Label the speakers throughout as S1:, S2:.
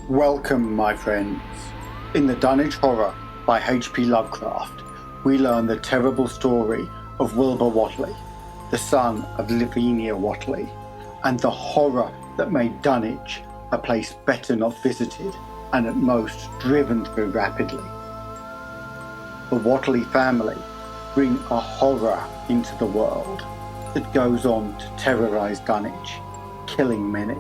S1: Welcome, my friends. In the Dunwich Horror by H.P. Lovecraft, we learn the terrible story of Wilbur Whatley, the son of Lavinia Whatley, and the horror that made Dunwich a place better not visited and at most driven through rapidly. The Whatley family bring a horror into the world that goes on to terrorise Dunwich, killing many.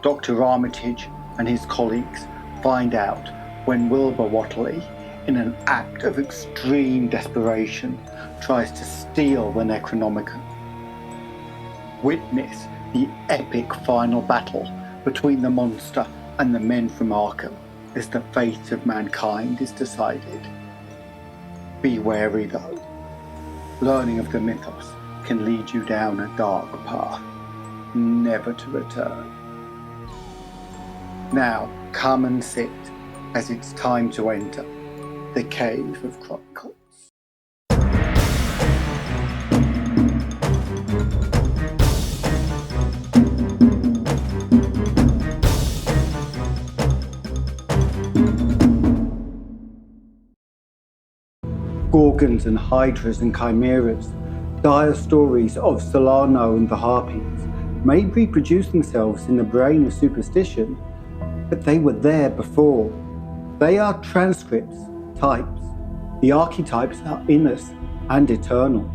S1: Dr. Armitage and his colleagues find out when Wilbur Whatley, in an act of extreme desperation, tries to steal the Necronomicon. Witness the epic final battle between the monster and the men from Arkham as the fate of mankind is decided. Be wary though. Learning of the mythos can lead you down a dark path, never to return. Now come and sit, as it's time to enter the Cave of Chronicles. Gorgons and hydras and chimeras, dire stories of Solano and the Harpies, may reproduce themselves in the brain of superstition, but they were there before. They are transcripts, types. The archetypes are in us and eternal.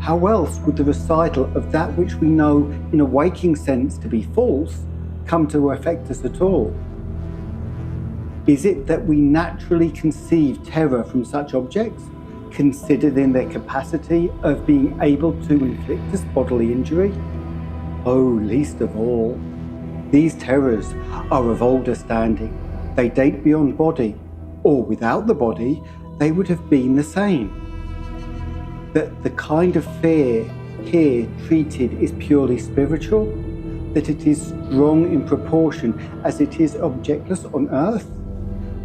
S1: How else would the recital of that which we know in a waking sense to be false come to affect us at all? Is it that we naturally conceive terror from such objects, considered in their capacity of being able to inflict us bodily injury? Oh, least of all. These terrors are of older standing. They date beyond body, or without the body, they would have been the same. That the kind of fear here treated is purely spiritual, that it is strong in proportion as it is objectless on earth,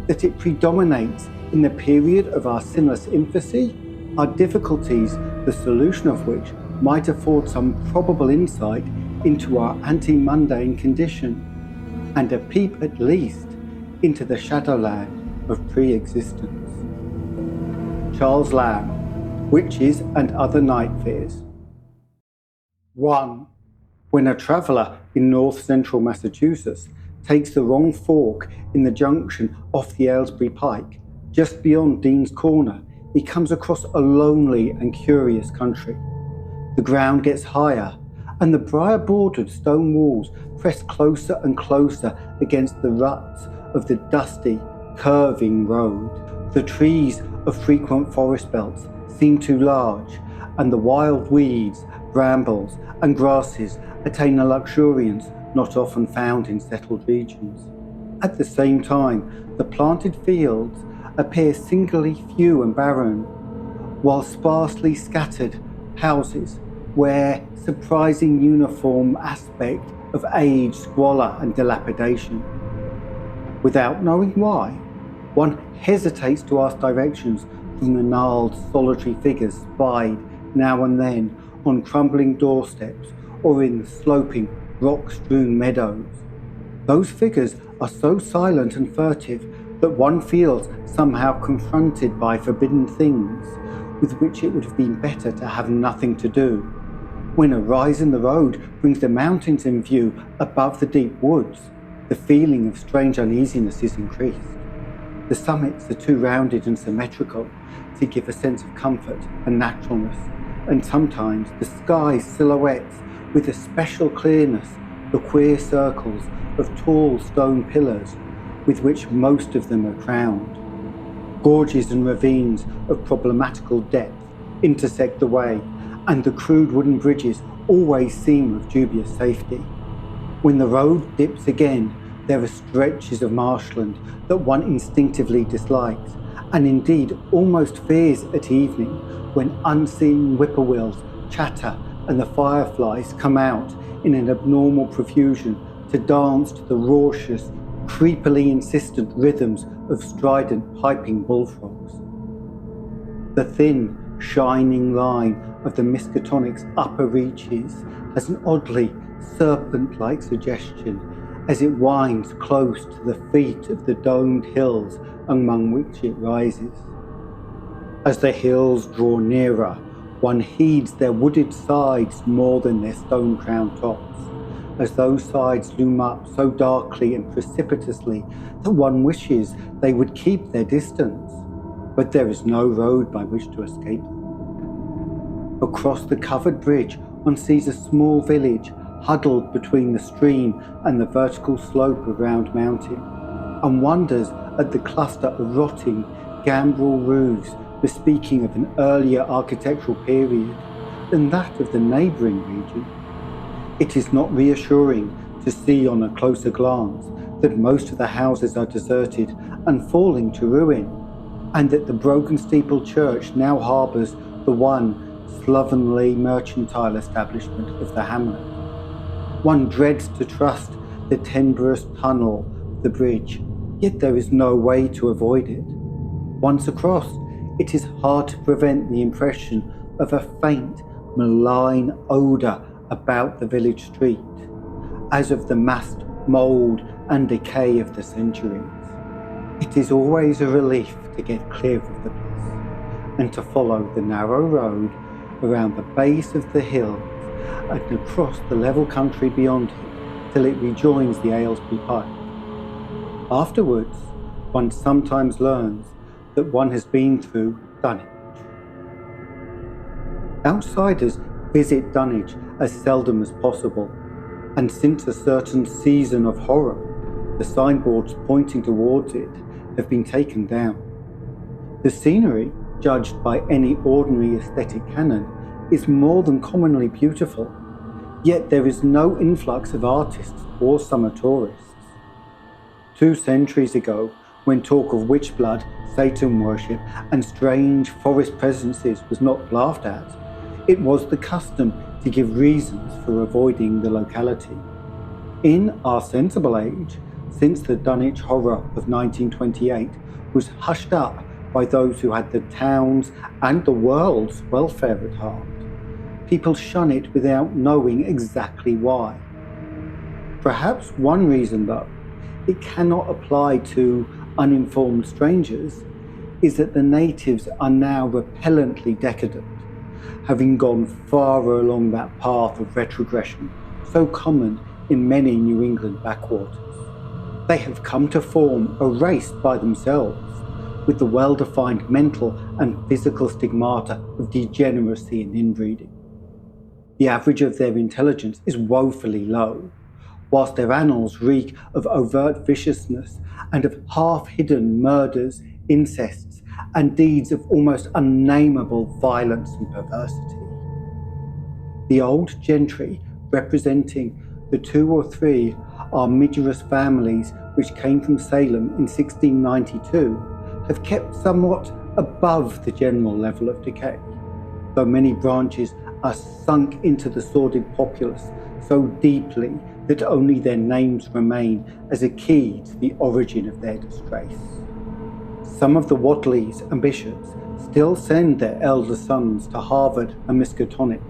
S1: that it predominates in the period of our sinless infancy, are difficulties the solution of which might afford some probable insight into our anti-mundane condition, and a peep at least into the shadowland of pre-existence. Charles Lamb, Witches and Other Night Fears. 1. When a traveller in north-central Massachusetts takes the wrong fork in the junction off the Aylesbury Pike, just beyond Dean's Corner, he comes across a lonely and curious country. The ground gets higher, and the briar-bordered stone walls press closer and closer against the ruts of the dusty, curving road. The trees of frequent forest belts seem too large, and the wild weeds, brambles, and grasses attain a luxuriance not often found in settled regions. At the same time, the planted fields appear singularly few and barren, while sparsely scattered houses wear surprising uniform aspect of age, squalor, and dilapidation. Without knowing why, one hesitates to ask directions from the gnarled, solitary figures spied now and then on crumbling doorsteps or in the sloping, rock-strewn meadows. Those figures are so silent and furtive that one feels somehow confronted by forbidden things with which it would have been better to have nothing to do. When a rise in the road brings the mountains in view above the deep woods, the feeling of strange uneasiness is increased. The summits are too rounded and symmetrical to give a sense of comfort and naturalness, and sometimes the sky silhouettes with a special clearness the queer circles of tall stone pillars with which most of them are crowned. Gorges and ravines of problematical depth intersect the way, and the crude wooden bridges always seem of dubious safety. When the road dips again, there are stretches of marshland that one instinctively dislikes, and indeed almost fears at evening, when unseen whippoorwills chatter and the fireflies come out in an abnormal profusion to dance to the raucous, creepily insistent rhythms of strident piping bullfrogs. The thin, shining line of the Miskatonic's upper reaches has an oddly serpent-like suggestion, as it winds close to the feet of the domed hills among which it rises. As the hills draw nearer, one heeds their wooded sides more than their stone-crowned tops, as those sides loom up so darkly and precipitously that one wishes they would keep their distance, but there is no road by which to escape them. Across the covered bridge, one sees a small village huddled between the stream and the vertical slope of Round Mountain, and wonders at the cluster of rotting, gambrel roofs bespeaking of an earlier architectural period than that of the neighbouring region. It is not reassuring to see on a closer glance that most of the houses are deserted and falling to ruin, and that the broken steepled church now harbours the one slovenly mercantile establishment of the hamlet. One dreads to trust the tenebrous tunnel of the bridge, yet there is no way to avoid it. Once across, it is hard to prevent the impression of a faint, malign odour about the village street, as of the massed mould and decay of the centuries. It is always a relief to get clear of the place, and to follow the narrow road around the base of the hills and across the level country beyond it till it rejoins the Aylesbury Pike. Afterwards, one sometimes learns that one has been through Dunwich. Outsiders visit Dunwich as seldom as possible, and since a certain season of horror, the signboards pointing towards it have been taken down. The scenery, judged by any ordinary aesthetic canon, is more than commonly beautiful, yet there is no influx of artists or summer tourists. 2 centuries ago, when talk of witch blood, Satan worship, and strange forest presences was not laughed at, it was the custom to give reasons for avoiding the locality. In our sensible age, since the Dunwich Horror of 1928 was hushed up by those who had the town's and the world's welfare at heart, people shun it without knowing exactly why. Perhaps one reason, though, it cannot apply to uninformed strangers, is that the natives are now repellently decadent, having gone far along that path of retrogression so common in many New England backwaters. They have come to form a race by themselves, with the well-defined mental and physical stigmata of degeneracy and inbreeding. The average of their intelligence is woefully low, whilst their annals reek of overt viciousness and of half-hidden murders, incests, and deeds of almost unnameable violence and perversity. The old gentry, representing the 2 or 3 armigerous families which came from Salem in 1692, have kept somewhat above the general level of decay, though many branches are sunk into the sordid populace so deeply that only their names remain as a key to the origin of their disgrace. Some of the Whatleys and bishops still send their elder sons to Harvard and Miskatonic,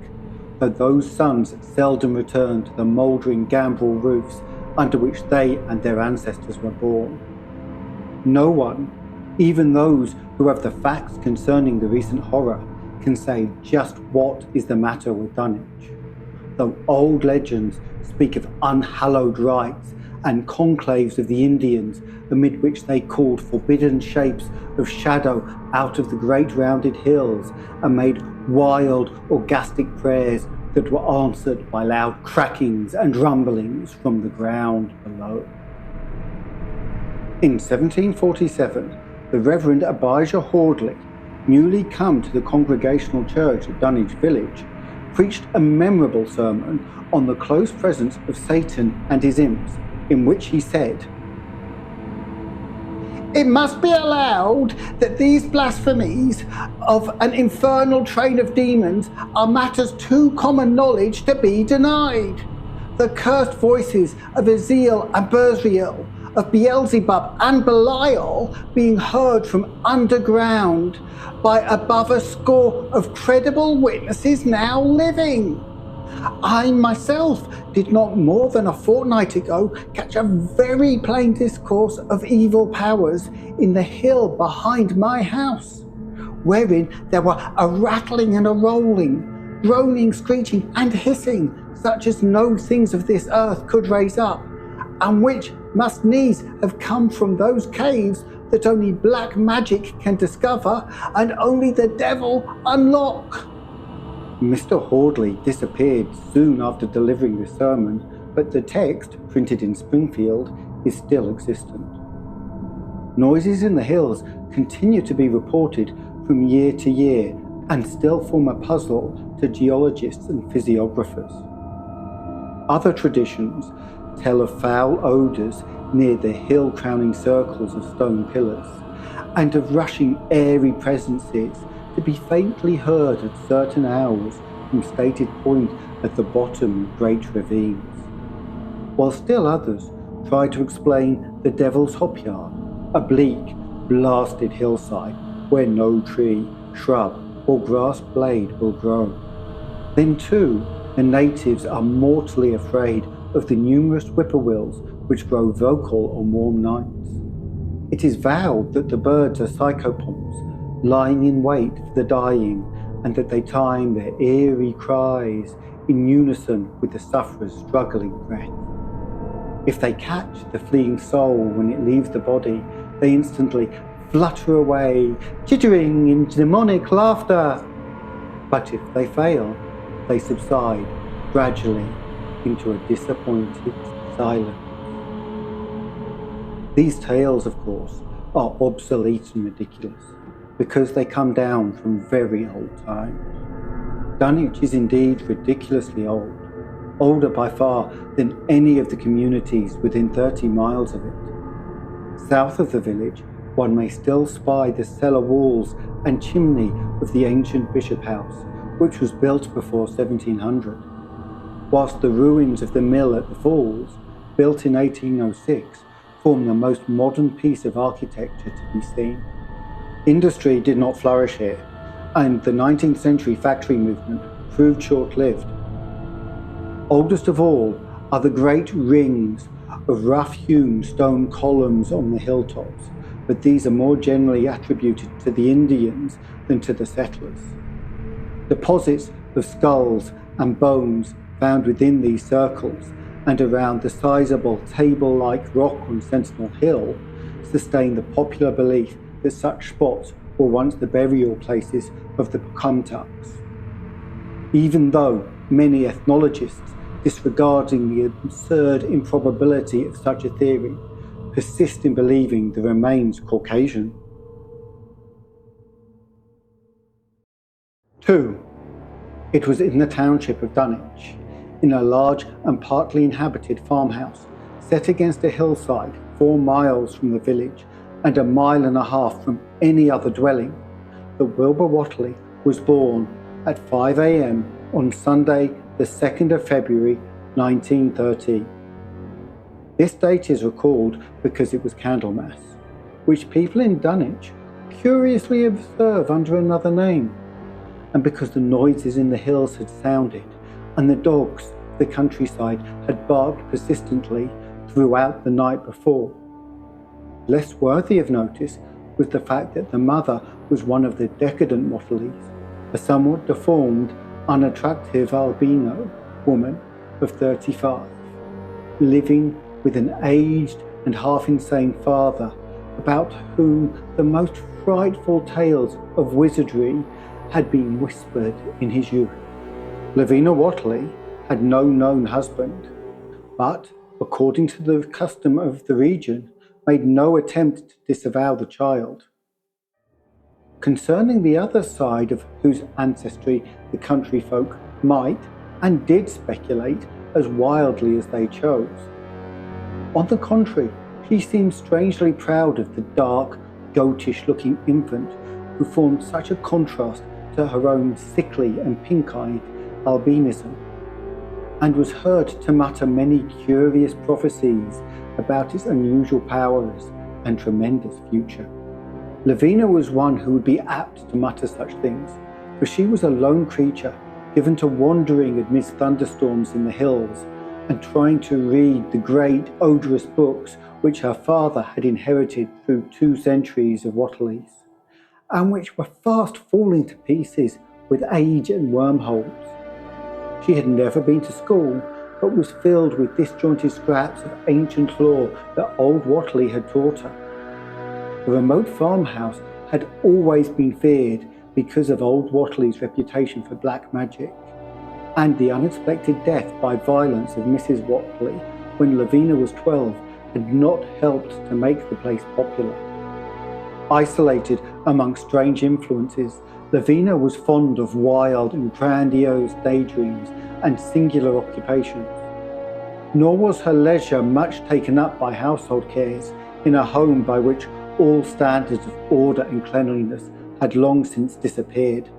S1: though those sons seldom return to the mouldering gambrel roofs under which they and their ancestors were born. No one, even those who have the facts concerning the recent horror, can say just what is the matter with Dunwich, though old legends speak of unhallowed rites and conclaves of the Indians amid which they called forbidden shapes of shadow out of the great rounded hills and made wild orgastic prayers that were answered by loud crackings and rumblings from the ground below. In 1747, the Reverend Abijah Hordley, newly come to the Congregational Church at Dunwich Village, preached a memorable sermon on the close presence of Satan and his imps, in which he said, "It must be allowed that these blasphemies of an infernal train of demons are matters too common knowledge to be denied. The cursed voices of Ezeal and Bezriel, of Beelzebub and Belial being heard from underground by above a score of credible witnesses now living. I myself did not more than a fortnight ago catch a very plain discourse of evil powers in the hill behind my house, wherein there were a rattling and a rolling, groaning, screeching, and hissing, such as no things of this earth could raise up, and which must needs have come from those caves that only black magic can discover and only the devil unlock. Mr. Hordley disappeared soon after delivering the sermon, but the text, printed in Springfield, is still existent. Noises in the hills continue to be reported from year to year and still form a puzzle to geologists and physiographers. Other traditions tell of foul odours near the hill-crowning circles of stone pillars, and of rushing airy presences to be faintly heard at certain hours from stated point at the bottom of great ravines, while still others try to explain the Devil's Hop-Yard, a bleak, blasted hillside where no tree, shrub, or grass blade will grow. Then too, the natives are mortally afraid of the numerous whippoorwills which grow vocal on warm nights. It is vowed that the birds are psychopomps, lying in wait for the dying, and that they time their eerie cries in unison with the sufferer's struggling breath. If they catch the fleeing soul when it leaves the body, they instantly flutter away, tittering in demonic laughter. But if they fail, they subside gradually into a disappointed silence. These tales, of course, are obsolete and ridiculous, because they come down from very old times. Dunwich is indeed ridiculously old, older by far than any of the communities within 30 miles of it. South of the village, one may still spy the cellar walls and chimney of the ancient Bishop House, which was built before 1700, whilst the ruins of the mill at the Falls, built in 1806, form the most modern piece of architecture to be seen. Industry did not flourish here, and the 19th century factory movement proved short-lived. Oldest of all are the great rings of rough-hewn stone columns on the hilltops, but these are more generally attributed to the Indians than to the settlers. Deposits of skulls and bones found within these circles and around the sizable table-like rock on Sentinel Hill sustain the popular belief that such spots were once the burial places of the Pocumtucks. Even though many ethnologists, disregarding the absurd improbability of such a theory, persist in believing the remains Caucasian. 2. It was in the township of Dunwich, in a large and partly inhabited farmhouse, set against a hillside 4 miles from the village and 1.5 miles from any other dwelling, that Wilbur Whatley was born at 5 a.m. on Sunday, the 2nd of February, 1913. This date is recalled because it was Candlemas, which people in Dunwich curiously observe under another name, and because the noises in the hills had sounded, and the dogs of the countryside had barked persistently throughout the night before. Less worthy of notice was the fact that the mother was one of the decadent Whattleys, a somewhat deformed, unattractive albino woman of 35, living with an aged and half-insane father, about whom the most frightful tales of wizardry had been whispered in his youth. Lavina Whatley had no known husband, but, according to the custom of the region, made no attempt to disavow the child. Concerning the other side of whose ancestry the country folk might and did speculate as wildly as they chose. On the contrary, she seemed strangely proud of the dark, goatish-looking infant who formed such a contrast to her own sickly and pink-eyed albinism, and was heard to mutter many curious prophecies about its unusual powers and tremendous future. Lavina was one who would be apt to mutter such things, for she was a lone creature, given to wandering amidst thunderstorms in the hills and trying to read the great, odorous books which her father had inherited through 2 centuries of Whatleys, and which were fast falling to pieces with age and wormholes. She had never been to school, but was filled with disjointed scraps of ancient lore that old Whatley had taught her. The remote farmhouse had always been feared because of old Whatley's reputation for black magic, and the unexpected death by violence of Mrs. Whatley when Lavina was 12 had not helped to make the place popular. Isolated among strange influences, Lavina was fond of wild and grandiose daydreams and singular occupations. Nor was her leisure much taken up by household cares in a home by which all standards of order and cleanliness had long since disappeared.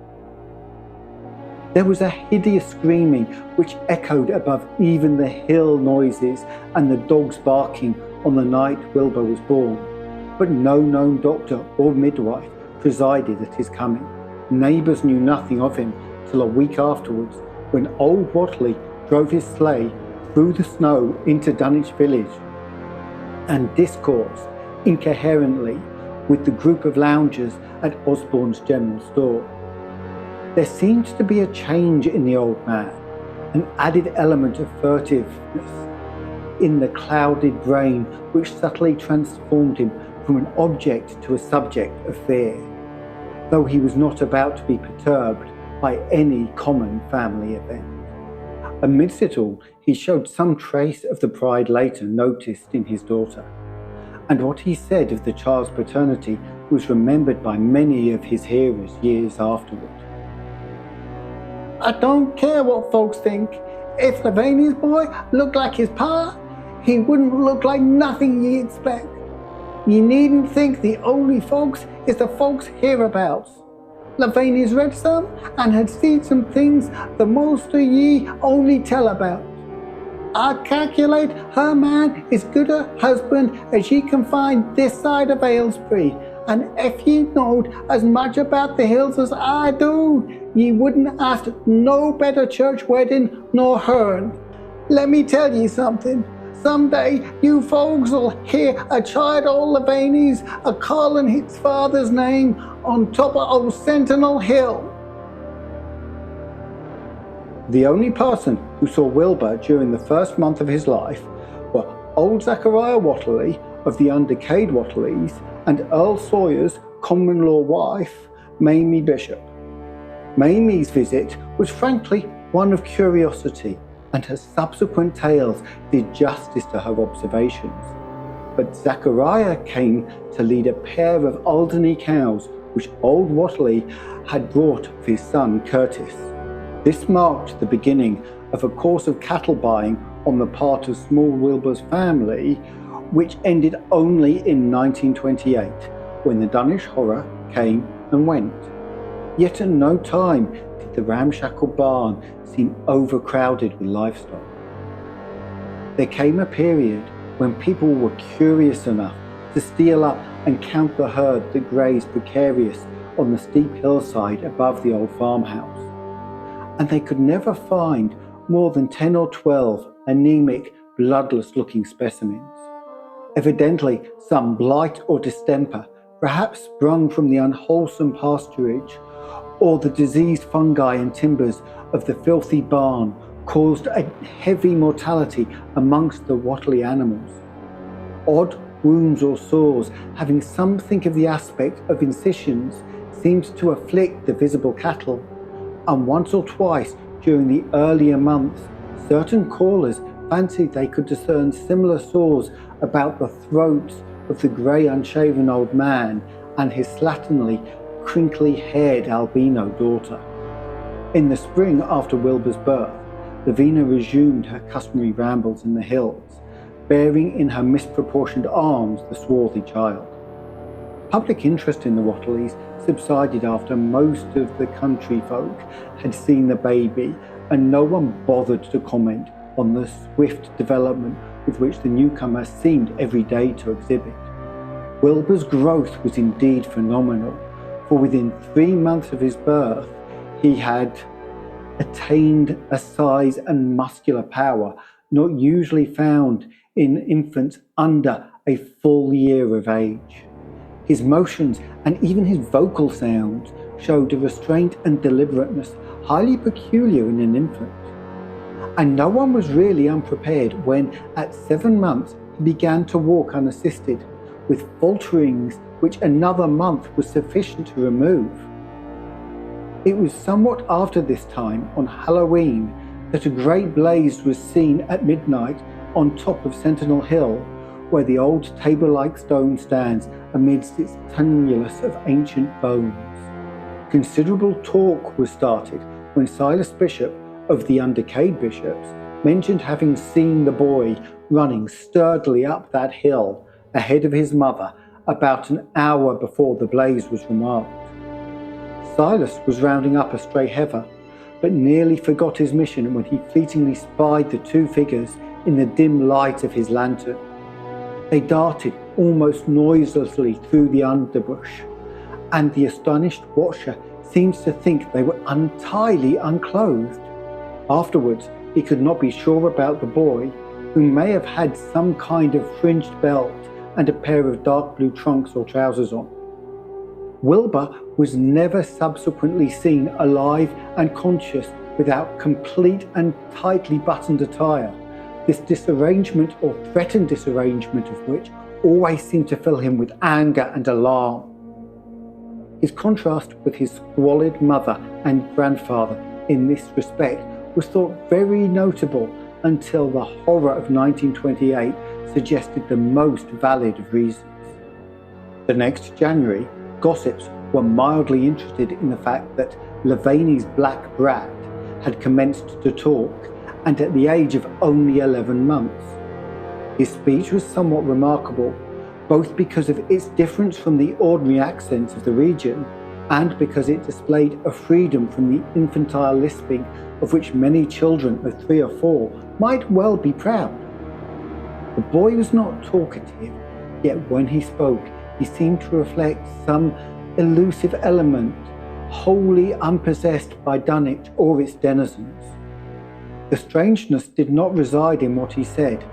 S1: There was a hideous screaming which echoed above even the hill noises and the dogs barking on the night Wilbur was born, but no known doctor or midwife presided at his coming. Neighbours knew nothing of him till a week afterwards, when old Whatley drove his sleigh through the snow into Dunwich village and discoursed incoherently with the group of loungers at Osborne's general store. There seemed to be a change in the old man, an added element of furtiveness in the clouded brain which subtly transformed him from an object to a subject of fear, though he was not about to be perturbed by any common family event. Amidst it all, he showed some trace of the pride later noticed in his daughter, and what he said of the child's paternity was remembered by many of his hearers years afterward. "I don't care what folks think. If Lavinia's boy looked like his pa, he wouldn't look like nothing ye expect. Ye needn't think the only folks is the folks hereabouts. Lavinia's read some and had seen some things the most of ye only tell about. I calculate her man is good a husband as ye can find this side of Aylesbury, and if ye knowed as much about the hills as I do, ye wouldn't ask no better church wedding nor hern. Let me tell ye something. Someday you folks'll hear a child old Lavinia's a calling his father's name on top of old Sentinel Hill." The only person who saw Wilbur during the first month of his life were old Zachariah Whatley of the undecayed Whatleys and Earl Sawyer's common-law wife, Mamie Bishop. Mamie's visit was frankly one of curiosity, and her subsequent tales did justice to her observations. But Zachariah came to lead a pair of Alderney cows which old Whatley had brought for his son Curtis. This marked the beginning of a course of cattle buying on the part of small Wilbur's family, which ended only in 1928, when the Dunwich Horror came and went. Yet at no time did the ramshackle barn seem overcrowded with livestock. There came a period when people were curious enough to steal up and count the herd that grazed precarious on the steep hillside above the old farmhouse, and they could never find more than 10 or 12 anemic, bloodless-looking specimens. Evidently, some blight or distemper, perhaps sprung from the unwholesome pasturage, or the diseased fungi and timbers of the filthy barn, caused a heavy mortality amongst the Whatley animals. Odd wounds or sores, having something of the aspect of incisions, seemed to afflict the visible cattle, and once or twice during the earlier months, certain callers fancied they could discern similar sores about the throats of the grey unshaven old man and his slatternly, crinkly-haired albino daughter. In the spring after Wilbur's birth, Lavina resumed her customary rambles in the hills, bearing in her misproportioned arms the swarthy child. Public interest in the Whatleys subsided after most of the country folk had seen the baby, and no one bothered to comment on the swift development with which the newcomer seemed every day to exhibit. Wilbur's growth was indeed phenomenal, for within 3 months of his birth he had attained a size and muscular power not usually found in infants under a full year of age. His motions and even his vocal sounds showed a restraint and deliberateness highly peculiar in an infant. And no one was really unprepared when, at 7 months, he began to walk unassisted, with falterings which another month was sufficient to remove. It was somewhat after this time, on Halloween, that a great blaze was seen at midnight on top of Sentinel Hill, where the old table-like stone stands amidst its tumulus of ancient bones. Considerable talk was started when Silas Bishop, of the undecayed bishops, mentioned having seen the boy running sturdily up that hill ahead of his mother about an hour before the blaze was remarked. Silas was rounding up a stray heifer, but nearly forgot his mission when he fleetingly spied the two figures in the dim light of his lantern. They darted almost noiselessly through the underbush, and the astonished watcher seems to think they were entirely unclothed. Afterwards, he could not be sure about the boy, who may have had some kind of fringed belt and a pair of dark blue trunks or trousers on. Wilbur was never subsequently seen alive and conscious without complete and tightly buttoned attire, this disarrangement or threatened disarrangement of which always seemed to fill him with anger and alarm. His contrast with his squalid mother and grandfather in this respect was thought very notable until the horror of 1928 suggested the most valid of reasons. The next January, gossips were mildly interested in the fact that Levaney's black brat had commenced to talk, and at the age of only 11 months. His speech was somewhat remarkable, both because of its difference from the ordinary accents of the region, and because it displayed a freedom from the infantile lisping of which many children of 3 or 4 might well be proud. The boy was not talkative, yet when he spoke, he seemed to reflect some elusive element, wholly unpossessed by Dunwich or its denizens. The strangeness did not reside in what he said,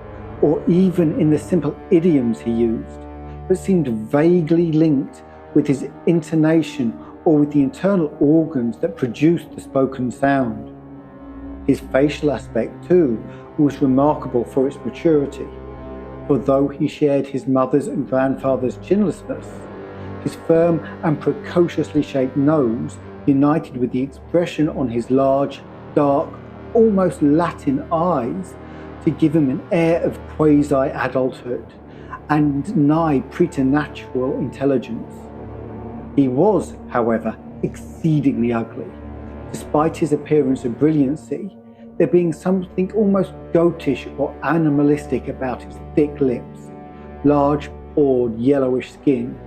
S1: or even in the simple idioms he used, but seemed vaguely linked with his intonation or with the internal organs that produced the spoken sound. His facial aspect, too, was remarkable for its maturity, for though he shared his mother's and grandfather's chinlessness, his firm and precociously shaped nose, united with the expression on his large, dark, almost Latin eyes, to give him an air of quasi-adulthood and nigh preternatural intelligence. He was, however, exceedingly ugly, despite his appearance of brilliancy, there being something almost goatish or animalistic about his thick lips, large, pored, yellowish skin,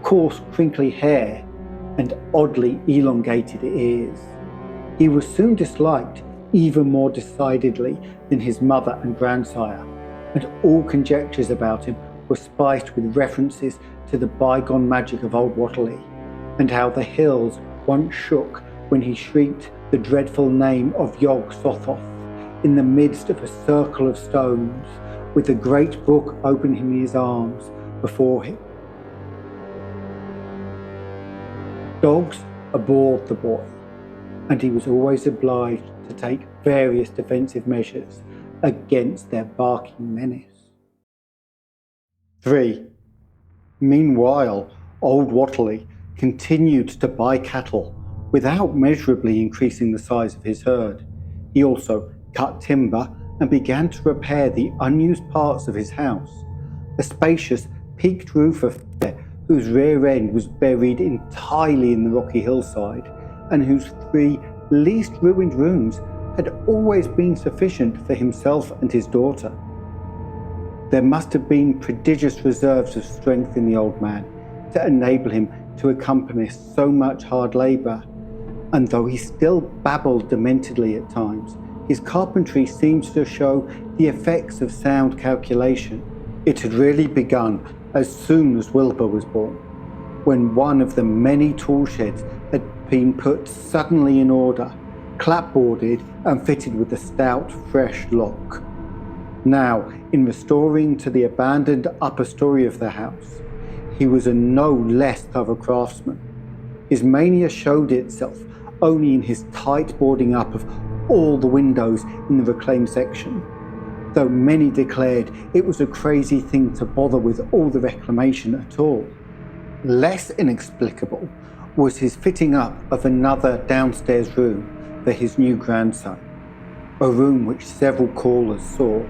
S1: coarse, crinkly hair, and oddly elongated ears. He was soon disliked even more decidedly than his mother and grandsire, and all conjectures about him were spiced with references to the bygone magic of old Whatley, and how the hills once shook when he shrieked the dreadful name of Yog Sothoth in the midst of a circle of stones, with the great book open in his arms before him. Dogs abhorred the boy, and he was always obliged to take various defensive measures against their barking menace. 3. Meanwhile, old Whatley continued to buy cattle without measurably increasing the size of his herd. He also cut timber and began to repair the unused parts of his house, a spacious peaked roof affair whose rear end was buried entirely in the rocky hillside, and whose 3 least ruined rooms had always been sufficient for himself and his daughter. There must have been prodigious reserves of strength in the old man to enable him to accomplish so much hard labour, and though he still babbled dementedly at times, his carpentry seems to show the effects of sound calculation. It had really begun as soon as Wilbur was born, when one of the many tool sheds had been put suddenly in order, clapboarded and fitted with a stout, fresh lock. Now, in restoring to the abandoned upper story of the house, he was a no less thorough craftsman. His mania showed itself only in his tight boarding up of all the windows in the reclaimed section, though many declared it was a crazy thing to bother with all the reclamation at all. Less inexplicable was his fitting up of another downstairs room for his new grandson, a room which several callers saw,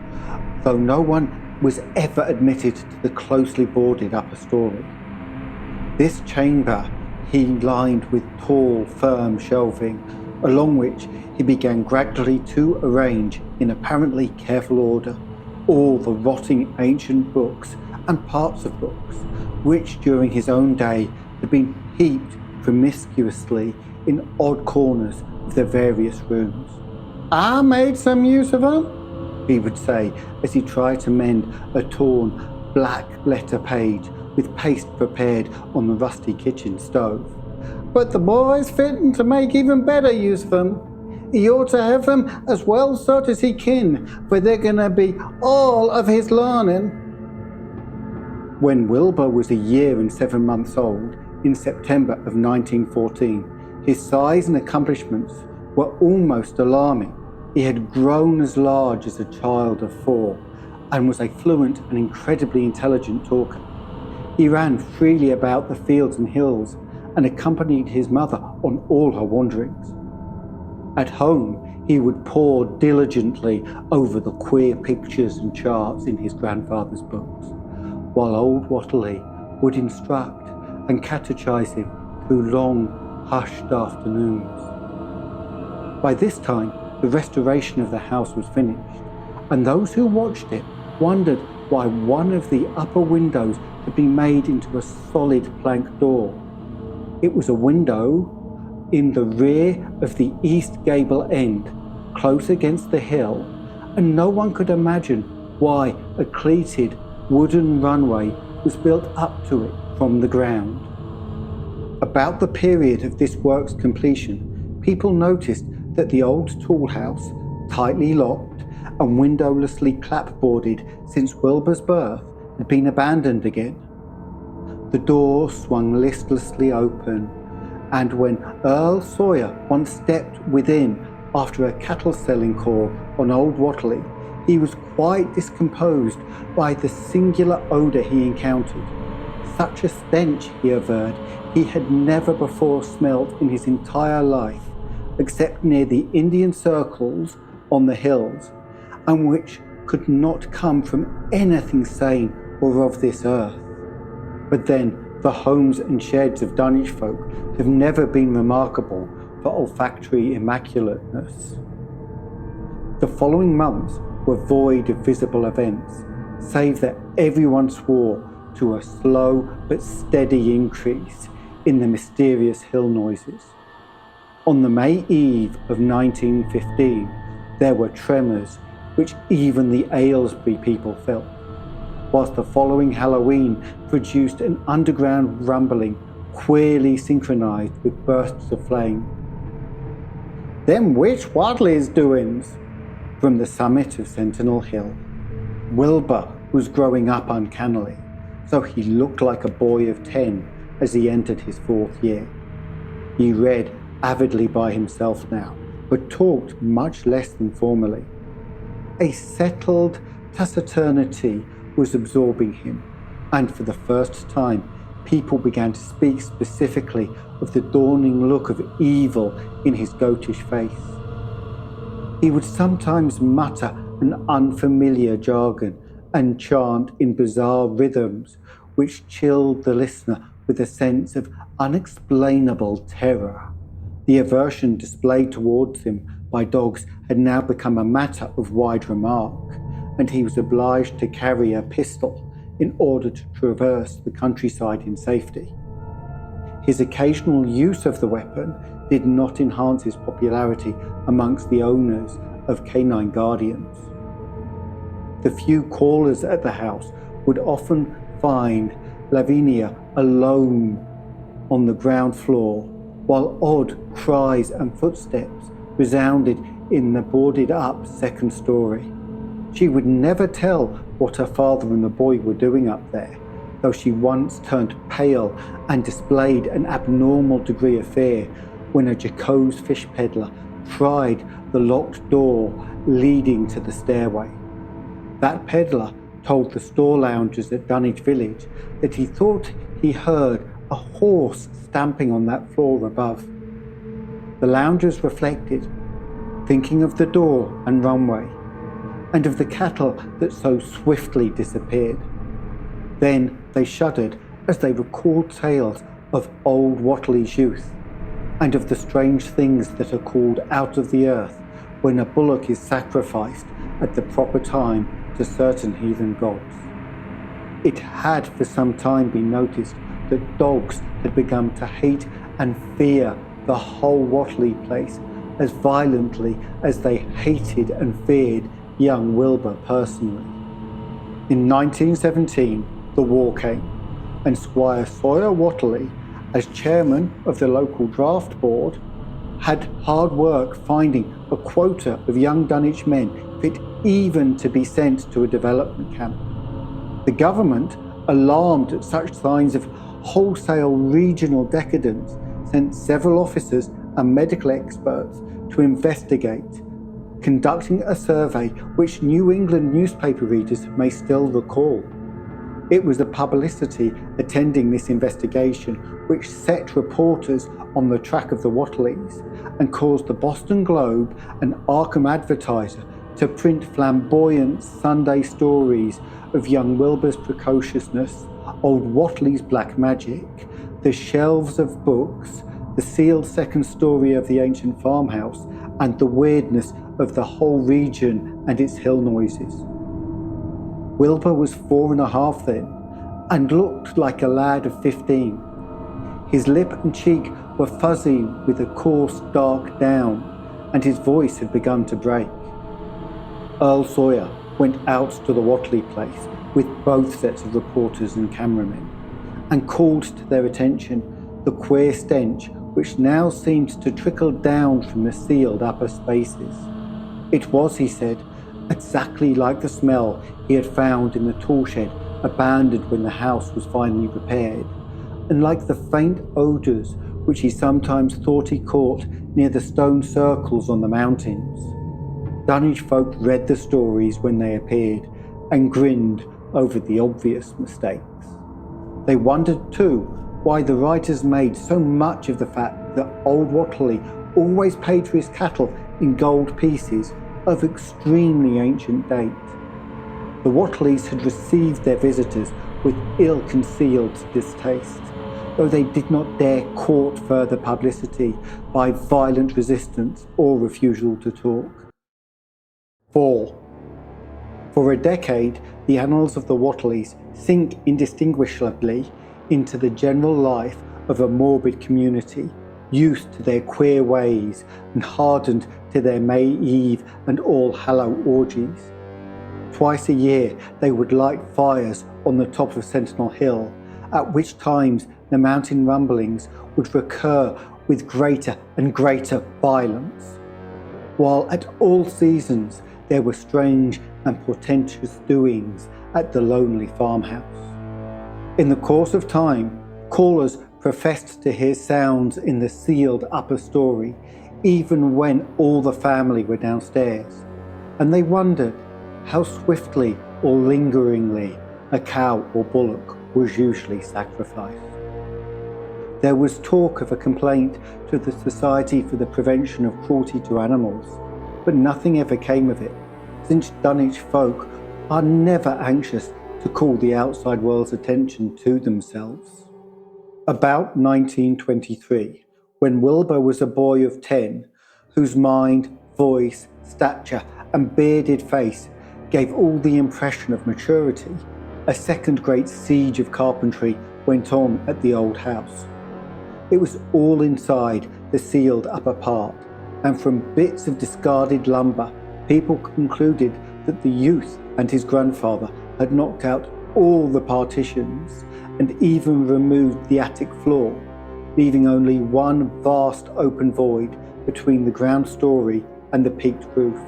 S1: though no one was ever admitted to the closely boarded upper story. This chamber he lined with tall, firm shelving, along which he began gradually to arrange, in apparently careful order, all the rotting ancient books and parts of books, which during his own day had been heaped promiscuously in odd corners of their various rooms. "I made some use of them," he would say as he tried to mend a torn black letter page with paste prepared on the rusty kitchen stove. "But the boy's fitting to make even better use of them. He ought to have them as well sort as he can, for they're gonna be all of his learning." When Wilbur was a year and 7 months old, in September of 1914, his size and accomplishments were almost alarming. He had grown as large as a child of 4 and was a fluent and incredibly intelligent talker. He ran freely about the fields and hills and accompanied his mother on all her wanderings. At home, he would pore diligently over the queer pictures and charts in his grandfather's books, while old Whatley would instruct and catechize him through long, hushed afternoons. By this time, the restoration of the house was finished, and those who watched it wondered why one of the upper windows had been made into a solid plank door. It was a window in the rear of the east gable end, close against the hill, and no one could imagine why a cleated wooden runway was built up to it from the ground. About the period of this work's completion, people noticed that the old tool house, tightly locked and windowlessly clapboarded since Wilbur's birth, had been abandoned again. The door swung listlessly open, and when Earl Sawyer once stepped within after a cattle-selling call on Old Whatley, he was quite discomposed by the singular odour he encountered. Such a stench, he averred, he had never before smelt in his entire life, except near the Indian circles on the hills, and which could not come from anything sane or of this earth. But then, the homes and sheds of Dunwich folk have never been remarkable for olfactory immaculateness. The following months were void of visible events, save that everyone swore to a slow but steady increase in the mysterious hill noises. On the May Eve of 1915, there were tremors which even the Aylesbury people felt, whilst the following Halloween produced an underground rumbling queerly synchronized with bursts of flame. "Them witch Whatley's doings," from the summit of Sentinel Hill. Wilbur was growing up uncannily, so he looked like a boy of 10 as he entered his 4th year. He read avidly by himself now, but talked much less than formerly. A settled taciturnity was absorbing him, and for the first time, people began to speak specifically of the dawning look of evil in his goatish face. He would sometimes mutter an unfamiliar jargon and chant in bizarre rhythms which chilled the listener with a sense of unexplainable terror. The aversion displayed towards him by dogs had now become a matter of wide remark, and he was obliged to carry a pistol in order to traverse the countryside in safety. His occasional use of the weapon did not enhance his popularity amongst the owners of canine guardians. The few callers at the house would often find Lavinia alone on the ground floor, while odd cries and footsteps resounded in the boarded-up second story. She would never tell what her father and the boy were doing up there, though she once turned pale and displayed an abnormal degree of fear when a jocose fish peddler tried the locked door leading to the stairway. That peddler told the store loungers at Dunwich Village that he thought he heard a horse stamping on that floor above. The loungers reflected, thinking of the door and runway, and of the cattle that so swiftly disappeared. Then they shuddered as they recalled tales of old Whatley's youth, and of the strange things that are called out of the earth when a bullock is sacrificed at the proper time to certain heathen gods. It had for some time been noticed that dogs had begun to hate and fear the whole Whatley place as violently as they hated and feared young Wilbur personally. In 1917, the war came, and Squire Sawyer Whatley, as chairman of the local draft board, had hard work finding a quota of young Dunwich men fit even to be sent to a development camp. The government, alarmed at such signs of wholesale regional decadence, sent several officers and medical experts to investigate, conducting a survey which New England newspaper readers may still recall. It was the publicity attending this investigation which set reporters on the track of the Whatleys and caused the Boston Globe and Arkham Advertiser to print flamboyant Sunday stories of young Wilbur's precociousness, old Whatley's black magic, the shelves of books, the sealed second story of the ancient farmhouse, and the weirdness of the whole region and its hill noises. Wilbur was 4.5 then, and looked like a lad of 15. His lip and cheek were fuzzy with a coarse dark down, and his voice had begun to break. Earl Sawyer went out to the Whatley place with both sets of reporters and cameramen, and called to their attention the queer stench which now seemed to trickle down from the sealed upper spaces. It was, he said, exactly like the smell he had found in the tool shed abandoned when the house was finally repaired, and like the faint odours which he sometimes thought he caught near the stone circles on the mountains. Dunwich folk read the stories when they appeared and grinned over the obvious mistakes. They wondered too why the writers made so much of the fact that old Whatley always paid for his cattle in gold pieces of extremely ancient date. The Whatleys had received their visitors with ill-concealed distaste, though they did not dare court further publicity by violent resistance or refusal to talk. 4. For a decade, the annals of the Whatleys sink indistinguishably into the general life of a morbid community, used to their queer ways and hardened to their May Eve and All Hallow orgies. Twice a year they would light fires on the top of Sentinel Hill, at which times the mountain rumblings would recur with greater and greater violence, while at all seasons there were strange and portentous doings at the lonely farmhouse. In the course of time, callers professed to hear sounds in the sealed upper story, even when all the family were downstairs, and they wondered how swiftly or lingeringly a cow or bullock was usually sacrificed. There was talk of a complaint to the Society for the Prevention of Cruelty to Animals, but nothing ever came of it, since Dunwich folk are never anxious to call the outside world's attention to themselves. About 1923, when Wilbur was a boy of 10, whose mind, voice, stature, and bearded face gave all the impression of maturity, a second great siege of carpentry went on at the old house. It was all inside the sealed upper part, and from bits of discarded lumber, people concluded that the youth and his grandfather had knocked out all the partitions and even removed the attic floor, leaving only one vast open void between the ground story and the peaked roof.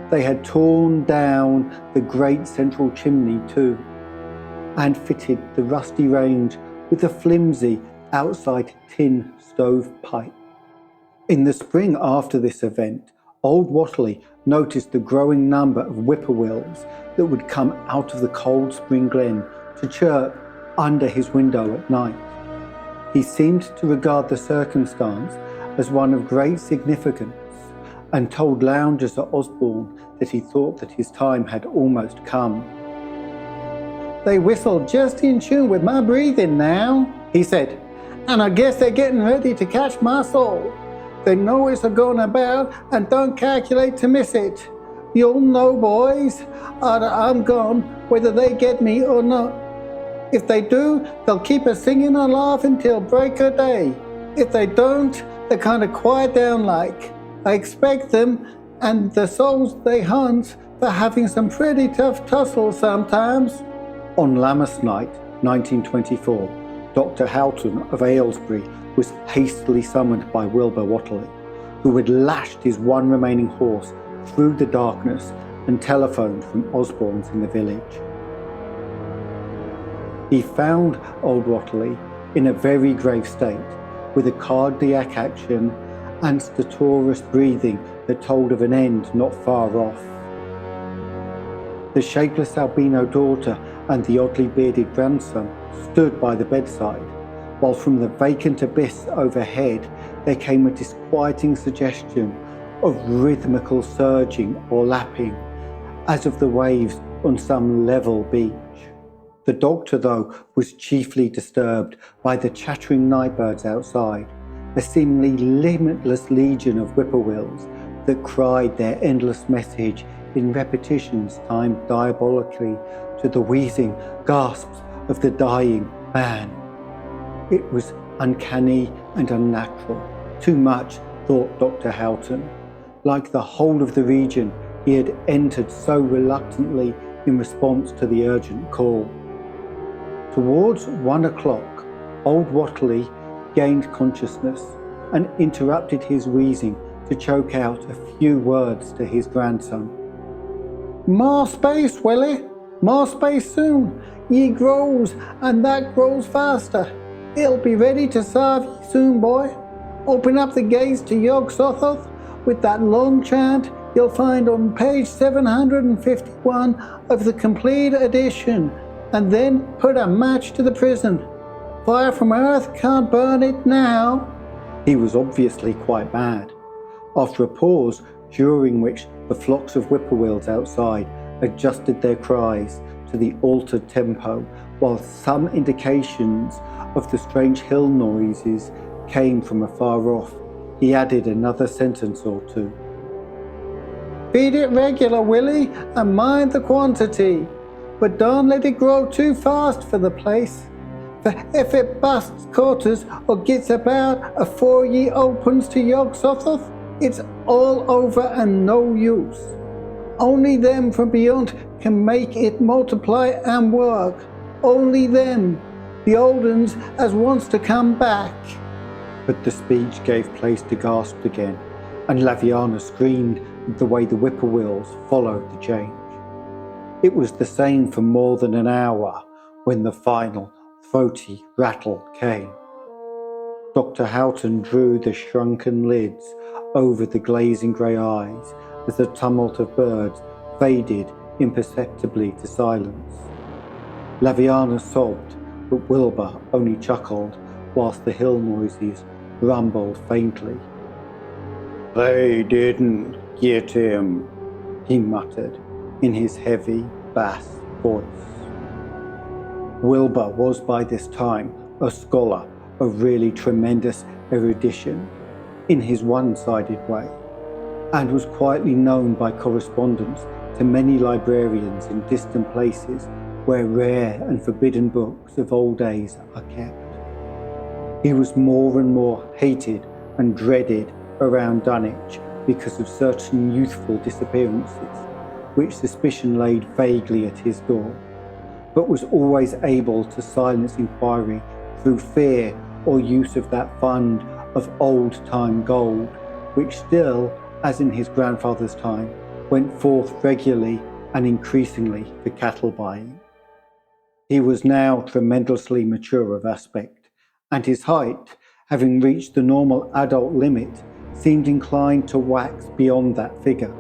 S1: They had torn down the great central chimney too, and fitted the rusty range with a flimsy outside tin stovepipe. In the spring after this event, old Whatley noticed the growing number of whippoorwills that would come out of the cold spring glen to chirp under his window at night. He seemed to regard the circumstance as one of great significance, and told loungers at Osborne that he thought that his time had almost come. "They whistle just in tune with my breathing now," he said, "and I guess they're getting ready to catch my soul. They know it's a-going about and don't calculate to miss it. You'll know, boys, after I'm gone, whether they get me or not. If they do, they'll keep us singing and laughing till break of day. If they don't, they kind of quiet down like. I expect them and the souls they hunt for having some pretty tough tussles sometimes." On Lammas night, 1924, Dr. Houghton of Aylesbury was hastily summoned by Wilbur Whatley, who had lashed his one remaining horse through the darkness and telephoned from Osborne's in the village. He found old Whatley in a very grave state, with a cardiac action and stertorous breathing that told of an end not far off. The shapeless albino daughter and the oddly bearded grandson stood by the bedside, while from the vacant abyss overhead there came a disquieting suggestion of rhythmical surging or lapping, as of the waves on some level beach. The doctor, though, was chiefly disturbed by the chattering nightbirds outside, a seemingly limitless legion of whippoorwills that cried their endless message in repetitions timed diabolically to the wheezing gasps of the dying man. It was uncanny and unnatural. Too much, thought Dr. Houghton. Like the whole of the region, he had entered so reluctantly in response to the urgent call. Towards 1 o'clock, old Whatley gained consciousness and interrupted his wheezing to choke out a few words to his grandson. "More space, Willie! More space soon! Ye grows, and that grows faster. It'll be ready to serve ye soon, boy. Open up the gates to Yog Sothoth with that long chant you'll find on page 751 of the complete edition, and then put a match to the prison. Fire from earth can't burn it now." He was obviously quite mad. After a pause, during which the flocks of whippoorwills outside adjusted their cries to the altered tempo, while some indications of the strange hill noises came from afar off, he added another sentence or two. "Feed it regular, Willie, and mind the quantity. But don't let it grow too fast for the place. For if it busts quarters or gets about afore ye opens to Yog Sothoth, it's all over and no use. Only them from beyond can make it multiply and work. Only them, the old uns as wants to come back." But the speech gave place to gasps again, and Laviana screamed at the way the whippoorwills followed the change. It was the same for more than an hour when the final throaty rattle came. Dr. Houghton drew the shrunken lids over the glazing grey eyes as the tumult of birds faded imperceptibly to silence. Laviana sobbed, but Wilbur only chuckled whilst the hill noises rumbled faintly. "They didn't get him," he muttered in his heavy bass voice. Wilbur was by this time a scholar of really tremendous erudition in his one-sided way, and was quietly known by correspondence to many librarians in distant places where rare and forbidden books of old days are kept. He was more and more hated and dreaded around Dunwich because of certain youthful disappearances, which suspicion laid vaguely at his door, but was always able to silence inquiry through fear or use of that fund of old-time gold which still, as in his grandfather's time, went forth regularly and increasingly for cattle buying. He was now tremendously mature of aspect, and his height, having reached the normal adult limit, seemed inclined to wax beyond that figure.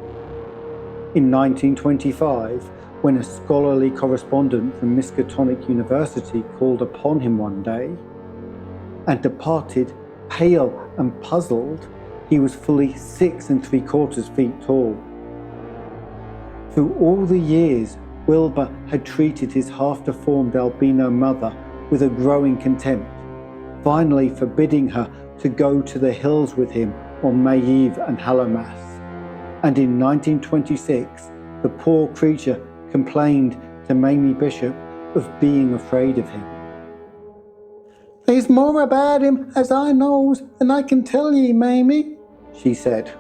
S1: In 1925, when a scholarly correspondent from Miskatonic University called upon him one day and departed pale and puzzled, he was fully 6 3/4 feet tall. Through all the years, Wilbur had treated his half-deformed albino mother with a growing contempt, finally forbidding her to go to the hills with him on May Eve and Hallowmass. And in 1926, the poor creature complained to Mamie Bishop of being afraid of him. "There's more about him as I knows than I can tell ye, Mamie," she said.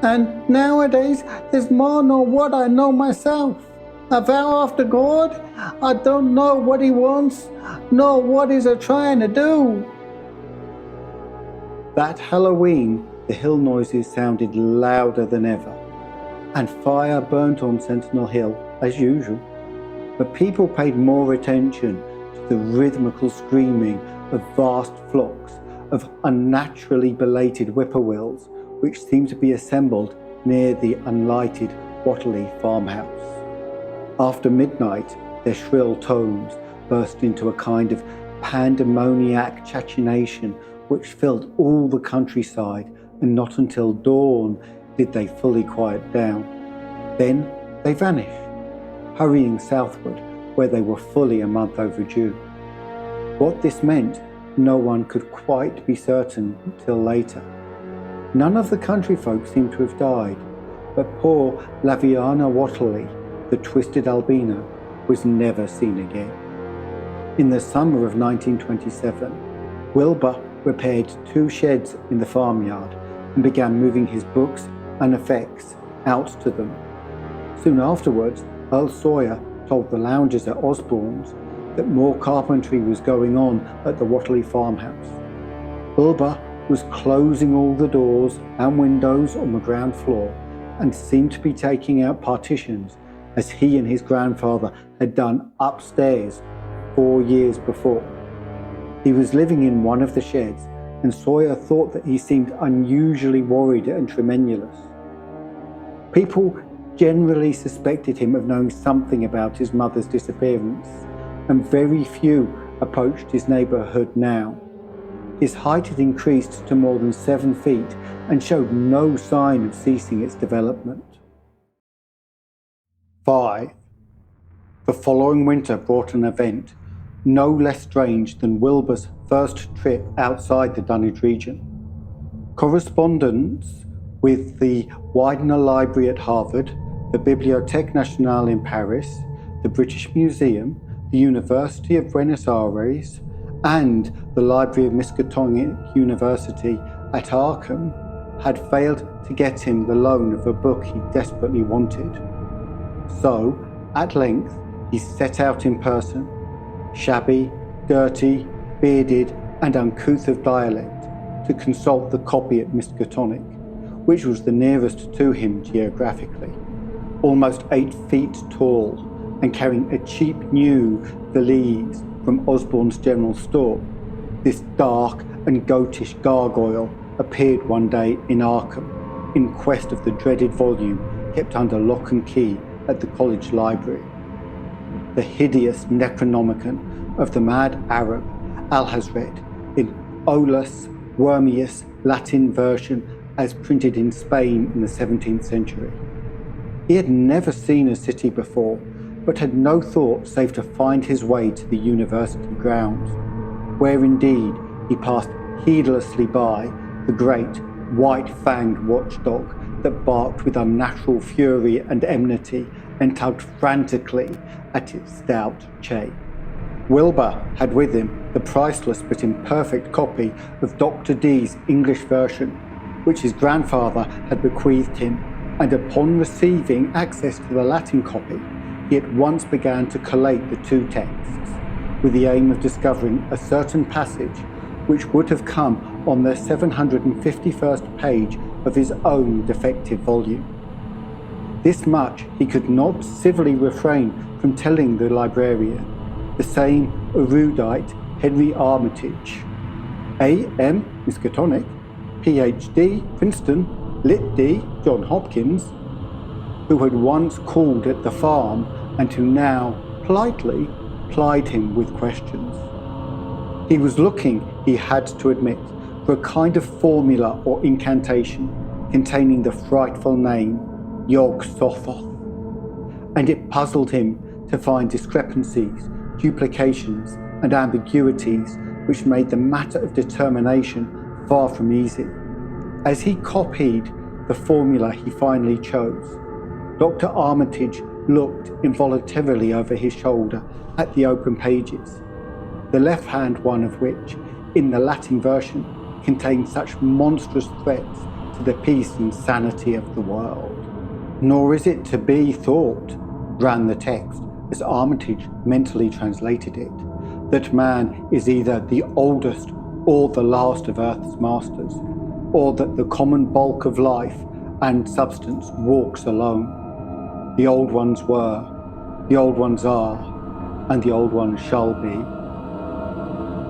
S1: "And nowadays there's more nor what I know myself. I vow after God, I don't know what he wants, nor what he's a-trying to do." That Halloween, the hill noises sounded louder than ever, and fire burnt on Sentinel Hill as usual. But people paid more attention to the rhythmical screaming of vast flocks of unnaturally belated whippoorwills, which seemed to be assembled near the unlighted Whatley farmhouse. After midnight, their shrill tones burst into a kind of pandemoniac cachinnation which filled all the countryside, and not until dawn did they fully quiet down. Then they vanished, hurrying southward, where they were fully a month overdue. What this meant, no one could quite be certain until later. None of the country folk seemed to have died, but poor Laviana Whatley, the twisted albino, was never seen again. In the summer of 1927, Wilbur repaired 2 sheds in the farmyard and began moving his books and effects out to them. Soon afterwards, Earl Sawyer told the loungers at Osborne's that more carpentry was going on at the Whatley farmhouse. Wilbur was closing all the doors and windows on the ground floor and seemed to be taking out partitions, as he and his grandfather had done upstairs 4 years before. He was living in one of the sheds, and Sawyer thought that he seemed unusually worried and tremulous. People generally suspected him of knowing something about his mother's disappearance, and very few approached his neighbourhood now. His height had increased to more than 7 feet and showed no sign of ceasing its development. 5. The following winter brought an event no less strange than Wilbur's first trip outside the Dunwich region. Correspondence with the Widener Library at Harvard, the Bibliothèque Nationale in Paris, the British Museum, the University of Buenos Aires, and the Library of Miskatonic University at Arkham had failed to get him the loan of a book he desperately wanted. So, at length, he set out in person, shabby, dirty, bearded, and uncouth of dialect, to consult the copy at Miskatonic, which was the nearest to him geographically. Almost 8 feet tall, and carrying a cheap new valise from Osborne's general store, this dark and goatish gargoyle appeared one day in Arkham, in quest of the dreaded volume kept under lock and key at the college library. The hideous Necronomicon of the mad Arab Alhazred in Olus Wormius Latin version as printed in Spain in the 17th century. He had never seen a city before, but had no thought save to find his way to the university grounds, where indeed he passed heedlessly by the great white-fanged watchdog that barked with unnatural fury and enmity and tugged frantically at its stout chain. Wilbur had with him the priceless but imperfect copy of Dr. Dee's English version, which his grandfather had bequeathed him, and upon receiving access to the Latin copy, he at once began to collate the 2 texts, with the aim of discovering a certain passage which would have come on the 751st page of his own defective volume. This much he could not civilly refrain from telling the librarian, the same erudite Henry Armitage, A.M. Miskatonic, Ph.D. Princeton, Lit.D. John Hopkins, who had once called at the farm and who now politely plied him with questions. He was looking, he had to admit, for a kind of formula or incantation containing the frightful name Yog-Sothoth, and it puzzled him to find discrepancies, duplications, and ambiguities which made the matter of determination far from easy. As he copied the formula he finally chose, Dr. Armitage looked involuntarily over his shoulder at the open pages, the left-hand one of which, in the Latin version, contained such monstrous threats to the peace and sanity of the world. Nor is it to be thought, ran the text as Armitage mentally translated it, that man is either the oldest or the last of Earth's masters, or that the common bulk of life and substance walks alone. The old ones were, the old ones are, and the old ones shall be.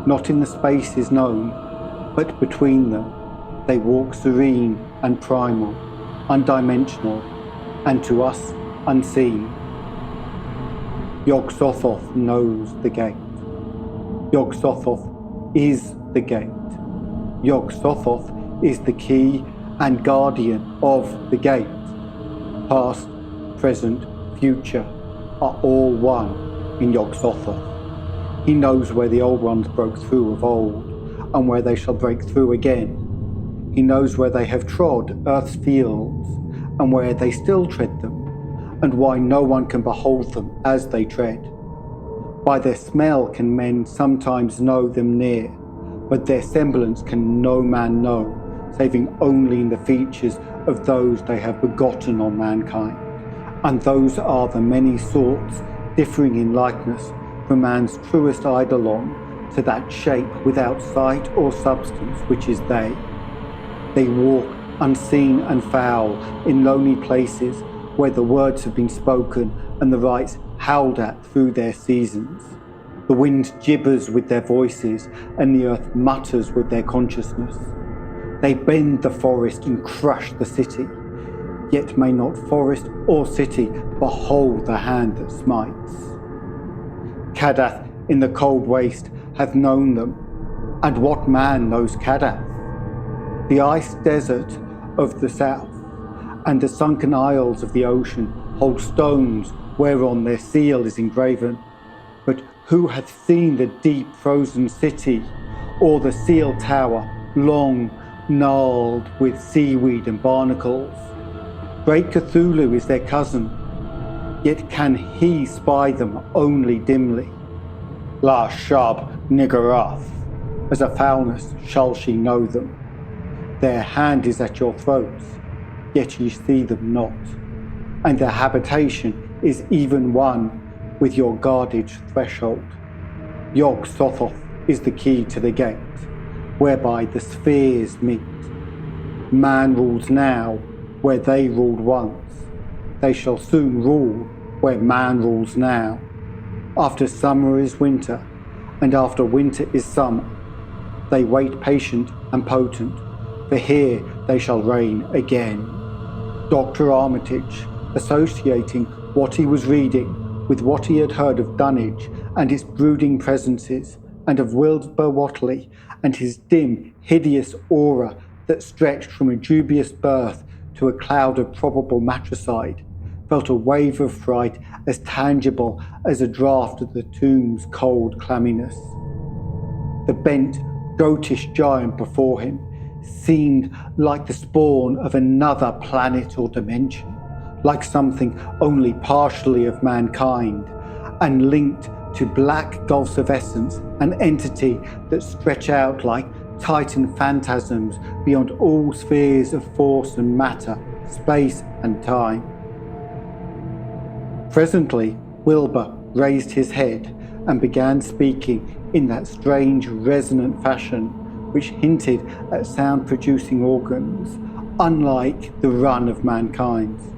S1: Not in the spaces known, but between them, they walk serene and primal, undimensional, and to us unseen. Yog-Sothoth knows the gate. Yog-Sothoth is the gate. Yog-Sothoth is the key and guardian of the gate. Past, present, future are all one in Yog-Sothoth. He knows where the old ones broke through of old, and where they shall break through again. He knows where they have trod earth's fields, and where they still tread them, and why no one can behold them as they tread. By their smell can men sometimes know them near, but their semblance can no man know, saving only in the features of those they have begotten on mankind. And those are the many sorts, differing in likeness from man's truest eidolon to that shape without sight or substance which is they. They walk unseen and foul in lonely places where the words have been spoken and the rites howled at through their seasons. The wind gibbers with their voices and the earth mutters with their consciousness. They bend the forest and crush the city, yet may not forest or city behold the hand that smites. Cadath in the cold waste hath known them, and what man knows Cadath? The ice desert of the south and the sunken isles of the ocean hold stones whereon their seal is engraven. But who hath seen the deep frozen city, or the seal tower, long gnarled with seaweed and barnacles? Great Cthulhu is their cousin, yet can he spy them only dimly. La Shab Niggurath, as a foulness shall she know them. Their hand is at your throats, yet ye see them not, and their habitation is even one with your guarded threshold. Yog-Sothoth is the key to the gate, whereby the spheres meet. Man rules now where they ruled once. They shall soon rule where man rules now. After summer is winter, and after winter is summer. They wait patient and potent, for here they shall reign again. Dr. Armitage, associating what he was reading with what he had heard of Dunwich and its brooding presences, and of Wilbur Whatley and his dim, hideous aura that stretched from a dubious birth to a cloud of probable matricide, felt a wave of fright as tangible as a draught of the tomb's cold clamminess. The bent, goatish giant before him seemed like the spawn of another planet or dimension, like something only partially of mankind, and linked to black gulfs of essence, an entity that stretch out like titan phantasms beyond all spheres of force and matter, space and time. Presently, Wilbur raised his head and began speaking in that strange resonant fashion which hinted at sound-producing organs, unlike the run of mankind's.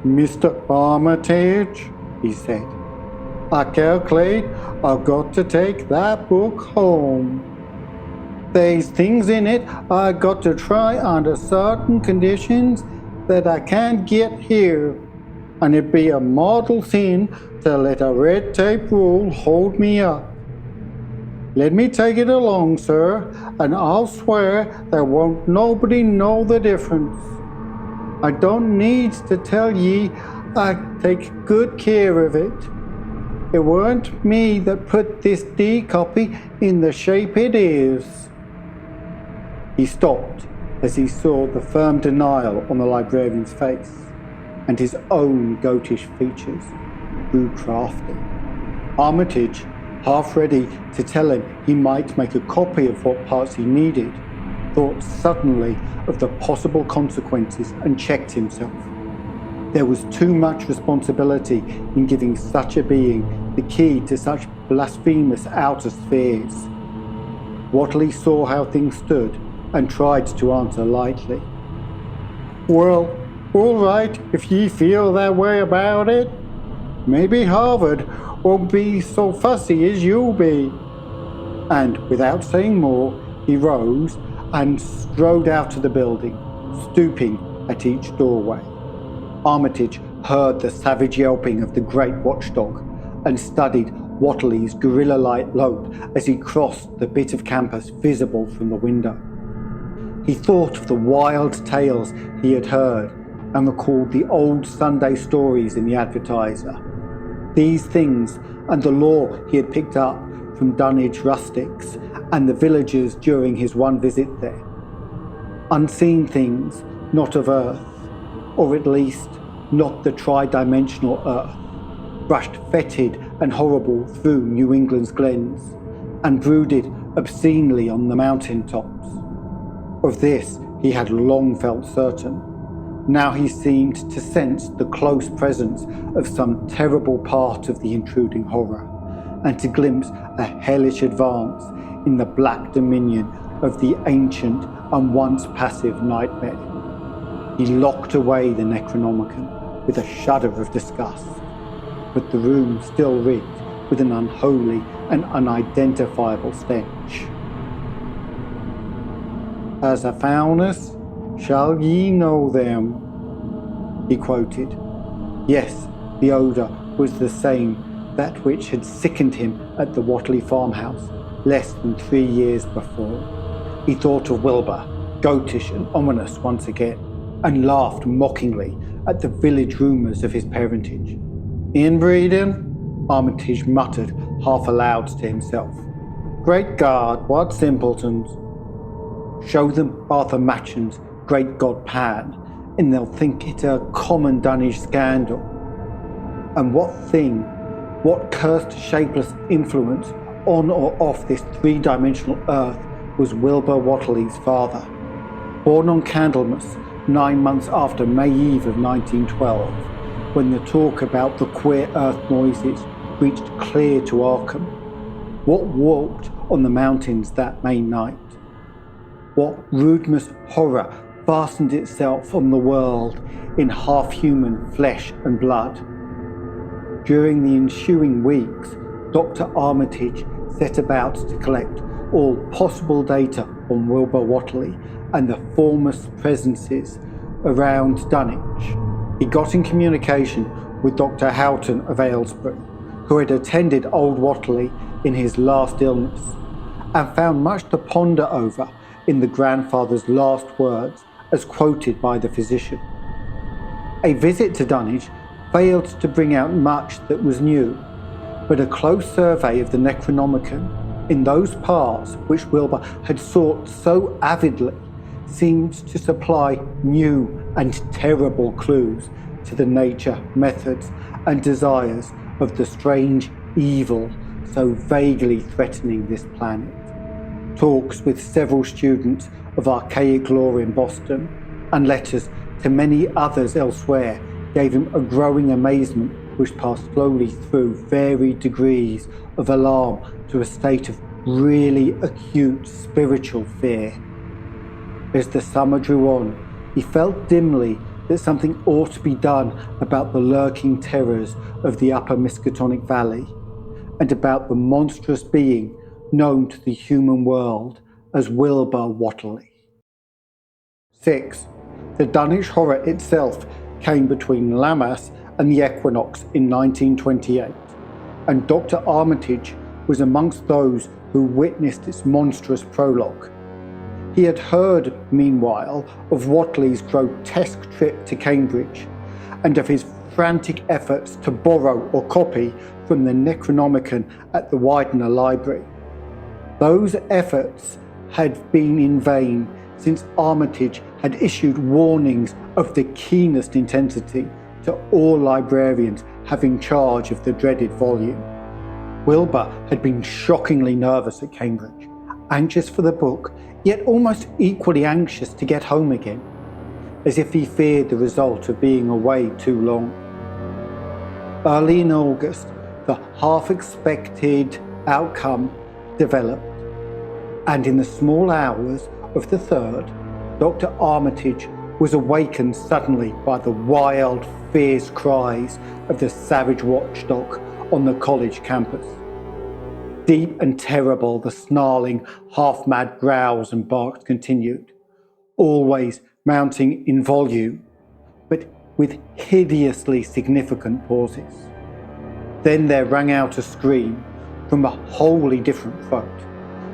S1: "Mr. Armitage," he said, "I calculate I've got to take that book home. There's things in it I got to try under certain conditions that I can't get here, and it'd be a mortal sin to let a red tape rule hold me up. Let me take it along, sir, and I'll swear there won't nobody know the difference. I don't need to tell ye I take good care of it. It weren't me that put this D copy in the shape it is." He stopped as he saw the firm denial on the librarian's face, and his own goatish features grew crafty. Armitage, half ready to tell him he might make a copy of what parts he needed, thought suddenly of the possible consequences and checked himself. There was too much responsibility in giving such a being the key to such blasphemous outer spheres. Whatley saw how things stood and tried to answer lightly. "Well, all right, if ye feel that way about it. Maybe Harvard won't be so fussy as you'll be." And without saying more, he rose and strode out of the building, stooping at each doorway. Armitage heard the savage yelping of the great watchdog and studied Whatley's gorilla-like lope as he crossed the bit of campus visible from the window. He thought of the wild tales he had heard and recalled the old Sunday stories in the Advertiser. These things and the lore he had picked up from Dunwich rustics and the villagers during his one visit there. Unseen things not of Earth, or at least not the tri-dimensional Earth, brushed fetid and horrible through New England's glens and brooded obscenely on the mountain tops. Of this he had long felt certain. Now he seemed to sense the close presence of some terrible part of the intruding horror, and to glimpse a hellish advance in the black dominion of the ancient and once passive nightmare. He locked away the Necronomicon with a shudder of disgust, but the room still reeked with an unholy and unidentifiable stench. "As a foulness shall ye know them," he quoted. Yes, the odour was the same that which had sickened him at the Whatley farmhouse less than 3 years before. He thought of Wilbur, goatish and ominous once again, and laughed mockingly at the village rumours of his parentage. "Inbreeding?" Armitage muttered half aloud to himself. "Great God, what simpletons! Show them Arthur Machen's Great God Pan, and they'll think it a common Dunwich scandal. And what cursed shapeless influence on or off this three-dimensional earth was Wilbur Whatley's father? Born on Candlemas 9 months after May Eve of 1912, when the talk about the queer earth noises reached clear to Arkham. What walked on the mountains that May night? What rudimous horror fastened itself on the world in half-human flesh and blood? During the ensuing weeks, Dr. Armitage set about to collect all possible data on Wilbur Whatley and the formous presences around Dunwich. He got in communication with Dr. Houghton of Aylesbury, who had attended old Whatley in his last illness, and found much to ponder over in the grandfather's last words as quoted by the physician. A visit to Dunwich failed to bring out much that was new, but a close survey of the Necronomicon in those parts which Wilbur had sought so avidly seemed to supply new and terrible clues to the nature, methods, and desires of the strange evil so vaguely threatening this planet. Talks with several students of archaic lore in Boston and letters to many others elsewhere gave him a growing amazement which passed slowly through varied degrees of alarm to a state of really acute spiritual fear. As the summer drew on, he felt dimly that something ought to be done about the lurking terrors of the upper Miskatonic Valley, and about the monstrous being known to the human world as Wilbur Whatley. 6. The Dunwich Horror itself came between Lammas and the equinox in 1928, and Dr. Armitage was amongst those who witnessed its monstrous prologue. He had heard, meanwhile, of Whatley's grotesque trip to Cambridge, and of his frantic efforts to borrow or copy from the Necronomicon at the Widener Library. Those efforts had been in vain, since Armitage had issued warnings of the keenest intensity to all librarians having charge of the dreaded volume. Wilbur had been shockingly nervous at Cambridge, anxious for the book, yet almost equally anxious to get home again, as if he feared the result of being away too long. Early in August, the half-expected outcome developed, and in the small hours of the 3rd, Dr. Armitage was awakened suddenly by the wild, fierce cries of the savage watchdog on the college campus. Deep and terrible, the snarling, half-mad growls and barks continued, always mounting in volume, but with hideously significant pauses. Then there rang out a scream from a wholly different throat,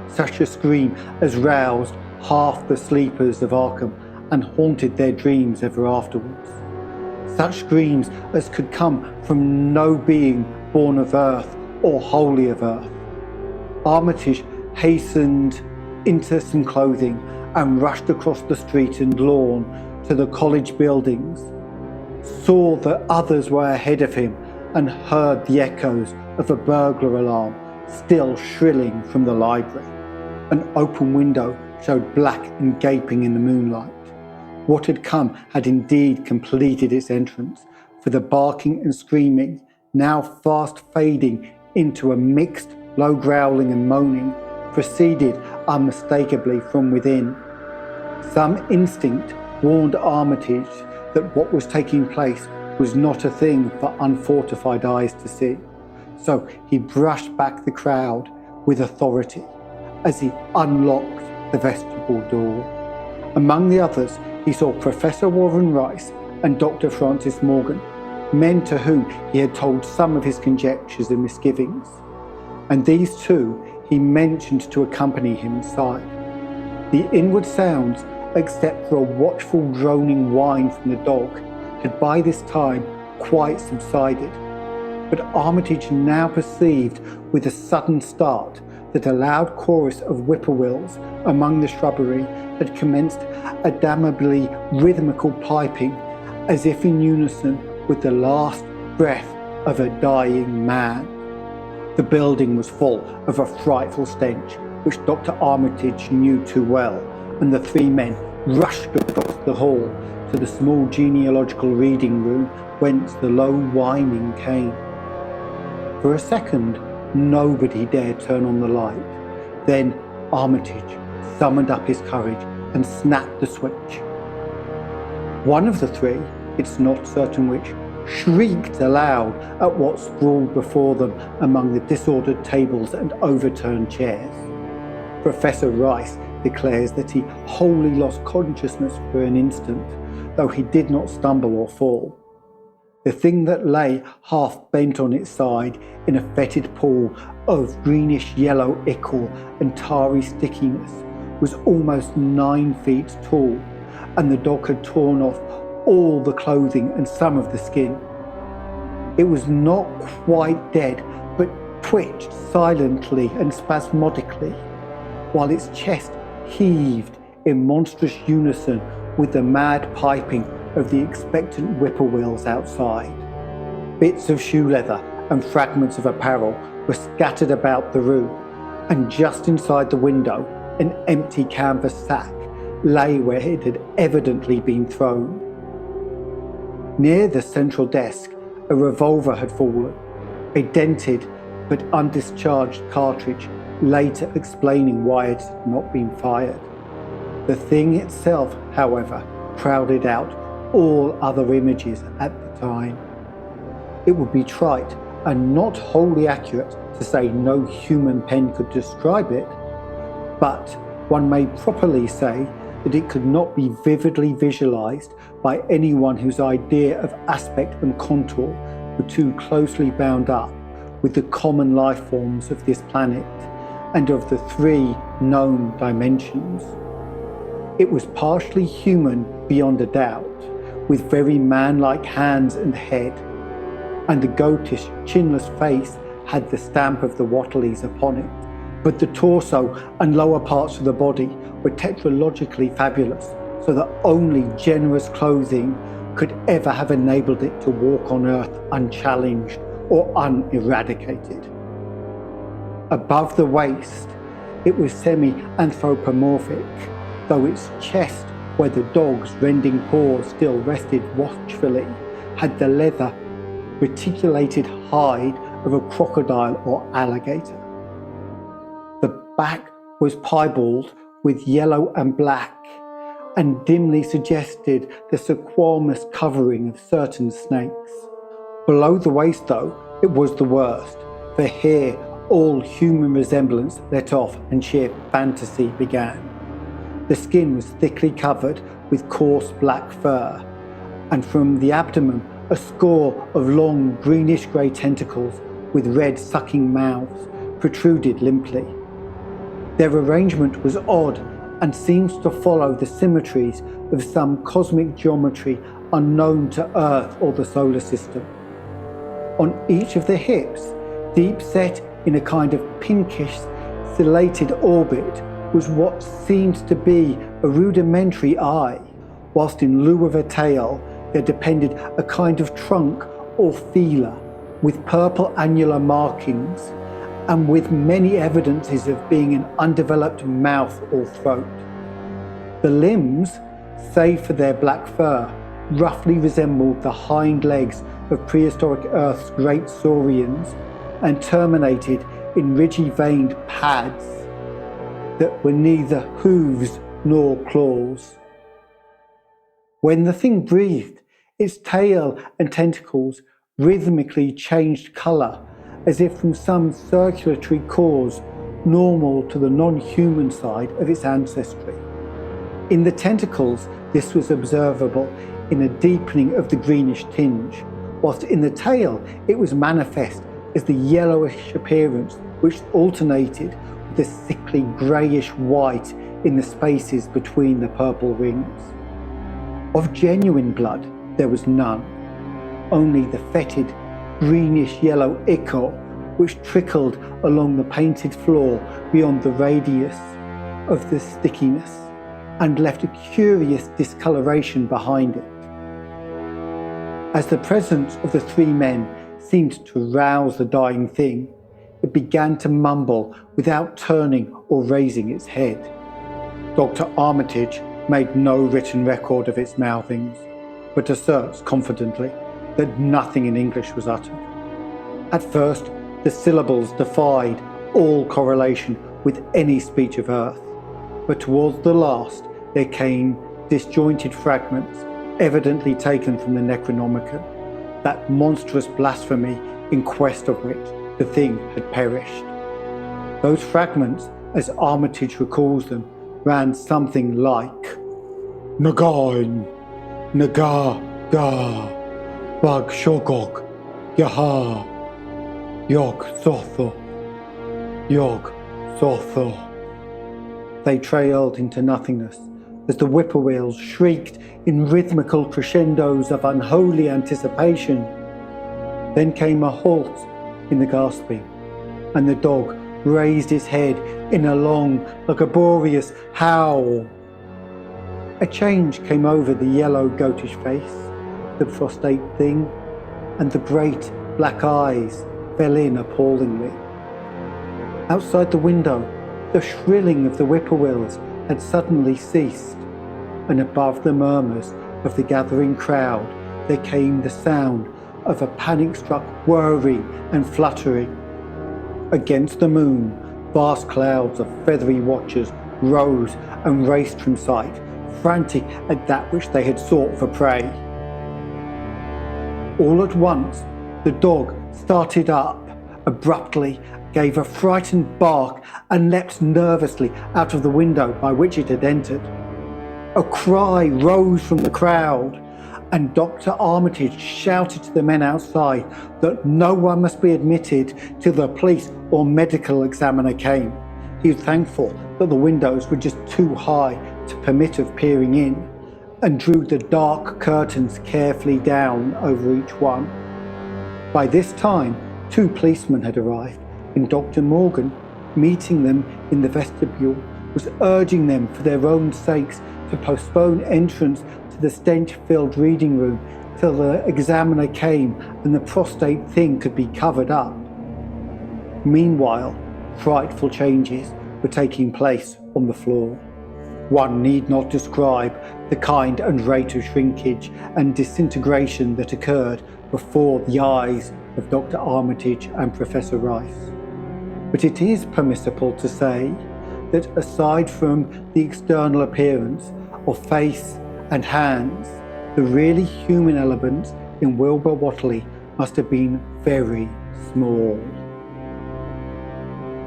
S1: such a scream as roused half the sleepers of Arkham and haunted their dreams ever afterwards. Such screams as could come from no being born of earth or wholly of earth. Armitage hastened into some clothing and rushed across the street and lawn to the college buildings, saw that others were ahead of him, and heard the echoes of a burglar alarm still shrilling from the library. An open window showed black and gaping in the moonlight. What had come had indeed completed its entrance, for the barking and screaming, now fast fading into a mixed low growling and moaning, proceeded unmistakably from within. Some instinct warned Armitage that what was taking place was not a thing for unfortified eyes to see, so he brushed back the crowd with authority as he unlocked the vestibule door. Among the others, he saw Professor Warren Rice and Dr. Francis Morgan, men to whom he had told some of his conjectures and misgivings, and these two he mentioned to accompany him inside. The inward sounds, except for a watchful droning whine from the dog, had by this time quite subsided, but Armitage now perceived with a sudden start that a loud chorus of whippoorwills among the shrubbery had commenced a damnably rhythmical piping, as if in unison with the last breath of a dying man. The building was full of a frightful stench, which Dr. Armitage knew too well, and the three men rushed across the hall to the small genealogical reading room whence the low whining came. For a second, nobody dared turn on the light. Then Armitage summoned up his courage and snapped the switch. One of the three, it's not certain which, shrieked aloud at what sprawled before them among the disordered tables and overturned chairs. Professor Rice declares that he wholly lost consciousness for an instant, though he did not stumble or fall. The thing that lay half bent on its side in a fetid pool of greenish-yellow ichor and tarry stickiness was almost 9 feet tall, and the dog had torn off all the clothing and some of the skin. It was not quite dead, but twitched silently and spasmodically, while its chest heaved in monstrous unison with the mad piping of the expectant whippoorwills outside. Bits of shoe leather and fragments of apparel were scattered about the room, and just inside the window, an empty canvas sack lay where it had evidently been thrown. Near the central desk, a revolver had fallen. A dented but undischarged cartridge later explaining why it had not been fired. The thing itself, however, crowded out all other images at the time. It would be trite and not wholly accurate to say no human pen could describe it, but one may properly say that it could not be vividly visualized by anyone whose idea of aspect and contour were too closely bound up with the common life forms of this planet and of the 3 known dimensions. It was partially human beyond a doubt, with very man-like hands and head, and the goatish, chinless face had the stamp of the Whatleys upon it. But the torso and lower parts of the body were tetralogically fabulous, so that only generous clothing could ever have enabled it to walk on Earth unchallenged or uneradicated. Above the waist, it was semi-anthropomorphic, though its chest, where the dog's rending paws still rested watchfully, had the leather, reticulated hide of a crocodile or alligator. The back was piebald with yellow and black, and dimly suggested the squamous covering of certain snakes. Below the waist, though, it was the worst, for here all human resemblance let off and sheer fantasy began. The skin was thickly covered with coarse black fur, and from the abdomen a score of long greenish-grey tentacles with red sucking mouths protruded limply. Their arrangement was odd and seems to follow the symmetries of some cosmic geometry unknown to Earth or the solar system. On each of the hips, deep set in a kind of pinkish, stellated orbit, was what seemed to be a rudimentary eye, whilst in lieu of a tail there depended a kind of trunk or feeler with purple annular markings and with many evidences of being an undeveloped mouth or throat. The limbs, save for their black fur, roughly resembled the hind legs of prehistoric Earth's great saurians and terminated in ridgy-veined pads that were neither hooves nor claws. When the thing breathed, its tail and tentacles rhythmically changed colour as if from some circulatory cause normal to the non-human side of its ancestry. In the tentacles, this was observable in a deepening of the greenish tinge, whilst in the tail it was manifest as the yellowish appearance which alternated with the sickly greyish white in the spaces between the purple rings. Of genuine blood there was none, only the fetid greenish-yellow ichor which trickled along the painted floor beyond the radius of the stickiness and left a curious discoloration behind it. As the presence of the 3 men seemed to rouse the dying thing, it began to mumble without turning or raising its head. Dr. Armitage made no written record of its mouthings, but asserts confidently that nothing in English was uttered. At first, the syllables defied all correlation with any speech of Earth, but towards the last there came disjointed fragments, evidently taken from the Necronomicon, that monstrous blasphemy in quest of which the thing had perished. Those fragments, as Armitage recalls them, ran something like Nagain, Naga, Ga, Bag Shogog, Yaha, Yog Sotho, Yog Sotho. They trailed into nothingness as the whippoorwills shrieked in rhythmical crescendos of unholy anticipation. Then came a halt in the gasping, and the dog raised his head in a long, laborious howl. A change came over the yellow goatish face, the prostrate thing, and the great black eyes fell in appallingly. Outside the window, the shrilling of the whippoorwills had suddenly ceased, and above the murmurs of the gathering crowd there came the sound of a panic-struck whirring and fluttering. Against the moon, Vast clouds of feathery watchers rose and raced from sight, frantic at that which they had sought for prey. All at once, the dog started up abruptly, gave a frightened bark, and leapt nervously out of the window by which it had entered. A cry rose from the crowd, and Dr. Armitage shouted to the men outside that no one must be admitted till the police or medical examiner came. He was thankful that the windows were just too high to permit of peering in, and drew the dark curtains carefully down over each one. By this time, 2 policemen had arrived, and Dr. Morgan, meeting them in the vestibule, was urging them for their own sakes to postpone entrance to the stench-filled reading room till the examiner came and the prostrate thing could be covered up. Meanwhile, frightful changes were taking place on the floor. One need not describe the kind and rate of shrinkage and disintegration that occurred before the eyes of Dr. Armitage and Professor Rice. But it is permissible to say that aside from the external appearance of face and hands, the really human elements in Wilbur Whatley must have been very small.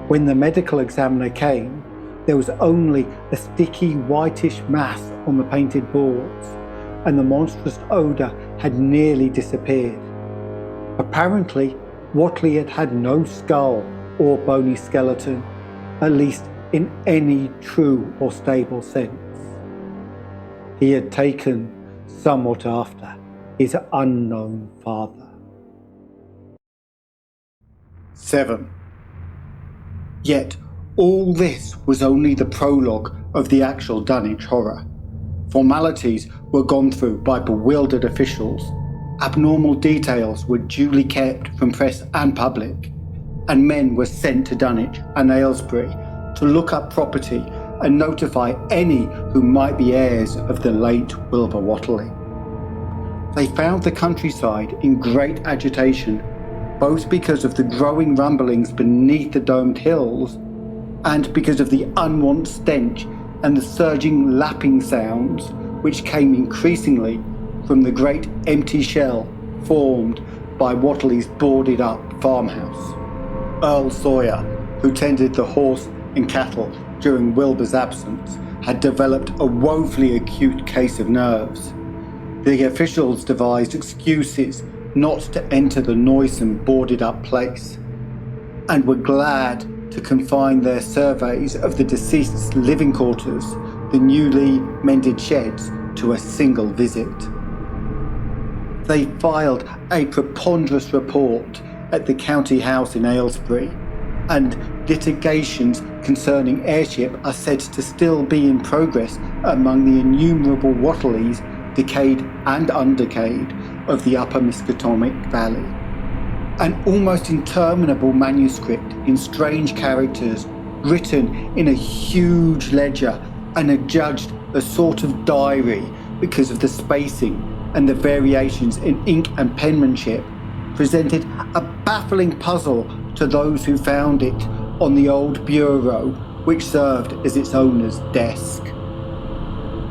S1: When the medical examiner came, there was only a sticky whitish mass on the painted boards, and the monstrous odour had nearly disappeared. Apparently, Whatley had had no skull or bony skeleton, at least in any true or stable sense. He had taken somewhat after his unknown father. 7. Yet all this was only the prologue of the actual Dunwich Horror. Formalities were gone through by bewildered officials, abnormal details were duly kept from press and public, and men were sent to Dunwich and Aylesbury to look up property and notify any who might be heirs of the late Wilbur Whatley. They found the countryside in great agitation, both because of the growing rumblings beneath the domed hills and because of the unwonted stench and the surging lapping sounds which came increasingly from the great empty shell formed by Whatley's boarded up farmhouse. Earl Sawyer, who tended the horse and cattle during Wilbur's absence, had developed a woefully acute case of nerves. The officials devised excuses not to enter the noisome boarded up place, and were glad to confine their surveys of the deceased's living quarters, the newly mended sheds, to a single visit. They filed a preponderous report at the county house in Aylesbury, and litigations concerning heirship are said to still be in progress among the innumerable Whatleys, decayed and undecayed, of the upper Miskatonic Valley. An almost interminable manuscript in strange characters, written in a huge ledger and adjudged a sort of diary because of the spacing and the variations in ink and penmanship, presented a baffling puzzle to those who found it on the old bureau which served as its owner's desk.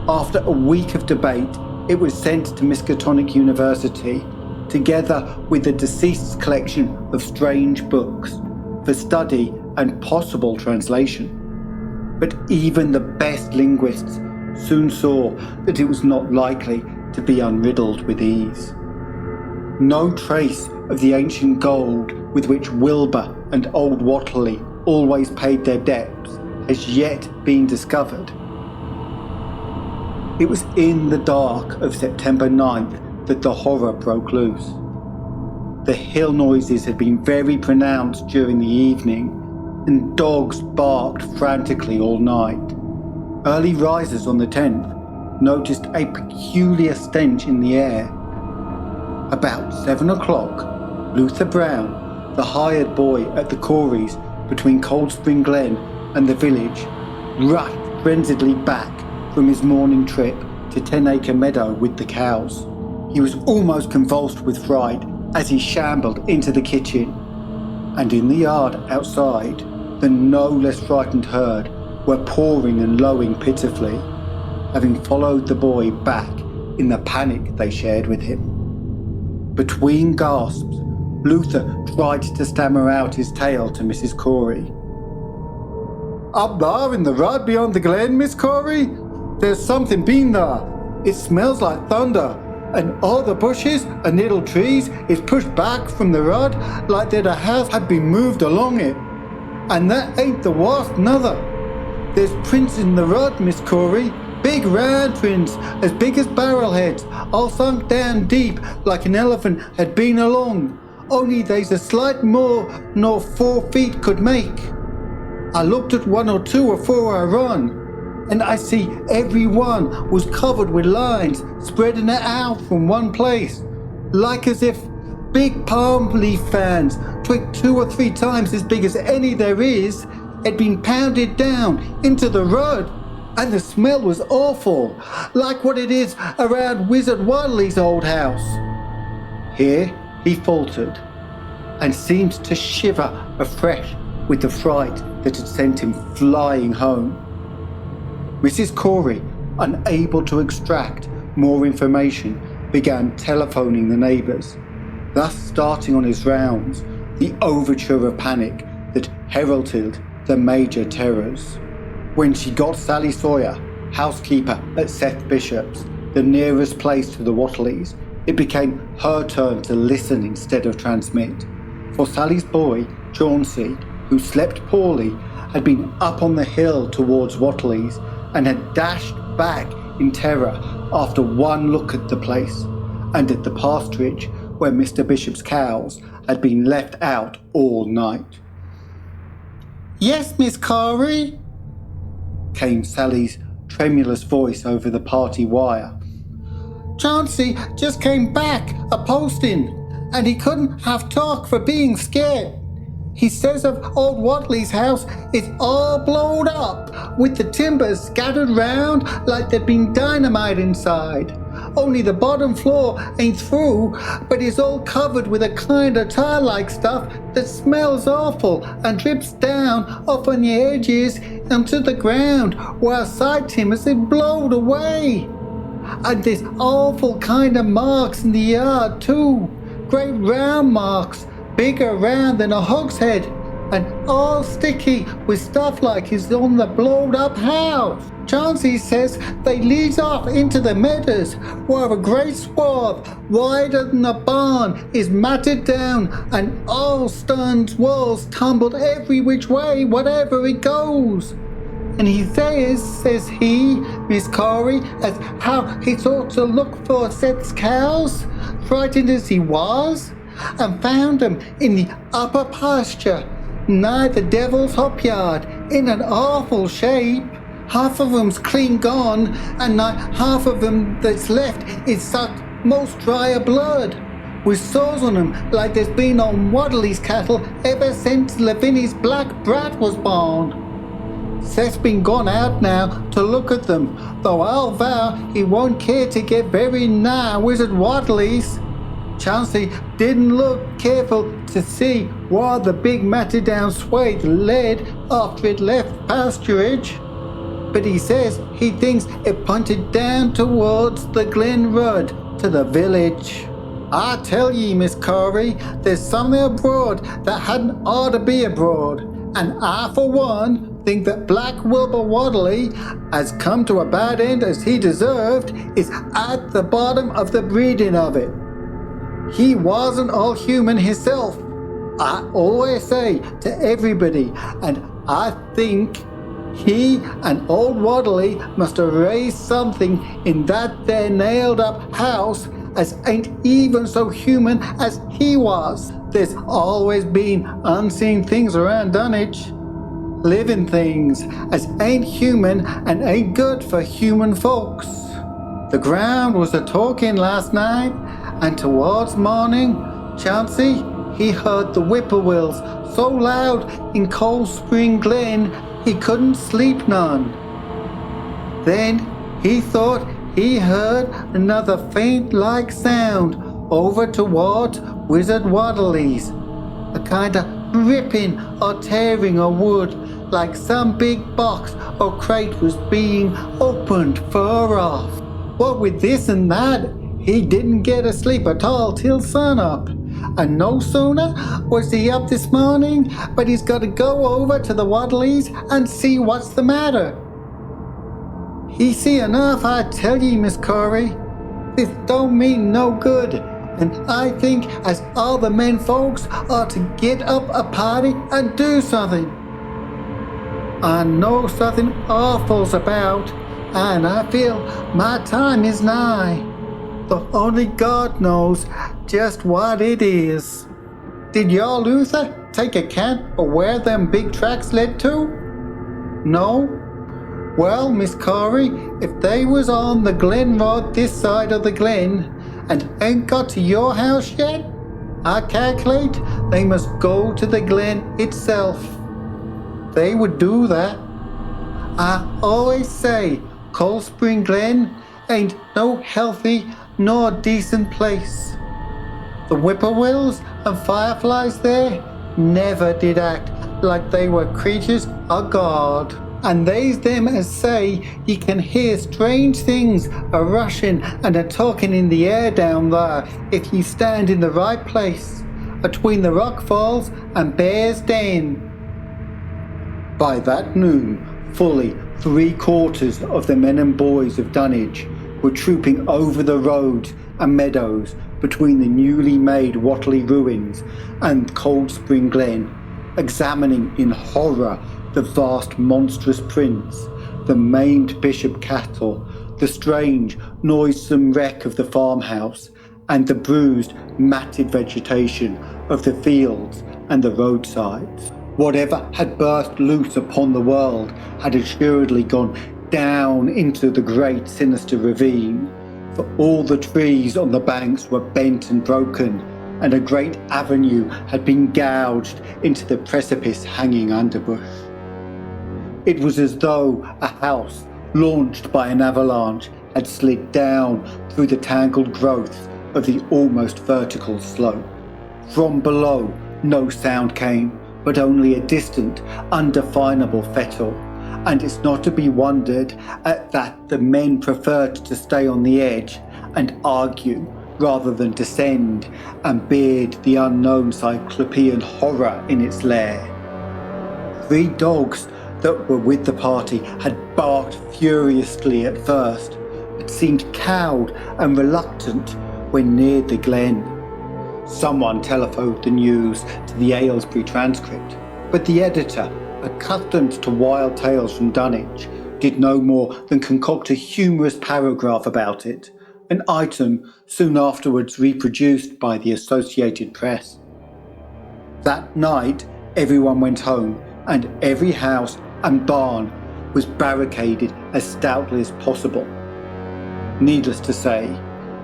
S1: After a week of debate, it was sent to Miskatonic University, together with the deceased's collection of strange books, for study and possible translation. But even the best linguists soon saw that it was not likely to be unriddled with ease. No trace of the ancient gold with which Wilbur and old Whatley always paid their debts has yet been discovered. It was in the dark of September 9th that the horror broke loose. The hill noises had been very pronounced during the evening, and dogs barked frantically all night. Early risers on the 10th noticed a peculiar stench in the air. About 7 o'clock, Luther Brown, the hired boy at the Corries between Cold Spring Glen and the village, rushed frenziedly back from his morning trip to 10 Acre Meadow with the cows. He was almost convulsed with fright as he shambled into the kitchen, and in the yard outside the no less frightened herd were pawing and lowing pitifully, having followed the boy back in the panic they shared with him. Between gasps, Luther tried to stammer out his tale to Mrs. Corey. "Up there in the rod beyond the glen, Miss Corey, there's something been there. It smells like thunder, and all the bushes and little trees is pushed back from the rod like that a house had been moved along it. And that ain't the worst nother. There's prints in the rod, Miss Corey, big round prints as big as barrel heads, all sunk down deep like an elephant had been along, only they's a slight more nor 4 feet could make. I looked at 1 or 2 afore I run, and I see every one was covered with lines spreading it out from one place, like as if big palm leaf fans, 2 or 3 times as big as any there is, had been pounded down into the rod, and the smell was awful, like what it is around Wizard Whatley's old house." Here he faltered, and seemed to shiver afresh with the fright that had sent him flying home. Mrs. Corey, unable to extract more information, began telephoning the neighbours, thus starting on his rounds the overture of panic that heralded the major terrors. When she got Sally Sawyer, housekeeper at Seth Bishop's, the nearest place to the Whatleys, it became her turn to listen instead of transmit. For Sally's boy, Chauncey, who slept poorly, had been up on the hill towards Whatley's and had dashed back in terror after one look at the place and at the pasturage where Mr. Bishop's cows had been left out all night. "Yes, Miss Corey," came Sally's tremulous voice over the party wire. "Chauncey just came back a-posting, and he couldn't have talk for being scared. He says of old Whatley's house it's all blowed up, with the timbers scattered round like there'd been dynamite inside. Only the bottom floor ain't through, but is all covered with a kind of tar-like stuff that smells awful and drips down off on the edges onto the ground, while side timbers is blowed away. And there's awful kind of marks in the yard too, great round marks, bigger round than a hogshead, and all sticky with stuff like it's on the blowed up house. Chauncey says they leads off into the meadows, where a great swath, wider than a barn, is matted down, and all stone's walls tumbled every which way, whatever it goes. And he says he, Miss Corey, as how he thought to look for Seth's cows, frightened as he was, and found them in the upper pasture, nigh the Devil's Hop Yard, in an awful shape. Half of 'em's clean gone, and nigh half of 'em that's left is sucked most dry of blood, with sores on 'em like there's been on Whatley's cattle ever since Lavinia's black brat was born. Seth's been gone out now to look at them, though I'll vow he won't care to get very nigh Wizard Whatley's. Chauncey didn't look careful to see where the big matted down swathe led after it left pasturage, but he says he thinks it pointed down towards the Glen Road to the village. I tell ye, Miss Corey, there's something abroad that hadn't ought to be abroad, and I, for one, think that Black Wilbur Whatley has come to a bad end as he deserved, is at the bottom of the breeding of it. He wasn't all human himself, I always say to everybody, and I think he and old Whatley must have raised something in that there nailed up house as ain't even so human as he was. There's always been unseen things around Dunwich, living things as ain't human and ain't good for human folks. The ground was a-talking last night, and towards morning, Chauncey, he heard the whippoorwills so loud in Cold Spring Glen he couldn't sleep none. Then he thought he heard another faint-like sound over towards Wizard Whatley's, a kind of ripping or tearing a wood like some big box or crate was being opened far off. What with this and that, he didn't get a sleep at all till sunup. And no sooner was he up this morning, but he's got to go over to the Whatleys and see what's the matter. He see enough, I tell ye, Miss Corey. This don't mean no good, and I think as all the men folks ought to get up a party and do something. I know something awful's about, and I feel my time is nigh. Though only God knows just what it is. Did y'all Luther take account of where them big tracks led to? No? Well, Miss Corey, if they was on the Glen Road this side of the glen and ain't got to your house yet, I calculate they must go to the glen itself. They would do that. I always say Cold Spring Glen ain't no healthy nor decent place. The whippoorwills and fireflies there never did act like they were creatures of God. And they's them as say ye can hear strange things a rushing and a talking in the air down there if ye stand in the right place, atween the rock falls and Bear's Den. By that noon, fully 3/4 of the men and boys of Dunwich were trooping over the roads and meadows between the newly made Whatley ruins and Cold Spring Glen, examining in horror the vast monstrous prints, the maimed bishop cattle, the strange, noisome wreck of the farmhouse, and the bruised, matted vegetation of the fields and the roadsides. Whatever had burst loose upon the world had assuredly gone down into the great sinister ravine, for all the trees on the banks were bent and broken, and a great avenue had been gouged into the precipice hanging underbush. It was as though a house, launched by an avalanche, had slid down through the tangled growths of the almost vertical slope. From below, no sound came, but only a distant, undefinable fettle, and it's not to be wondered at that the men preferred to stay on the edge and argue rather than descend and beard the unknown cyclopean horror in its lair. 3 dogs that were with the party had barked furiously at first, but seemed cowed and reluctant when near the glen. Someone telephoned the news to the Aylesbury Transcript, but the editor, accustomed to wild tales from Dunwich, did no more than concoct a humorous paragraph about it, an item soon afterwards reproduced by the Associated Press. That night everyone went home, and every house and barn was barricaded as stoutly as possible. Needless to say,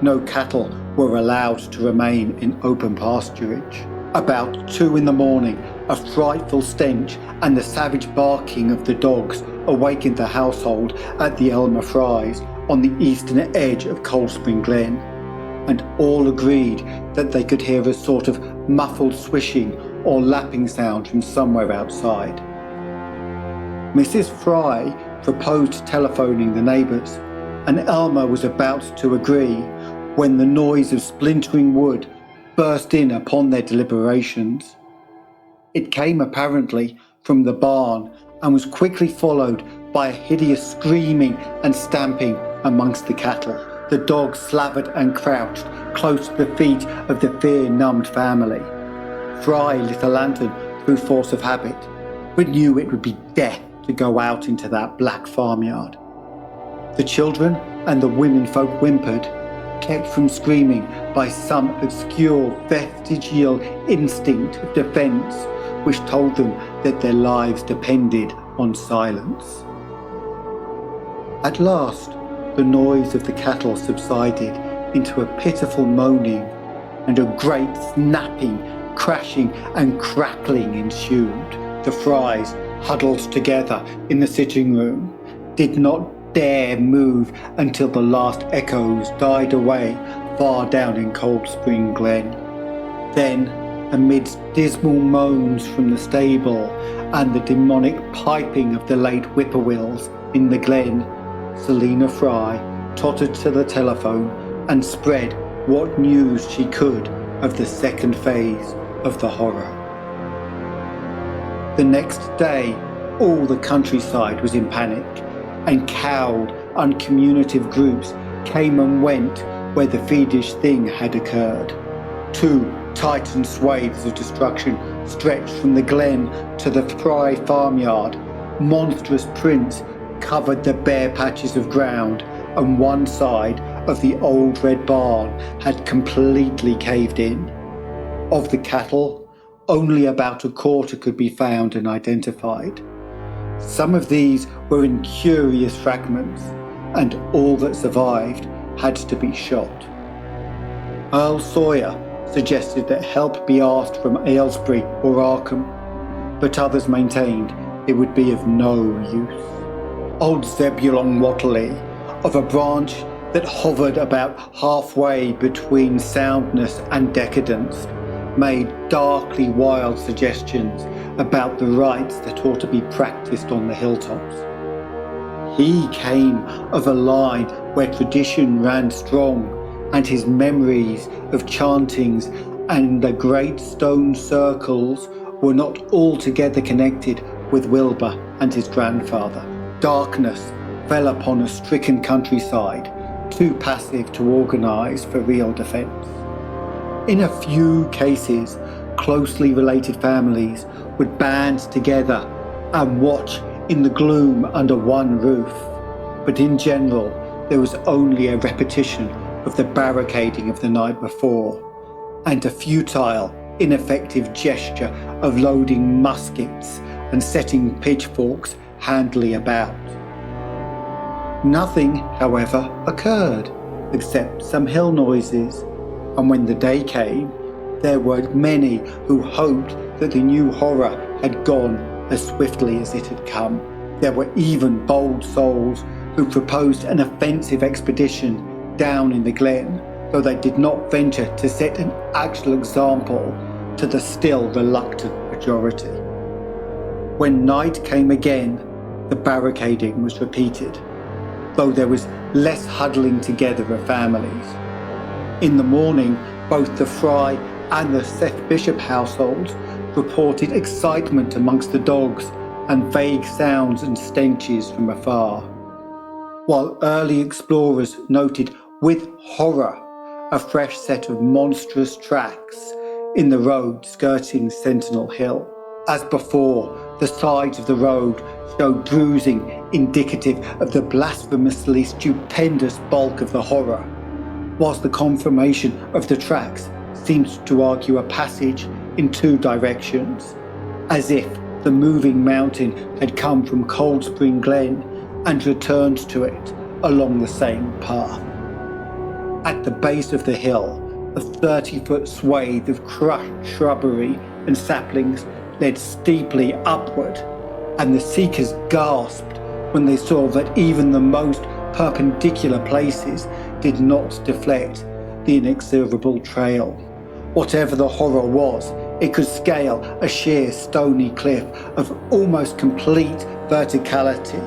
S1: no cattle were allowed to remain in open pasturage. About 2 in the morning, a frightful stench and the savage barking of the dogs awakened the household at the Elmer Fry's on the eastern edge of Cold Spring Glen, and all agreed that they could hear a sort of muffled swishing or lapping sound from somewhere outside. Mrs. Fry proposed telephoning the neighbours, and Elmer was about to agree when the noise of splintering wood burst in upon their deliberations. It came apparently from the barn and was quickly followed by a hideous screaming and stamping amongst the cattle. The dogs slavered and crouched close to the feet of the fear-numbed family. Fry lit a lantern through force of habit, but knew it would be death to go out into that black farmyard. The children and the womenfolk whimpered, kept from screaming by some obscure vestigial instinct of defence which told them that their lives depended on silence. At last, the noise of the cattle subsided into a pitiful moaning, and a great snapping, crashing and crackling ensued. The Frys, huddled together in the sitting room, did not dare move until the last echoes died away far down in Cold Spring Glen. Then, amidst dismal moans from the stable and the demonic piping of the late whippoorwills in the glen, Selina Fry tottered to the telephone and spread what news she could of the second phase of the horror. The next day, all the countryside was in panic, and cowed, uncommunicative groups came and went where the fiendish thing had occurred. 2 titan swathes of destruction stretched from the glen to the Fry farmyard. Monstrous prints covered the bare patches of ground, and one side of the old red barn had completely caved in. Of the cattle, only about a quarter could be found and identified. Some of these were in curious fragments, and all that survived had to be shot. Earl Sawyer suggested that help be asked from Aylesbury or Arkham, but others maintained it would be of no use. Old Zebulon Whatley, of a branch that hovered about halfway between soundness and decadence, made darkly wild suggestions about the rites that ought to be practiced on the hilltops. He came of a line where tradition ran strong, and his memories of chantings and the great stone circles were not altogether connected with Wilbur and his grandfather. Darkness fell upon a stricken countryside, too passive to organise for real defence. In a few cases, closely related families would band together and watch in the gloom under one roof, but in general there was only a repetition of the barricading of the night before, and a futile, ineffective gesture of loading muskets and setting pitchforks handily about. Nothing, however, occurred, except some hill noises, and when the day came, there were many who hoped that the new horror had gone as swiftly as it had come. There were even bold souls who proposed an offensive expedition down in the glen, though they did not venture to set an actual example to the still reluctant majority. When night came again, the barricading was repeated, though there was less huddling together of families. In the morning, both the Fry and the Seth Bishop households reported excitement amongst the dogs and vague sounds and stenches from afar, while early explorers noted with horror a fresh set of monstrous tracks in the road skirting Sentinel Hill. As before, the sides of the road showed bruising indicative of the blasphemously stupendous bulk of the horror, whilst the conformation of the tracks seemed to argue a passage in 2 directions, as if the moving mountain had come from Cold Spring Glen and returned to it along the same path. At the base of the hill, a 30-foot swathe of crushed shrubbery and saplings led steeply upward, and the seekers gasped when they saw that even the most perpendicular places did not deflect the inexorable trail. Whatever the horror was, it could scale a sheer stony cliff of almost complete verticality,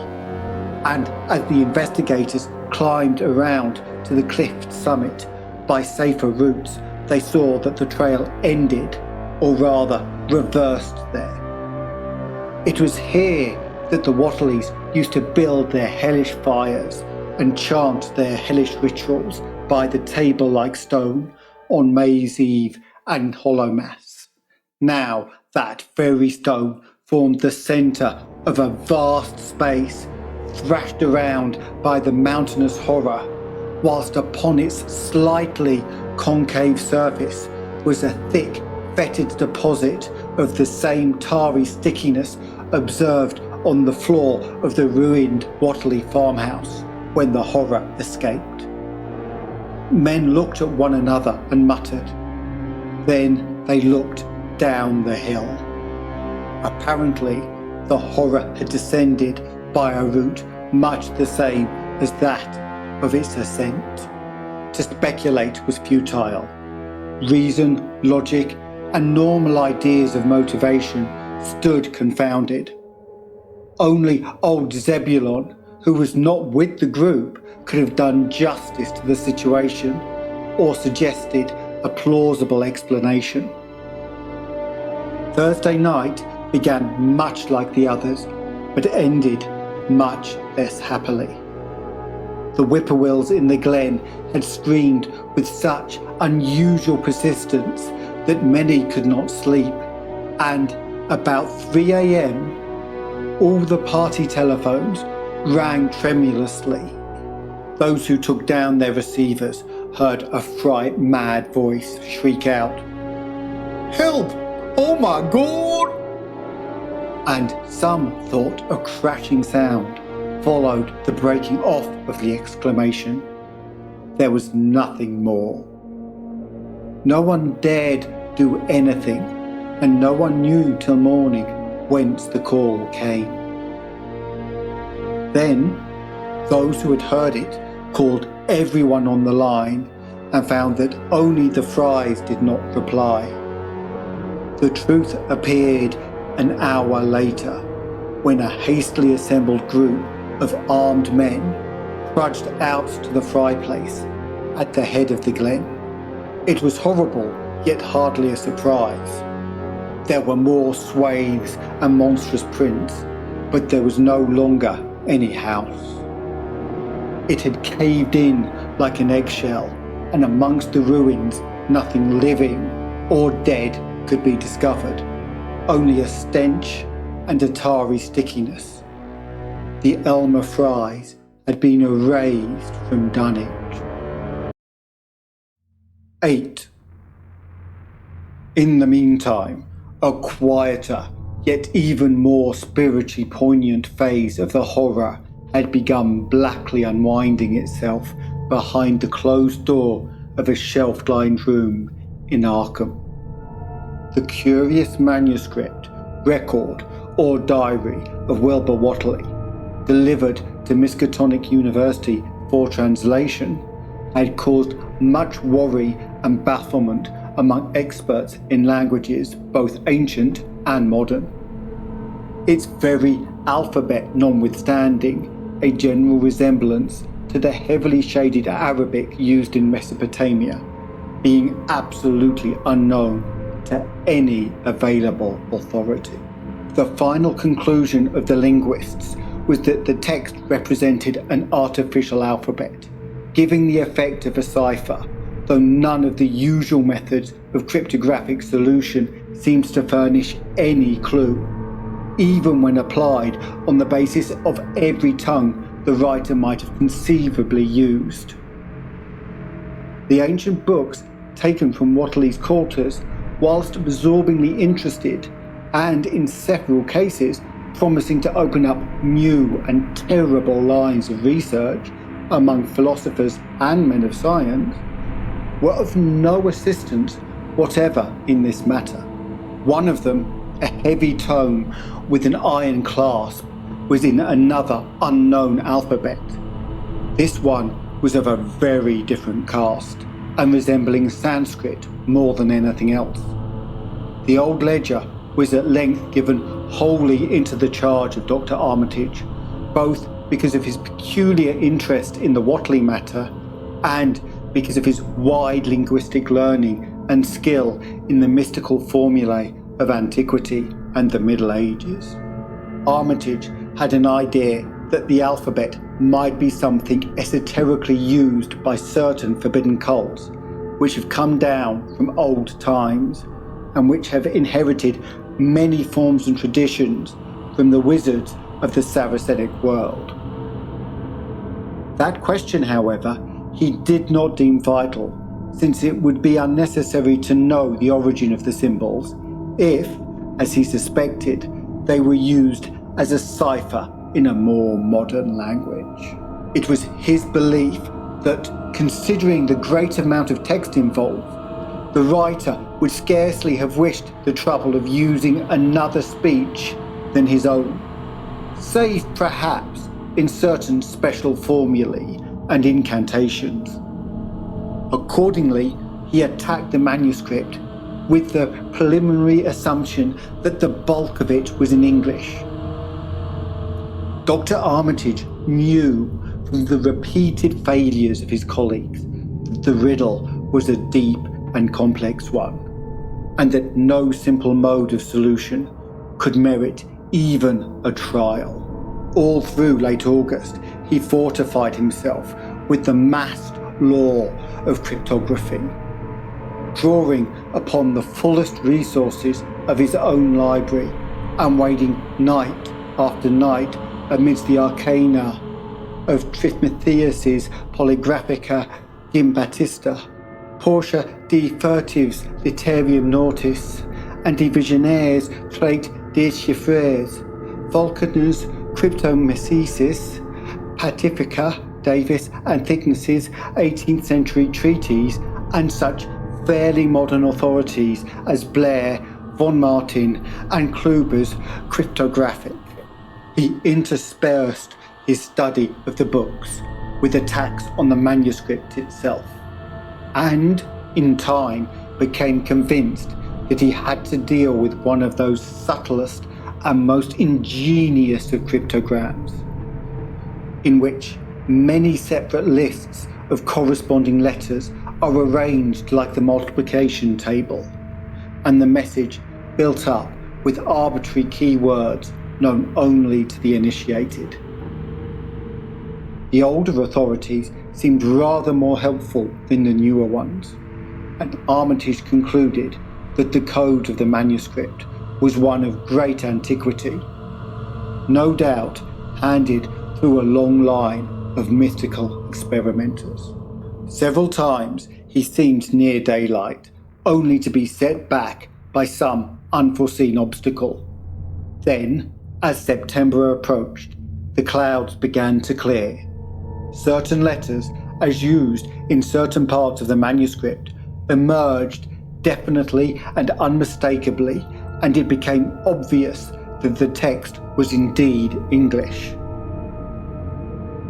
S1: and as the investigators climbed around to the cliff summit by safer routes, they saw that the trail ended, or rather reversed there. It was here that the Whatleys used to build their hellish fires and chant their hellish rituals by the table-like stone on May's Eve and Hollow Mass. Now that very stone formed the centre of a vast space thrashed around by the mountainous horror, whilst upon its slightly concave surface was a thick, fetid deposit of the same tarry stickiness observed on the floor of the ruined Whatley farmhouse when the horror escaped. Men looked at one another and muttered. Then they looked down the hill. Apparently, the horror had descended by a route much the same as that of its ascent. To speculate was futile. Reason, logic, and normal ideas of motivation stood confounded. Only old Zebulon, who was not with the group, could have done justice to the situation or suggested a plausible explanation. Thursday night began much like the others, but ended much less happily. The whippoorwills in the glen had screamed with such unusual persistence that many could not sleep, and about 3 a.m, all the party telephones rang tremulously. Those who took down their receivers heard a fright-mad voice shriek out, "Help! Oh my God!" And some thought a crashing sound followed the breaking off of the exclamation. There was nothing more. No one dared do anything, and no one knew till morning whence the call came. Then, those who had heard it called everyone on the line and found that only the Frys did not reply. The truth appeared an hour later, when a hastily assembled group of armed men trudged out to the Fry place at the head of the glen. It was horrible, yet hardly a surprise. There were more swathes and monstrous prints, but there was no longer any house. It had caved in like an eggshell, and amongst the ruins nothing living or dead could be discovered, only a stench and a tarry stickiness. The Elmer Frys had been erased from Dunwich. 8. In the meantime, a quieter, yet even more spiritually poignant phase of the horror had begun blackly unwinding itself behind the closed door of a shelf-lined room in Arkham. The curious manuscript, record, or diary of Wilbur Whatley, delivered to Miskatonic University for translation, had caused much worry and bafflement among experts in languages both ancient and modern. Its very alphabet notwithstanding a general resemblance to the heavily shaded Arabic used in Mesopotamia, being absolutely unknown to any available authority. The final conclusion of the linguists was that the text represented an artificial alphabet, giving the effect of a cipher, though none of the usual methods of cryptographic solution seems to furnish any clue, even when applied on the basis of every tongue the writer might have conceivably used. The ancient books taken from Whatley's quarters, whilst absorbingly interested, and in several cases promising to open up new and terrible lines of research among philosophers and men of science, were of no assistance whatever in this matter. One of them, a heavy tome with an iron clasp, was in another unknown alphabet. This one was of a very different cast and resembling Sanskrit more than anything else. The old ledger was at length given wholly into the charge of Dr. Armitage, both because of his peculiar interest in the Whatley matter and because of his wide linguistic learning and skill in the mystical formulae of antiquity and the Middle Ages. Armitage had an idea that the alphabet might be something esoterically used by certain forbidden cults, which have come down from old times and which have inherited many forms and traditions from the wizards of the Saracenic world. That question, however, he did not deem vital, since it would be unnecessary to know the origin of the symbols if, as he suspected, they were used as a cipher in a more modern language. It was his belief that, considering the great amount of text involved, the writer would scarcely have wished the trouble of using another speech than his own, save perhaps in certain special formulae and incantations. Accordingly, he attacked the manuscript with the preliminary assumption that the bulk of it was in English. Dr. Armitage knew from the repeated failures of his colleagues that the riddle was a deep and complex one, and that no simple mode of solution could merit even a trial. All through late August, he fortified himself with the massed lore of cryptography, drawing upon the fullest resources of his own library and wading night after night amidst the arcana of Trismegistus's Polygraphica Gimbatista, Portia de Furtive's Literium Nautis, and de Visionaire's Traite des Chiffres, Vulcanus Cryptomnesis, Pacifica Davis and Thickness's 18th century treatise, and such fairly modern authorities as Blair, von Martin, and Kluber's Cryptographic. He interspersed his study of the books with attacks on the manuscript itself, and in time became convinced that he had to deal with one of those subtlest and most ingenious of cryptograms, in which many separate lists of corresponding letters are arranged like the multiplication table, and the message built up with arbitrary keywords known only to the initiated. The older authorities seemed rather more helpful than the newer ones, and Armitage concluded that the code of the manuscript was one of great antiquity, no doubt handed through a long line of mystical experimenters. Several times he seemed near daylight, only to be set back by some unforeseen obstacle. Then, as September approached, the clouds began to clear. Certain letters, as used in certain parts of the manuscript, emerged definitely and unmistakably, and it became obvious that the text was indeed English.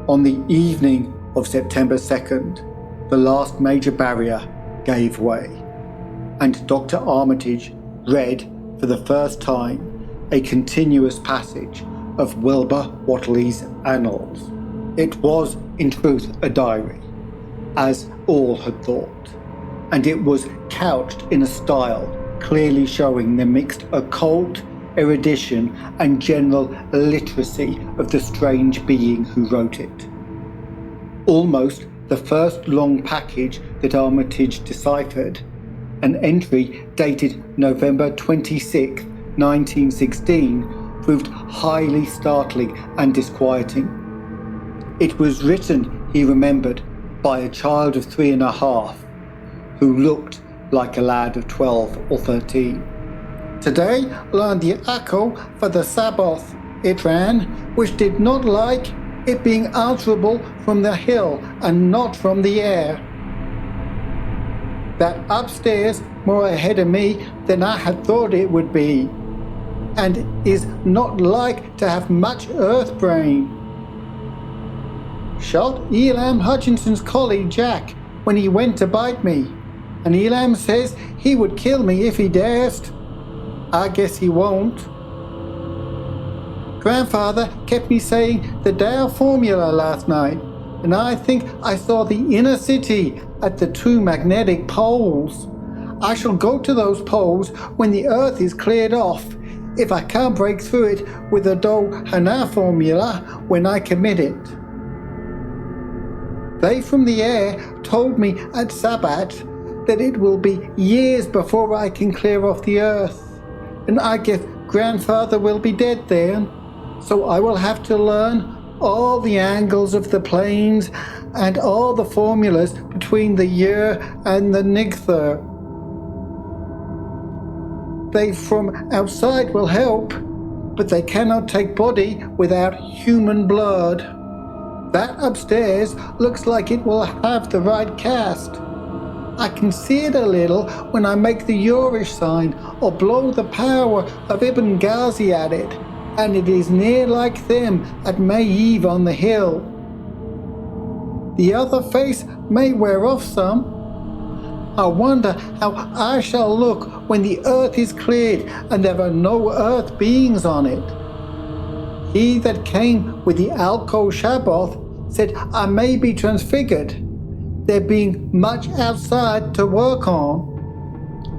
S1: On the evening of September 2nd, the last major barrier gave way, and Dr. Armitage read for the first time a continuous passage of Wilbur Whatley's Annals. It was, in truth, a diary, as all had thought, and it was couched in a style clearly showing the mixed occult, erudition, and general illiteracy of the strange being who wrote it. Almost the first long package that Armitage deciphered, an entry dated November 26, 1916, proved highly startling and disquieting. It was written, he remembered, by a child of 3.5, who looked like a lad of 12 or 13. Today learned the echo for the Sabbath, it ran, which did not like it being answerable from the hill and not from the air. That upstairs more ahead of me than I had thought it would be, and is not like to have much earth brain. Shot Elam Hutchinson's collie Jack when he went to bite me, and Elam says he would kill me if he dared. I guess he won't. Grandfather kept me saying the Dow formula last night, and I think I saw the inner city at the 2 magnetic poles. I shall go to those poles when the earth is cleared off, if I can't break through it with the Do-Hana formula when I commit it. They from the air told me at Sabbat that it will be years before I can clear off the earth, and I guess grandfather will be dead then, so I will have to learn all the angles of the planes and all the formulas between the year and the nigther. They from outside will help, but they cannot take body without human blood. That upstairs looks like it will have the right cast. I can see it a little when I make the Yorish sign or blow the power of Ibn Ghazi at it, and it is near like them at May Eve on the hill. The other face may wear off some. I wonder how I shall look when the earth is cleared and there are no earth beings on it. He that came with the Alco Shabbath said I may be transfigured, there being much outside to work on.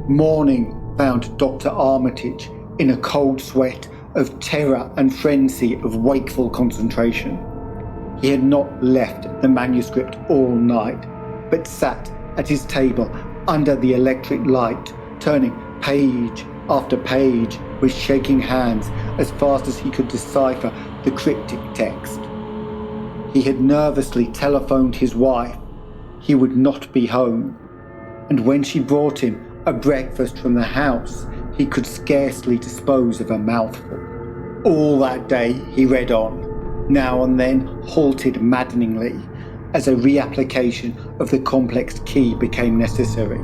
S1: Morning found Dr. Armitage in a cold sweat of terror and frenzy of wakeful concentration. He had not left the manuscript all night, but sat at his table under the electric light, turning page after page with shaking hands as fast as he could decipher the cryptic text. He had nervously telephoned his wife. He would not be home, and when she brought him a breakfast from the house, he could scarcely dispose of a mouthful. All that day he read on, now and then halted maddeningly as a reapplication of the complex key became necessary.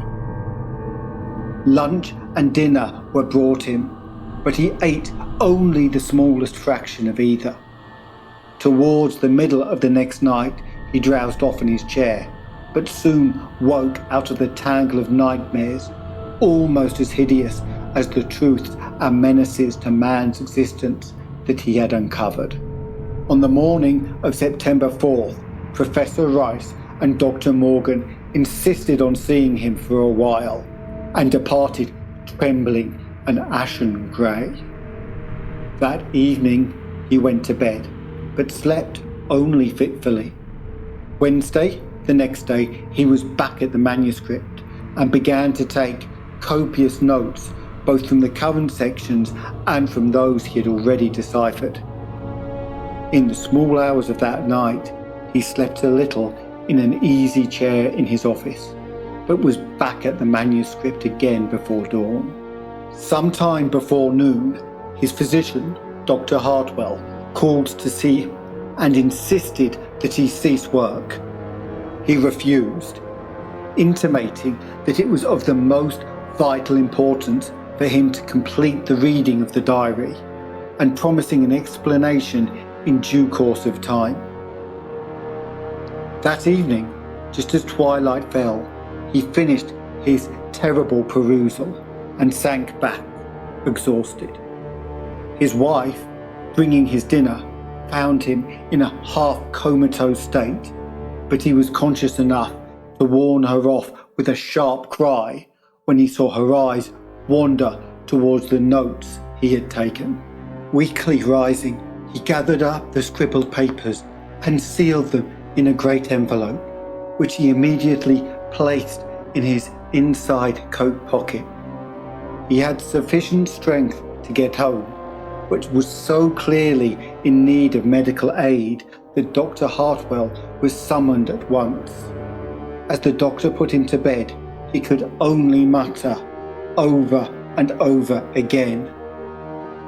S1: Lunch and dinner were brought him, but he ate only the smallest fraction of either. Towards the middle of the next night, he drowsed off in his chair, but soon woke out of the tangle of nightmares, almost as hideous as the truths and menaces to man's existence that he had uncovered. On the morning of September 4th, Professor Rice and Dr. Morgan insisted on seeing him for a while, and departed trembling and ashen grey. That evening he went to bed, but slept only fitfully. Wednesday, the next day, he was back at the manuscript and began to take copious notes, both from the current sections and from those he had already deciphered. In the small hours of that night, he slept a little in an easy chair in his office, but was back at the manuscript again before dawn. Sometime before noon, his physician, Dr. Hartwell, called to see him and insisted that he cease work. He refused, intimating that it was of the most vital importance for him to complete the reading of the diary, and promising an explanation in due course of time. That evening, just as twilight fell, he finished his terrible perusal and sank back, exhausted. His wife, bringing his dinner, found him in a half-comatose state, but he was conscious enough to warn her off with a sharp cry when he saw her eyes wander towards the notes he had taken. Weakly rising, he gathered up the scribbled papers and sealed them in a great envelope, which he immediately placed in his inside coat pocket. He had sufficient strength to get home, but was so clearly in need of medical aid that Dr. Hartwell was summoned at once. As the doctor put him to bed, he could only mutter over and over again,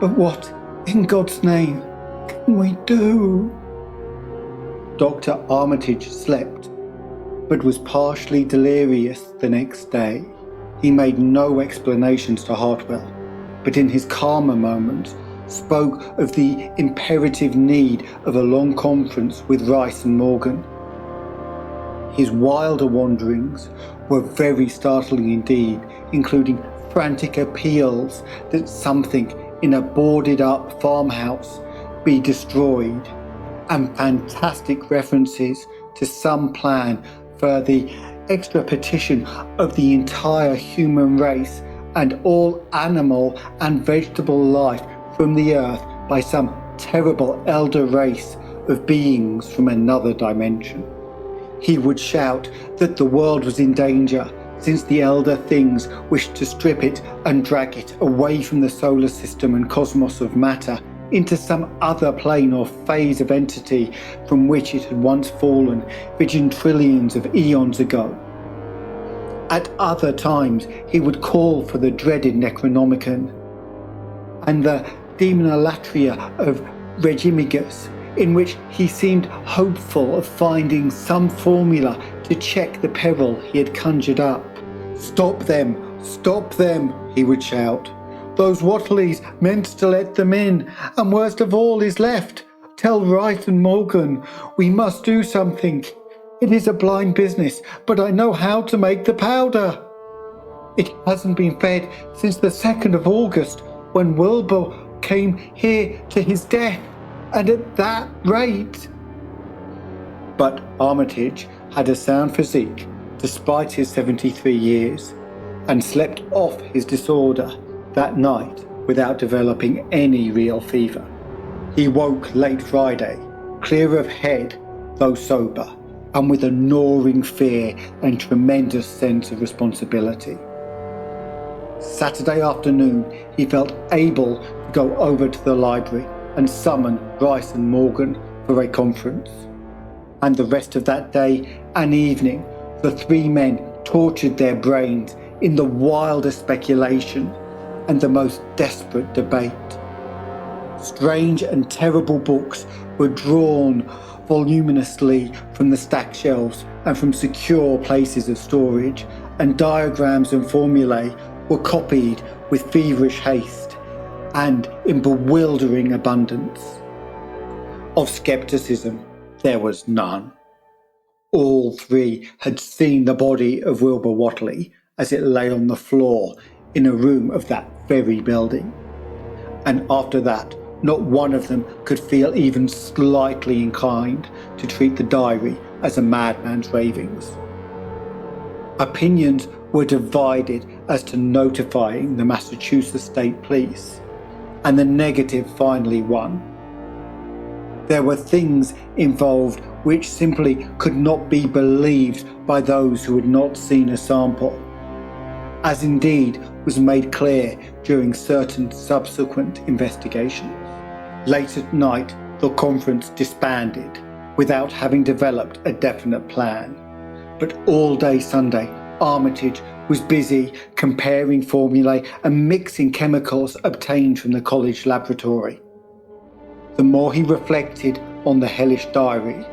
S1: "But what, in God's name, can we do?" Dr. Armitage slept, but was partially delirious the next day. He made no explanations to Hartwell, but in his calmer moments spoke of the imperative need of a long conference with Rice and Morgan. His wilder wanderings were very startling indeed, including frantic appeals that something in a boarded-up farmhouse be destroyed, and fantastic references to some plan for the extirpation of the entire human race and all animal and vegetable life from the earth by some terrible elder race of beings from another dimension. He would shout that the world was in danger, since the elder things wished to strip it and drag it away from the solar system and cosmos of matter into some other plane or phase of entity from which it had once fallen trillions of eons ago. At other times he would call for the dreaded Necronomicon and the Demonolatria of Regimigus, in which he seemed hopeful of finding some formula to check the peril he had conjured up. Stop them, he would shout. "Those Whatleys meant to let them in, and worst of all is left. Tell Rice and Morgan, we must do something. It is a blind business, but I know how to make the powder." It hasn't been fed since the 2nd of August, when Wilbur came here to his death, and at that rate. But Armitage had a sound physique despite his 73 years, and slept off his disorder that night without developing any real fever. He woke late Friday, clear of head, though sober, and with a gnawing fear and tremendous sense of responsibility. Saturday afternoon, he felt able to go over to the library and summon Bryce and Morgan for a conference. And the rest of that day and evening, the three men tortured their brains in the wildest speculation and the most desperate debate. Strange and terrible books were drawn voluminously from the stacked shelves and from secure places of storage, and diagrams and formulae were copied with feverish haste and in bewildering abundance. Of skepticism, there was none. All three had seen the body of Wilbur Whatley as it lay on the floor in a room of that very building. And after that, not one of them could feel even slightly inclined to treat the diary as a madman's ravings. Opinions were divided as to notifying the Massachusetts State Police, and the negative finally won. There were things involved which simply could not be believed by those who had not seen a sample, as indeed was made clear during certain subsequent investigations. Late at night, the conference disbanded without having developed a definite plan. But all day Sunday, Armitage was busy comparing formulae and mixing chemicals obtained from the college laboratory. The more he reflected on the hellish diary,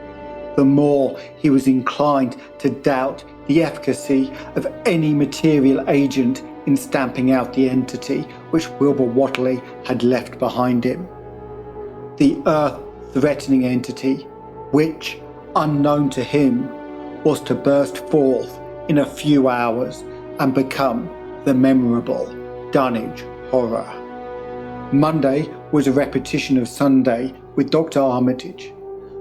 S1: the more he was inclined to doubt the efficacy of any material agent in stamping out the entity which Wilbur Whatley had left behind him. The earth-threatening entity, which, unknown to him, was to burst forth in a few hours and become the memorable Dunwich Horror. Monday was a repetition of Sunday with Dr. Armitage,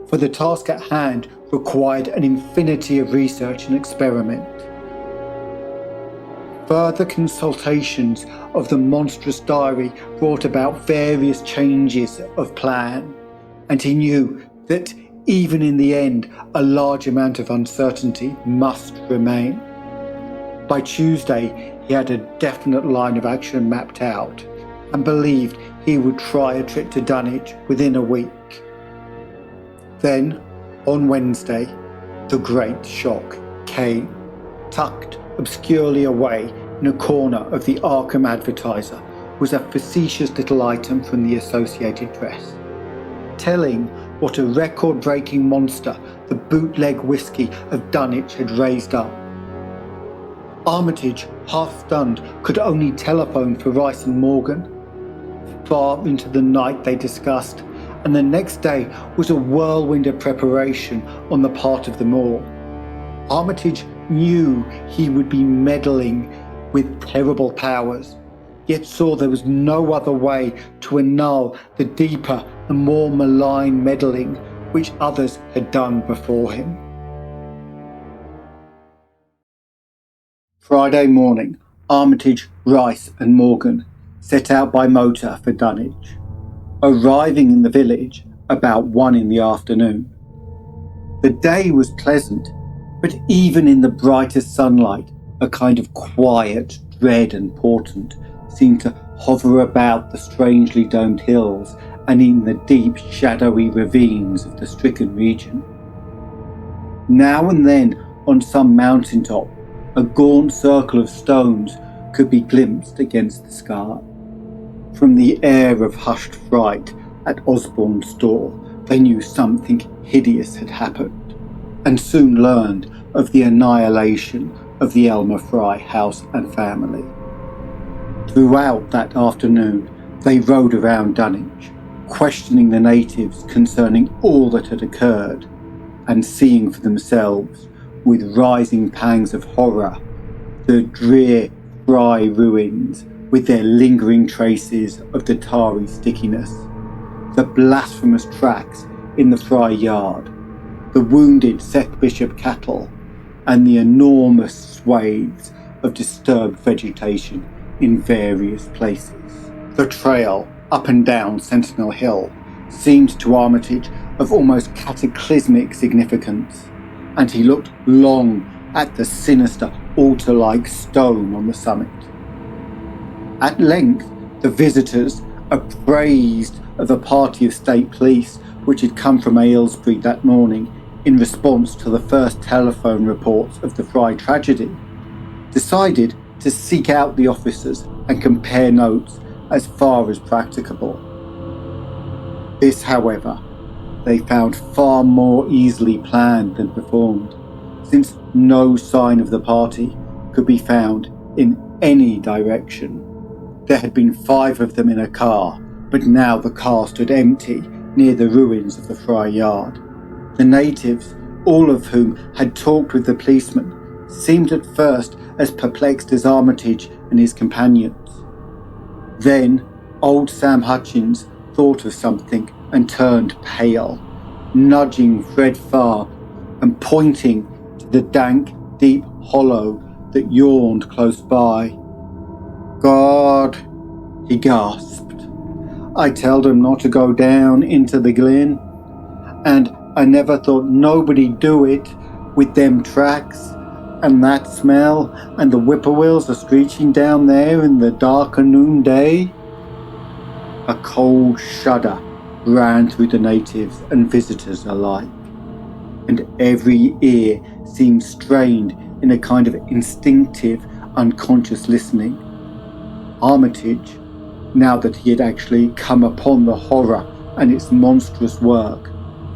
S1: for the task at hand required an infinity of research and experiment. Further consultations of the monstrous diary brought about various changes of plan, and he knew that even in the end a large amount of uncertainty must remain. By Tuesday he had a definite line of action mapped out, and believed he would try a trip to Dunwich within a week. Then, on Wednesday, the great shock came. Tucked obscurely away in a corner of the Arkham Advertiser was a facetious little item from the Associated Press, telling what a record-breaking monster the bootleg whiskey of Dunwich had raised up. Armitage, half-stunned, could only telephone for Rice and Morgan. Far into the night they discussed, and the next day was a whirlwind of preparation on the part of them all. Armitage knew he would be meddling with terrible powers, yet saw there was no other way to annul the deeper and more malign meddling which others had done before him. Friday morning, Armitage, Rice and Morgan set out by motor for Dunwich, arriving in the village about 1 in the afternoon. The day was pleasant, but even in the brightest sunlight, a kind of quiet dread and portent seemed to hover about the strangely domed hills and in the deep, shadowy ravines of the stricken region. Now and then, on some mountaintop, a gaunt circle of stones could be glimpsed against the sky. From the air of hushed fright at Osborne's store, they knew something hideous had happened, and soon learned of the annihilation of the Elmer Fry house and family. Throughout that afternoon, they rode around Dunwich, questioning the natives concerning all that had occurred, and seeing for themselves, with rising pangs of horror, the drear dry ruins with their lingering traces of the tarry stickiness, the blasphemous tracks in the fry yard, the wounded Seth Bishop cattle, and the enormous swathes of disturbed vegetation in various places. The trail up and down Sentinel Hill seemed to Armitage of almost cataclysmic significance, and he looked long at the sinister altar-like stone on the summit. At length, the visitors, appraised of a party of state police which had come from Aylesbury that morning in response to the first telephone reports of the Fry tragedy, decided to seek out the officers and compare notes as far as practicable. This, however, they found far more easily planned than performed, since no sign of the party could be found in any direction. There had been 5 of them in a car, but now the car stood empty near the ruins of the Fry yard. The natives, all of whom had talked with the policeman, seemed at first as perplexed as Armitage and his companions. Then old Sam Hutchins thought of something and turned pale, nudging Fred Farr and pointing to the dank, deep hollow that yawned close by. "God," he gasped, "I telled 'em not to go down into the glen, and I never thought nobody'd do it with them tracks and that smell and the whippoorwills a screeching down there in the dark of noonday." A cold shudder ran through the natives and visitors alike, and every ear seemed strained in a kind of instinctive, unconscious listening. Armitage, now that he had actually come upon the horror and its monstrous work,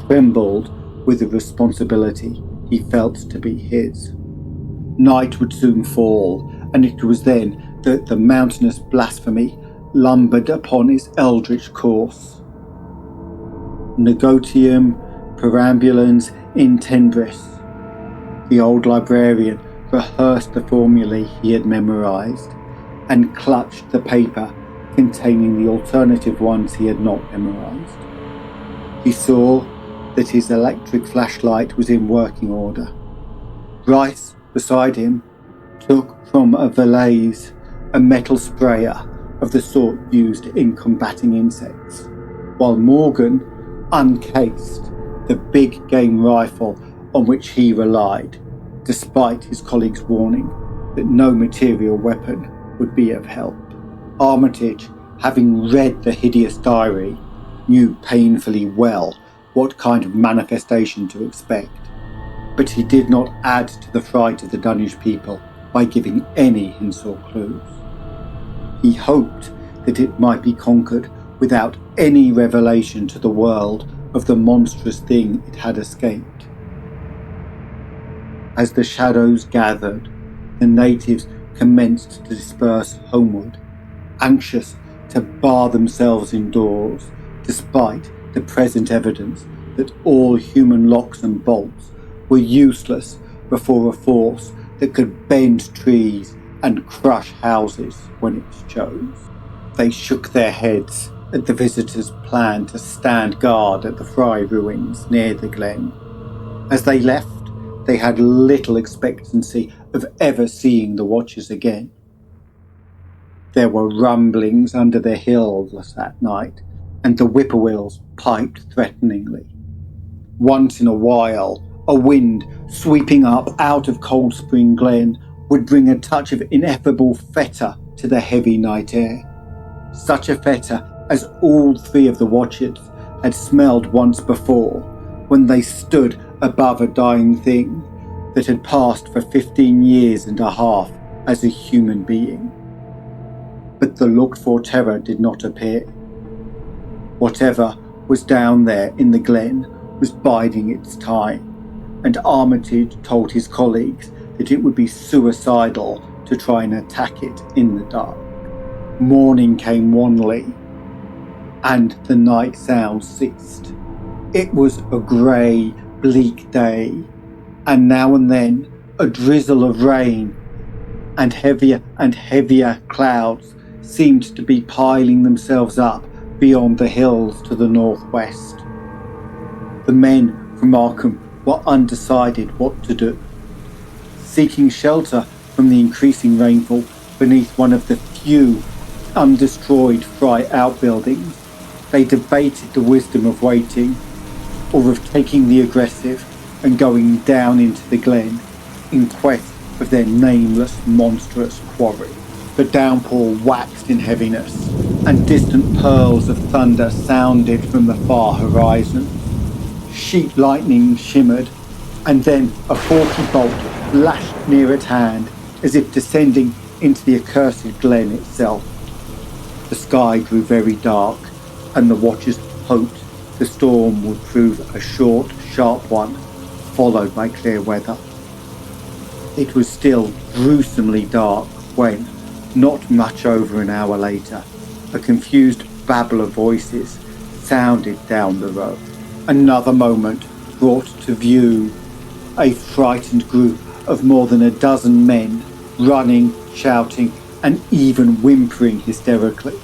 S1: trembled with the responsibility he felt to be his. Night would soon fall, and it was then that the mountainous blasphemy lumbered upon its eldritch course. Negotium perambulans in tendris. The old librarian rehearsed the formulae he had memorized, and clutched the paper containing the alternative ones he had not memorized. He saw that his electric flashlight was in working order. Bryce, beside him, took from a valise a metal sprayer of the sort used in combating insects, while Morgan uncased the big game rifle on which he relied, despite his colleague's warning that no material weapon would be of help. Armitage, having read the hideous diary, knew painfully well what kind of manifestation to expect, but he did not add to the fright of the Dunwich people by giving any hints or clues. He hoped that it might be conquered without any revelation to the world of the monstrous thing it had escaped. As the shadows gathered, the natives commenced to disperse homeward, anxious to bar themselves indoors, despite the present evidence that all human locks and bolts were useless before a force that could bend trees and crush houses when it chose. They shook their heads at the visitors' plan to stand guard at the Fry ruins near the glen. As they left, they had little expectancy of ever seeing the watchers again. There were rumblings under the hills that night, and the whippoorwills piped threateningly. Once in a while, a wind sweeping up out of Cold Spring Glen would bring a touch of ineffable feta to the heavy night air. Such a feta as all 3 of the watchers had smelled once before, when they stood above a dying thing that had passed for 15 years and a half as a human being. But the looked-for terror did not appear. Whatever was down there in the glen was biding its time, and Armitage told his colleagues that it would be suicidal to try and attack it in the dark. Morning came wanly, and the night sound ceased. It was a grey, bleak day, and now and then a drizzle of rain, and heavier clouds seemed to be piling themselves up beyond the hills to the northwest. The men from Arkham were undecided what to do. Seeking shelter from the increasing rainfall beneath one of the few undestroyed Fry outbuildings, they debated the wisdom of waiting or of taking the aggressive and going down into the glen in quest of their nameless monstrous quarry. The downpour waxed in heaviness, and distant pearls of thunder sounded from the far horizon. Sheet lightning shimmered, and then a forky bolt lashed near at hand as if descending into the accursed glen itself. The sky grew very dark, and the watchers hoped the storm would prove a short, sharp one, followed by clear weather. It was still gruesomely dark when, not much over an hour later, a confused babble of voices sounded down the road. Another moment brought to view a frightened group of more than a dozen men, running, shouting, and even whimpering hysterically.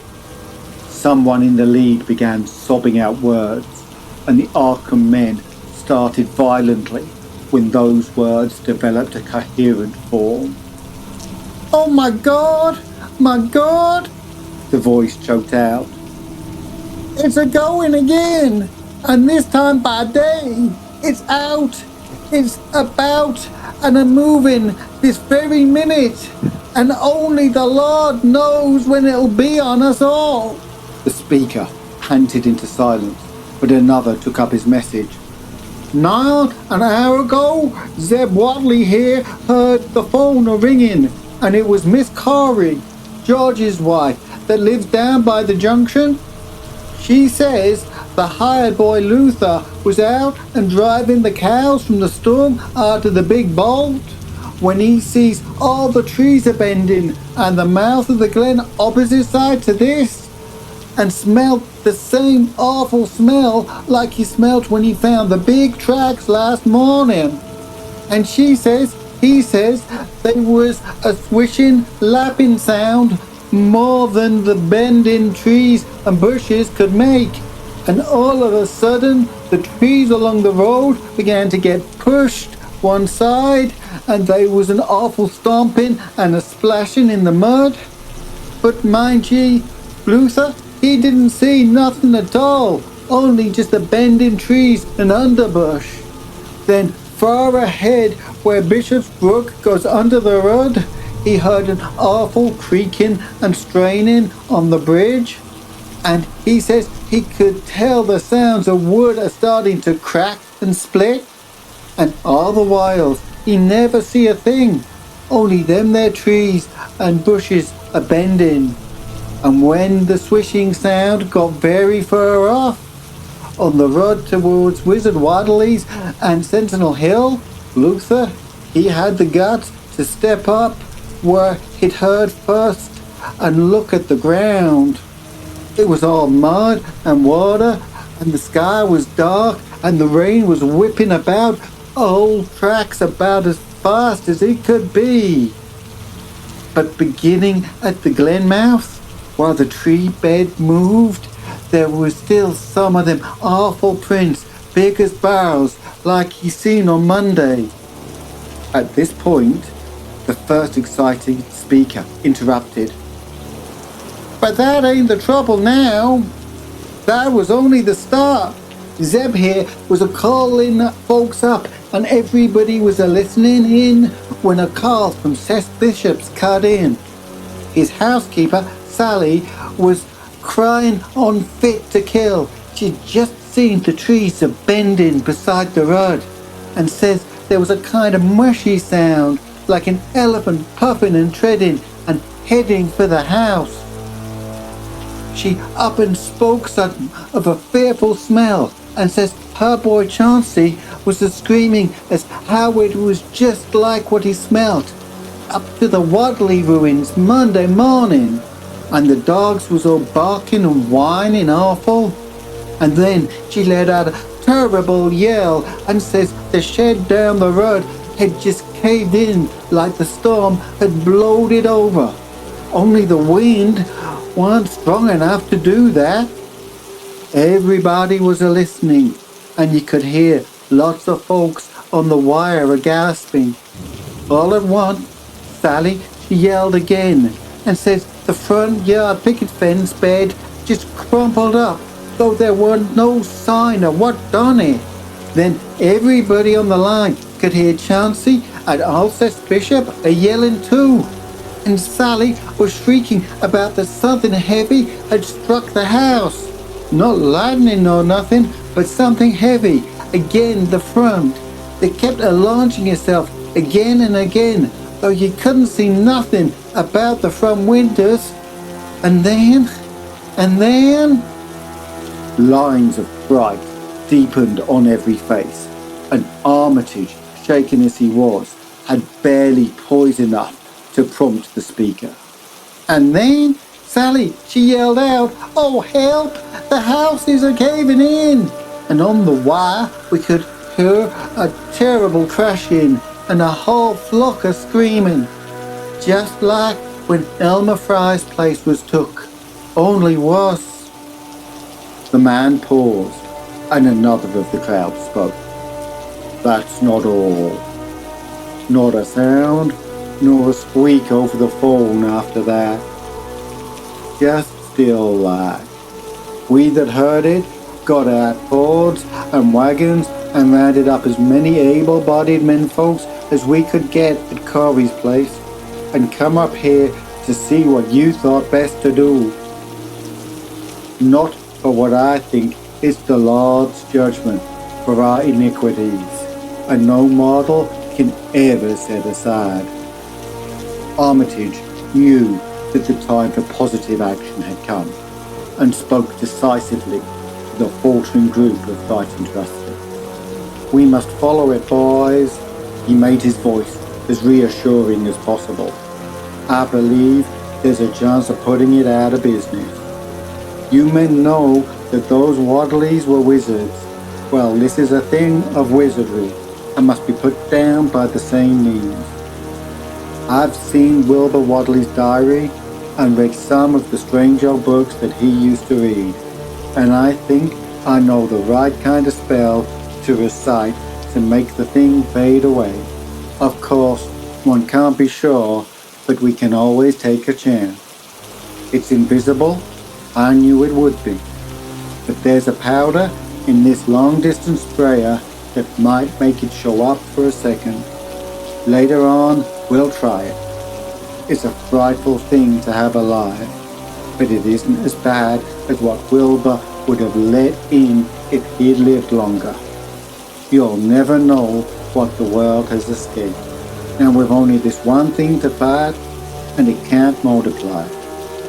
S1: Someone in the lead began sobbing out words, and the Arkham men started violently when those words developed a coherent form. "Oh my God! My God!" the voice choked out. "It's a-going again! And this time by day! It's out! It's about and a-moving this very minute! And only the Lord knows when it'll be on us all!" The speaker panted into silence, but another took up his message. "Now, an hour ago, Zeb Whatley here heard the phone a-ringing, and it was Miss Corey, George's wife, that lives down by the junction. She says the hired boy Luther was out and driving the cows from the storm out of the big bolt when he sees all the trees are bending and the mouth of the glen opposite side to this, and smelt the same awful smell like he smelt when he found the big tracks last morning. And he says there was a swishing, lapping sound more than the bending trees and bushes could make. And all of a sudden, the trees along the road began to get pushed one side, and there was an awful stomping and a splashing in the mud. But mind ye, Luther, he didn't see nothing at all, only just the bending trees and underbush. Then far ahead, where Bishop's Brook goes under the road, he heard an awful creaking and straining on the bridge, and he says he could tell the sounds of wood are starting to crack and split, and all the while he never see a thing, only them there trees and bushes a bending. And when the swishing sound got very far off, on the road towards Wizard Whatley's and Sentinel Hill, Luther, he had the guts to step up where he'd heard first and look at the ground. It was all mud and water, and the sky was dark, and the rain was whipping about old tracks about as fast as it could be. But beginning at the glen mouth, while the tree bed moved, there was still some of them awful prints, big as barrels, like he seen on Monday. At this point, the first excited speaker interrupted. "But that ain't the trouble now. That was only the start. Zeb here was a-calling folks up, and everybody was a-listening in when a call from Seth Bishop's cut in. His housekeeper, Sally, was crying unfit to kill. She'd just seen the trees a-bending beside the road, and says there was a kind of mushy sound, like an elephant puffing and treading and heading for the house. She up and spoke sudden of a fearful smell, and says her boy Chauncey was a-screaming as how it was just like what he smelt up to the Whatley ruins Monday morning, and the dogs was all barking and whining awful. And then she let out a terrible yell and says the shed down the road had just caved in like the storm had blowed it over. Only the wind weren't strong enough to do that. Everybody was a-listening, and you could hear lots of folks on the wire a-gasping. All at once, Sally, she yelled again and said the front yard picket fence bed just crumpled up, though there weren't no sign of what done it. Then everybody on the line could hear Chauncey and Alcest Bishop a-yelling too. And Sally was shrieking about that something heavy had struck the house. Not lightning or nothing, but something heavy again the front. It kept launching itself again and again, though you couldn't see nothing about the front windows. And then, lines of fright deepened on every face, and Armitage, shaken as he was, had barely poise enough to prompt the speaker. And then Sally, she yelled out, "Oh, help! The house is a-caving in!" And on the wire we could hear a terrible crashing and a whole flock of screaming. Just like when Elmer Fry's place was took, only worse. The man paused, and another of the crowd spoke. "That's not all. Not a sound, nor a squeak over the phone after that. Just still like. We that heard it got out Fords and wagons and rounded up as many able-bodied menfolks as we could get at Corey's place, and come up here to see what you thought best to do. Not for what I think is the Lord's judgment for our iniquities, and no mortal can ever set aside." Armitage knew that the time for positive action had come, and spoke decisively to the faltering group of frightened rustlers. "We must follow it, boys." He made his voice as reassuring as possible. "I believe there's a chance of putting it out of business. You men know that those Whatleys were wizards. Well, this is a thing of wizardry, and must be put down by the same means. I've seen Wilbur Whately's diary, and read some of the strange old books that he used to read, and I think I know the right kind of spell to recite to make the thing fade away. Of course, one can't be sure, but we can always take a chance. It's invisible, I knew it would be, but there's a powder in this long-distance sprayer that might make it show up for a second. Later on, we'll try it. It's a frightful thing to have alive, but it isn't as bad as what Wilbur would have let in if he'd lived longer. You'll never know what the world has escaped, and we've only this one thing to fight, and it can't multiply.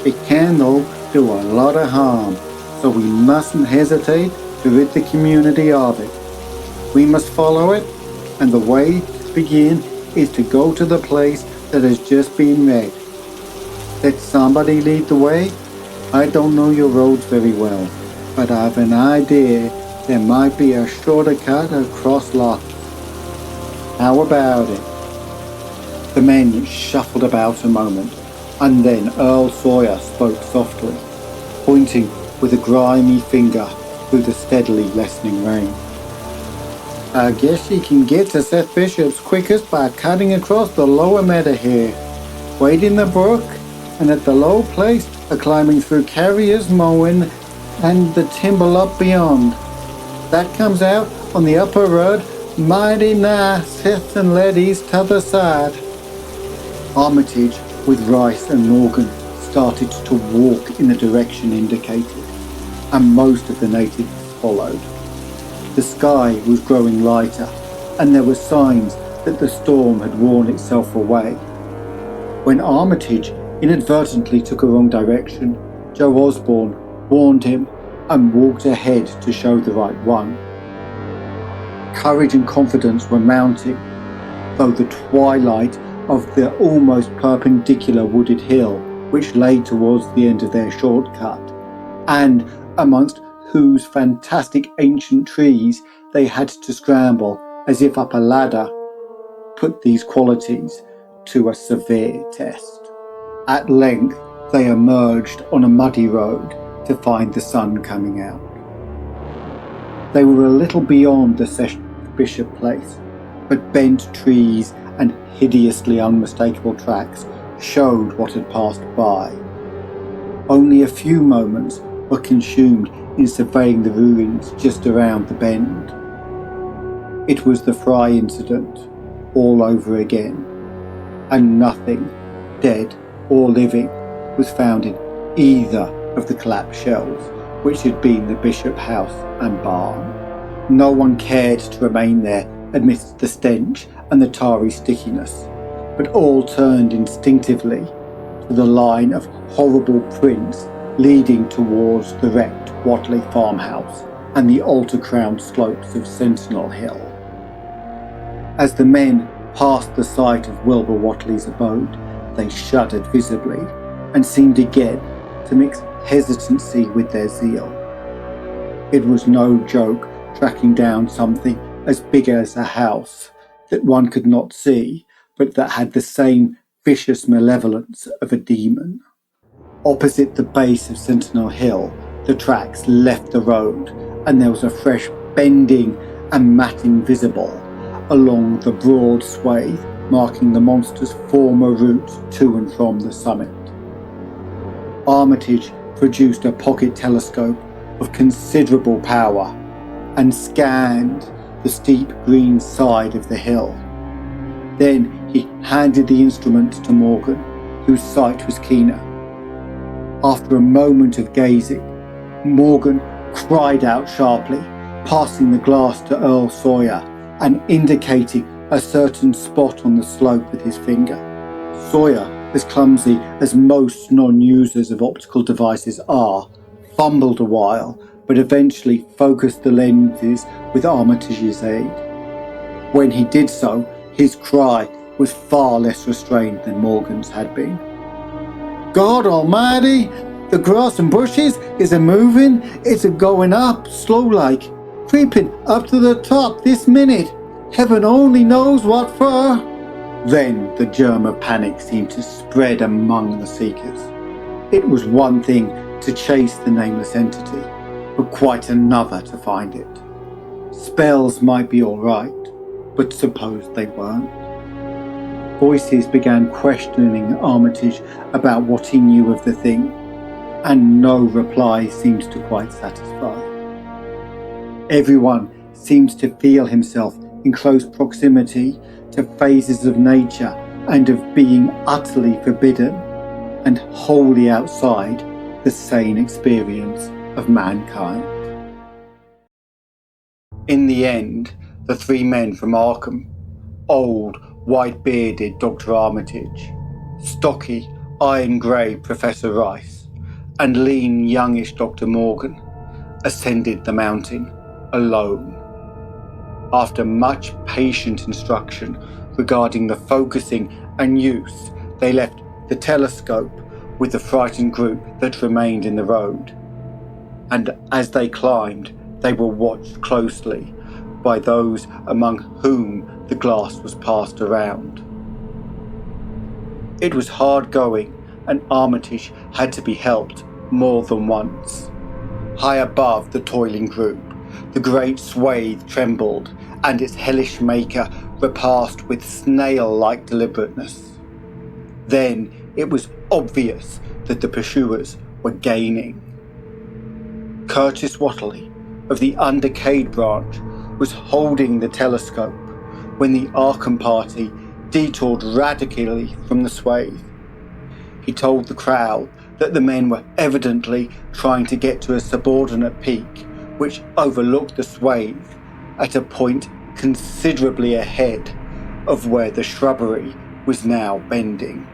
S1: It can, though, do a lot of harm, so we mustn't hesitate to rid the community of it. We must follow it, and the way to begin is to go to the place that has just been wrecked. Let somebody lead the way. I don't know your roads very well, but I've an idea there might be a shorter cut across lots. How about it?" The men shuffled about a moment, and then Earl Sawyer spoke softly, pointing with a grimy finger through the steadily lessening rain. "I guess you can get to Seth Bishop's quickest by cutting across the lower meadow here, wading the brook, and at the low place climbing through Carrier's mowing and the timber lot beyond. That comes out on the upper road, mighty nigh Seth and Letty's t'other side." Armitage, with Rice and Morgan, started to walk in the direction indicated, and most of the natives followed. The sky was growing lighter, and there were signs that the storm had worn itself away. When Armitage inadvertently took a wrong direction, Joe Osborne warned him and walked ahead to show the right one. Courage and confidence were mounting, though the twilight of the almost perpendicular wooded hill which lay towards the end of their shortcut, and amongst whose fantastic ancient trees they had to scramble as if up a ladder, put these qualities to a severe test. At length, they emerged on a muddy road to find the sun coming out. They were a little beyond the Bishop Place, but bent trees and hideously unmistakable tracks showed what had passed by. Only a few moments were consumed in surveying the ruins just around the bend. It was the Fry incident all over again, and nothing, dead or living, was found in either of the collapsed shells, which had been the Bishop House and barn. No one cared to remain there amidst the stench and the tarry stickiness, but all turned instinctively to the line of horrible prints leading towards the wrecked Whatley farmhouse and the altar-crowned slopes of Sentinel Hill. As the men passed the site of Wilbur Whatley's abode, they shuddered visibly and seemed again to mix hesitancy with their zeal. It was no joke tracking down something as big as a house that one could not see, but that had the same vicious malevolence of a demon. Opposite the base of Sentinel Hill, the tracks left the road, and there was a fresh bending and matting visible along the broad swathe marking the monster's former route to and from the summit. Armitage produced a pocket telescope of considerable power and scanned the steep green side of the hill. Then he handed the instrument to Morgan, whose sight was keener. After a moment of gazing, Morgan cried out sharply, passing the glass to Earl Sawyer and indicating a certain spot on the slope with his finger. Sawyer, as clumsy as most non-users of optical devices are, fumbled a while, but eventually focused the lenses with Armitage's aid. When he did so, his cry was far less restrained than Morgan's had been. "God almighty, the grass and bushes is a-moving, it's a-going up, slow-like, creeping up to the top this minute. Heaven only knows what for." Then the germ of panic seemed to spread among the seekers. It was one thing to chase the nameless entity, but quite another to find it. Spells might be all right, but suppose they weren't. Voices began questioning Armitage about what he knew of the thing, and no reply seemed to quite satisfy. Everyone seems to feel himself in close proximity to phases of nature and of being utterly forbidden and wholly outside the sane experience of mankind. In the end, the three men from Arkham, old, white-bearded Dr. Armitage, stocky, iron-grey Professor Rice, and lean, youngish Dr. Morgan, ascended the mountain alone. After much patient instruction regarding the focusing and use, they left the telescope with the frightened group that remained in the road. And as they climbed, they were watched closely by those among whom the glass was passed around. It was hard going, and Armitage had to be helped more than once. High above the toiling group, the great swathe trembled, and its hellish maker repassed with snail-like deliberateness. Then it was obvious that the pursuers were gaining. Curtis Whatley, of the Undecayed branch, was holding the telescope when the Arkham party detoured radically from the swathe. He told the crowd that the men were evidently trying to get to a subordinate peak which overlooked the swathe at a point considerably ahead of where the shrubbery was now bending.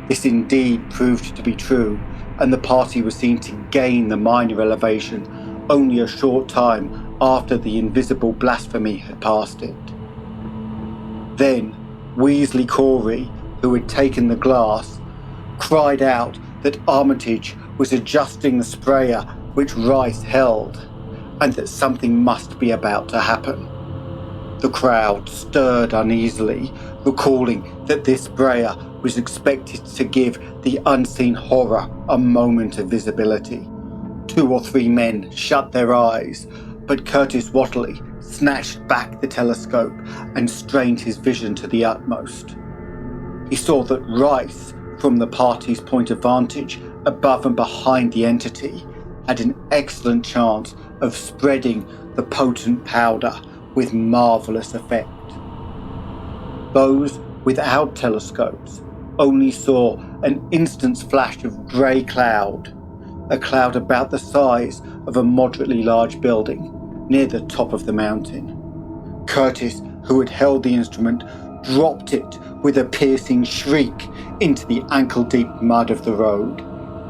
S1: This indeed proved to be true, and the party was seen to gain the minor elevation only a short time after the invisible blasphemy had passed it. Then Weasley Corey, who had taken the glass, cried out that Armitage was adjusting the sprayer which Rice held, and that something must be about to happen. The crowd stirred uneasily, recalling that this sprayer was expected to give the unseen horror a moment of visibility. 2 or 3 men shut their eyes, but Curtis Whatley snatched back the telescope and strained his vision to the utmost. He saw that Rice, from the party's point of vantage, above and behind the entity, had an excellent chance of spreading the potent powder with marvellous effect. Those without telescopes only saw an instant's flash of grey cloud, a cloud about the size of a moderately large building near the top of the mountain. Curtis, who had held the instrument, dropped it with a piercing shriek into the ankle-deep mud of the road.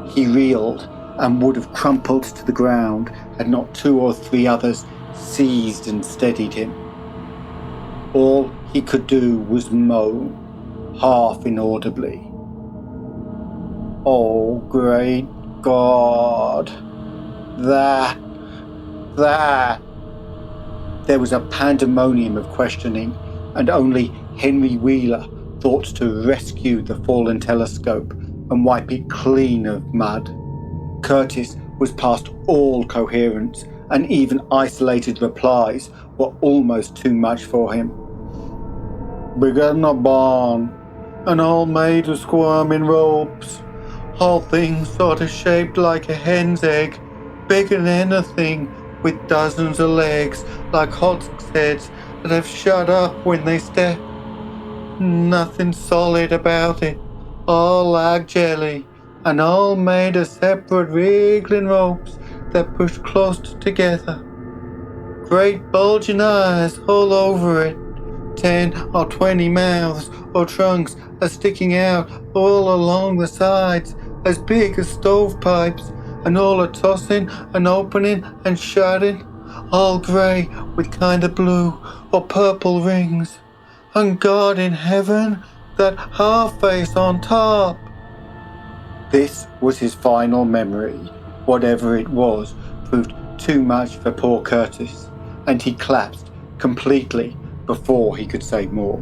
S1: He reeled and would have crumpled to the ground had not 2 or 3 others seized and steadied him. All he could do was moan, half inaudibly. "Oh, great God! That... There was a pandemonium of questioning, and only Henry Wheeler thought to rescue the fallen telescope and wipe it clean of mud. Curtis was past all coherence, and even isolated replies were almost too much for him. "We got in a barn, and all made of squirming ropes. Whole thing sort of shaped like a hen's egg, bigger than anything, with dozens of legs like hogsheads that have shut up when they step. Nothing solid about it, all like jelly, and all made of separate wriggling ropes that pushed close together. Great bulging eyes all over it. 10 or 20 mouths or trunks are sticking out all along the sides, as big as stovepipes, and all are tossing and opening and shutting, all grey with kind of blue or purple rings. And God in heaven, that half face on top." This was his final memory. Whatever it was proved too much for poor Curtis, and he collapsed completely before he could say more.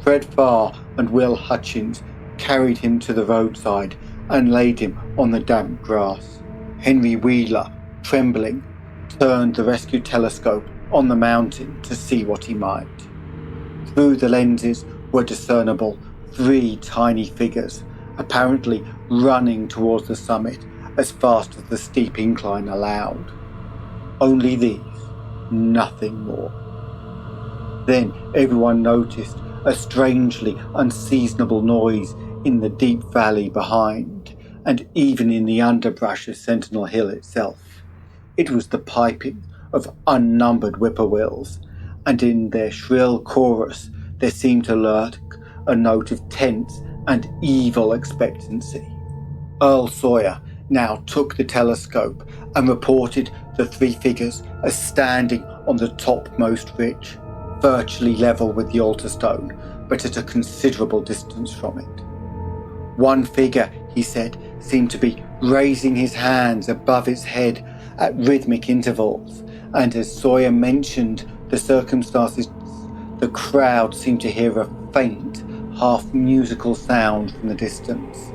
S1: Fred Farr and Will Hutchins carried him to the roadside and laid him on the damp grass. Henry Wheeler, trembling, turned the rescue telescope on the mountain to see what he might. Through the lenses were discernible 3 tiny figures, apparently running towards the summit as fast as the steep incline allowed. Only these, nothing more. Then everyone noticed a strangely unseasonable noise in the deep valley behind, and even in the underbrush of Sentinel Hill itself. It was the piping of unnumbered whippoorwills, and in their shrill chorus there seemed to lurk a note of tense and evil expectancy. Earl Sawyer now took the telescope and reported the 3 figures as standing on the topmost ridge, virtually level with the altar stone, but at a considerable distance from it. One figure, he said, seemed to be raising his hands above its head at rhythmic intervals, and as Sawyer mentioned the circumstances, the crowd seemed to hear a faint, half-musical sound from the distance,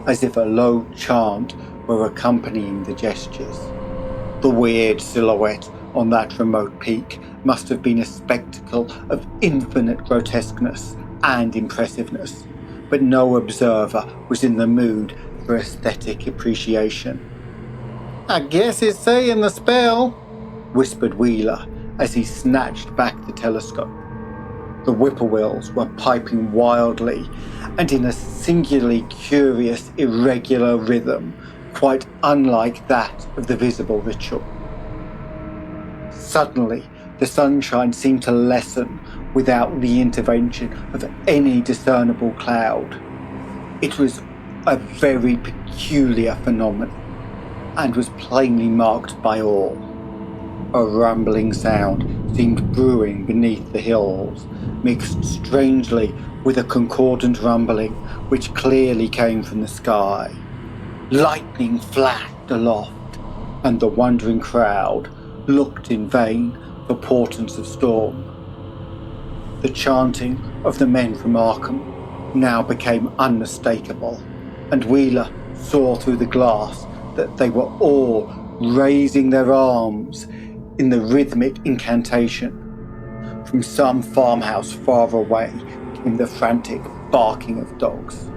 S1: as if a low chant were accompanying the gestures. The weird silhouette on that remote peak must have been a spectacle of infinite grotesqueness and impressiveness, but no observer was in the mood for aesthetic appreciation. "I guess it's saying the spell," whispered Wheeler as he snatched back the telescope. The whippoorwills were piping wildly and in a singularly curious, irregular rhythm, quite unlike that of the visible ritual. Suddenly, the sunshine seemed to lessen without the intervention of any discernible cloud. It was a very peculiar phenomenon, and was plainly marked by all. A rumbling sound seemed brewing beneath the hills, mixed strangely with a concordant rumbling which clearly came from the sky. Lightning flashed aloft, and the wondering crowd looked in vain for portents of storm. The chanting of the men from Arkham now became unmistakable, and Wheeler saw through the glass that they were all raising their arms in the rhythmic incantation. From some farmhouse far away came the frantic barking of dogs.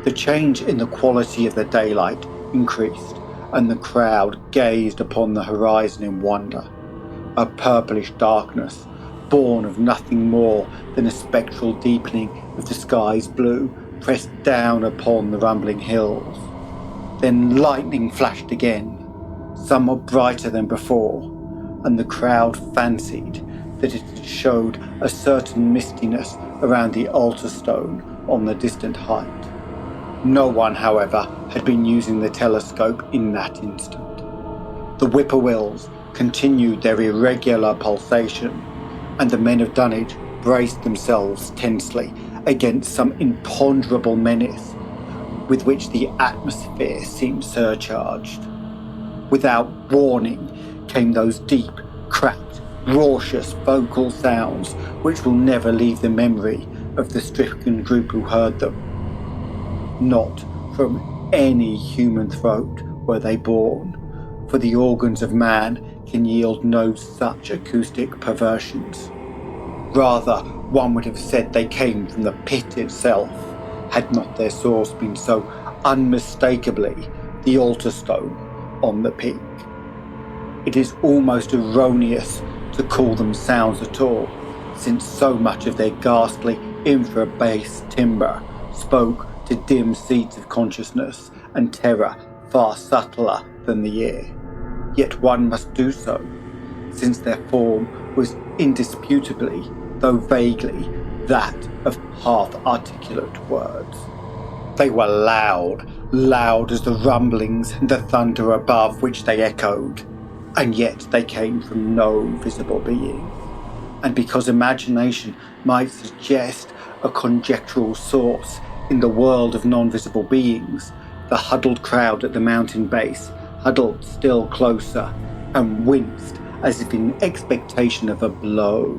S1: The change in the quality of the daylight increased, and the crowd gazed upon the horizon in wonder. A purplish darkness, born of nothing more than a spectral deepening of the sky's blue, pressed down upon the rumbling hills. Then lightning flashed again, somewhat brighter than before, and the crowd fancied that it showed a certain mistiness around the altar stone on the distant height. No one, however, had been using the telescope in that instant. The whippoorwills continued their irregular pulsation, and the men of Dunwich braced themselves tensely against some imponderable menace with which the atmosphere seemed surcharged. Without warning came those deep, cracked, raucous vocal sounds which will never leave the memory of the stricken group who heard them. Not from any human throat were they born, for the organs of man can yield no such acoustic perversions. Rather, one would have said they came from the pit itself, had not their source been so unmistakably the altar stone on the peak. It is almost erroneous to call them sounds at all, since so much of their ghastly infra-bass timbre spoke to dim seats of consciousness and terror far subtler than the ear. Yet one must do so, since their form was indisputably, though vaguely, that of half-articulate words. They were loud as the rumblings and the thunder above which they echoed, and yet they came from no visible being. And because imagination might suggest a conjectural source in the world of non-visible beings, the huddled crowd at the mountain base huddled still closer and winced as if in expectation of a blow.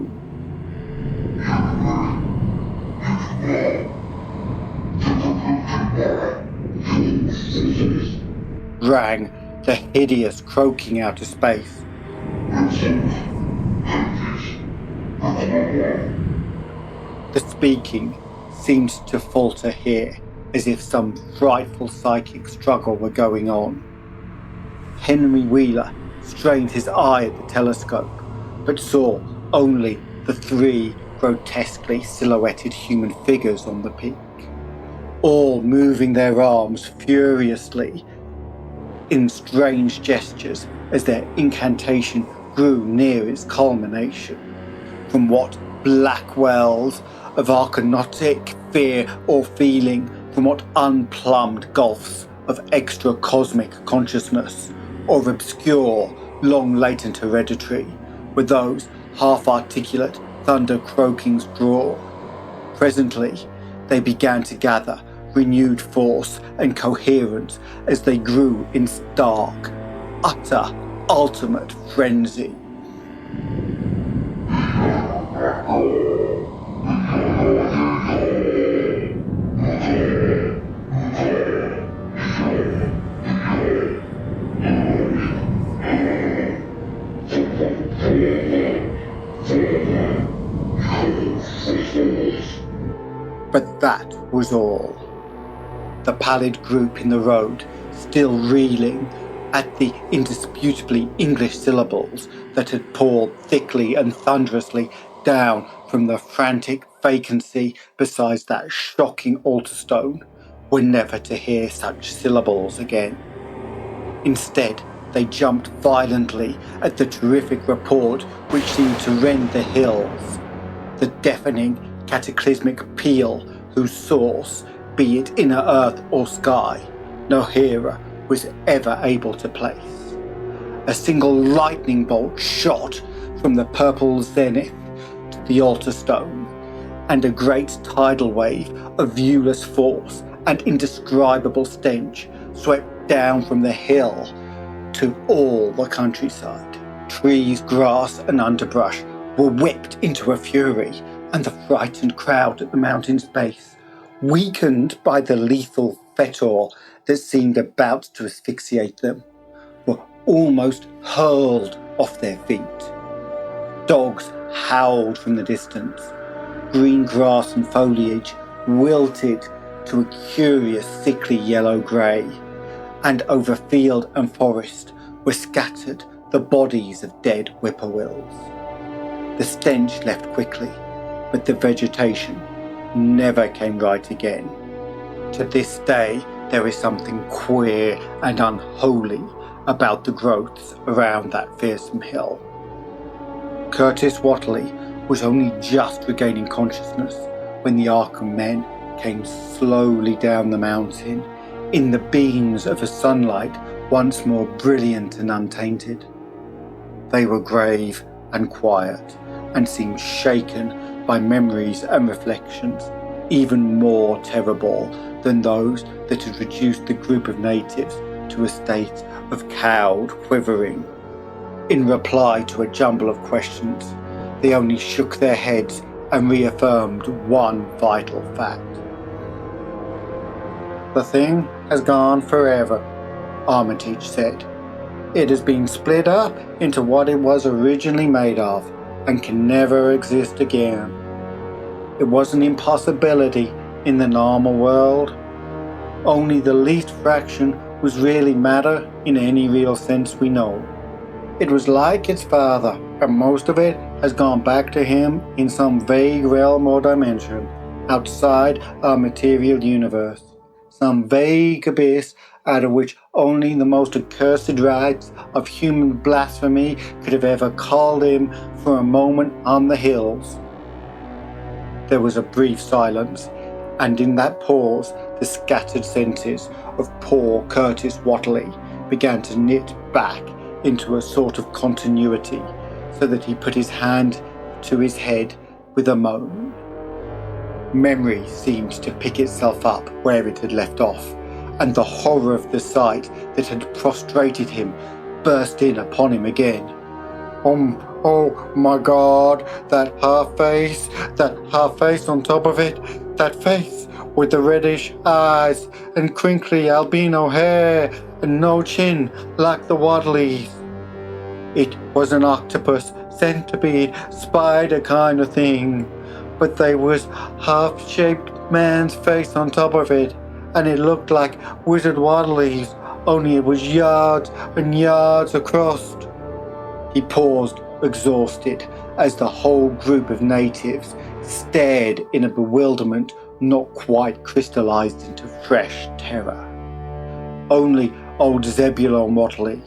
S1: Rang the hideous croaking out of space. The speaking seemed to falter here, as if some frightful psychic struggle were going on. Henry Wheeler strained his eye at the telescope, but saw only the three grotesquely silhouetted human figures on the peak, all moving their arms furiously in strange gestures as their incantation grew near its culmination. From what black wells of archonautic fear or feeling, from what unplumbed gulfs of extra-cosmic consciousness, or obscure, long-latent hereditary, were those half-articulate thunder-croakings drawn. Presently, they began to gather renewed force and coherence as they grew in stark, utter, ultimate frenzy. But that was all. The pallid group in the road, still reeling at the indisputably English syllables that had poured thickly and thunderously down from the frantic vacancy beside that shocking altar stone, were never to hear such syllables again. Instead, they jumped violently at the terrific report which seemed to rend the hills, the deafening cataclysmic peal whose source, be it inner earth or sky, no hearer was ever able to place. A single lightning bolt shot from the purple zenith to the altar stone, and a great tidal wave of viewless force and indescribable stench swept down from the hill to all the countryside. Trees, grass, and underbrush were whipped into a fury, and the frightened crowd at the mountain's base, weakened by the lethal fetor that seemed about to asphyxiate them, were almost hurled off their feet. Dogs howled from the distance. Green grass and foliage wilted to a curious sickly yellow-grey, and over field and forest were scattered the bodies of dead whippoorwills. The stench left quickly, but the vegetation never came right again. To this day, there is something queer and unholy about the growths around that fearsome hill. Curtis Whatley was only just regaining consciousness when the Arkham men came slowly down the mountain, in the beams of a sunlight once more brilliant and untainted. They were grave and quiet, and seemed shaken by memories and reflections even more terrible than those that had reduced the group of natives to a state of cowed quivering. In reply to a jumble of questions, they only shook their heads and reaffirmed one vital fact. "The thing has gone forever," Armitage said. "It has been split up into what it was originally made of and can never exist again. It was an impossibility in the normal world. Only the least fraction was really matter in any real sense we know. It was like its father, and most of it has gone back to him in some vague realm or dimension outside our material universe. Some vague abyss out of which only the most accursed rites of human blasphemy could have ever called him for a moment on the hills." There was a brief silence, and in that pause the scattered senses of poor Curtis Whatley began to knit back into a sort of continuity, so that he put his hand to his head with a moan. Memory seemed to pick itself up where it had left off, and the horror of the sight that had prostrated him burst in upon him again. Oh my God, that half face on top of it, that face with the reddish eyes and crinkly albino hair and no chin like the Whatleys. It was an octopus, centipede, spider kind of thing, but there was half-shaped man's face on top of it, and it looked like Wizard Whatleys, only it was yards and yards across." He paused, exhausted, as the whole group of natives stared in a bewilderment not quite crystallized into fresh terror. Only old Zebulon Whatley,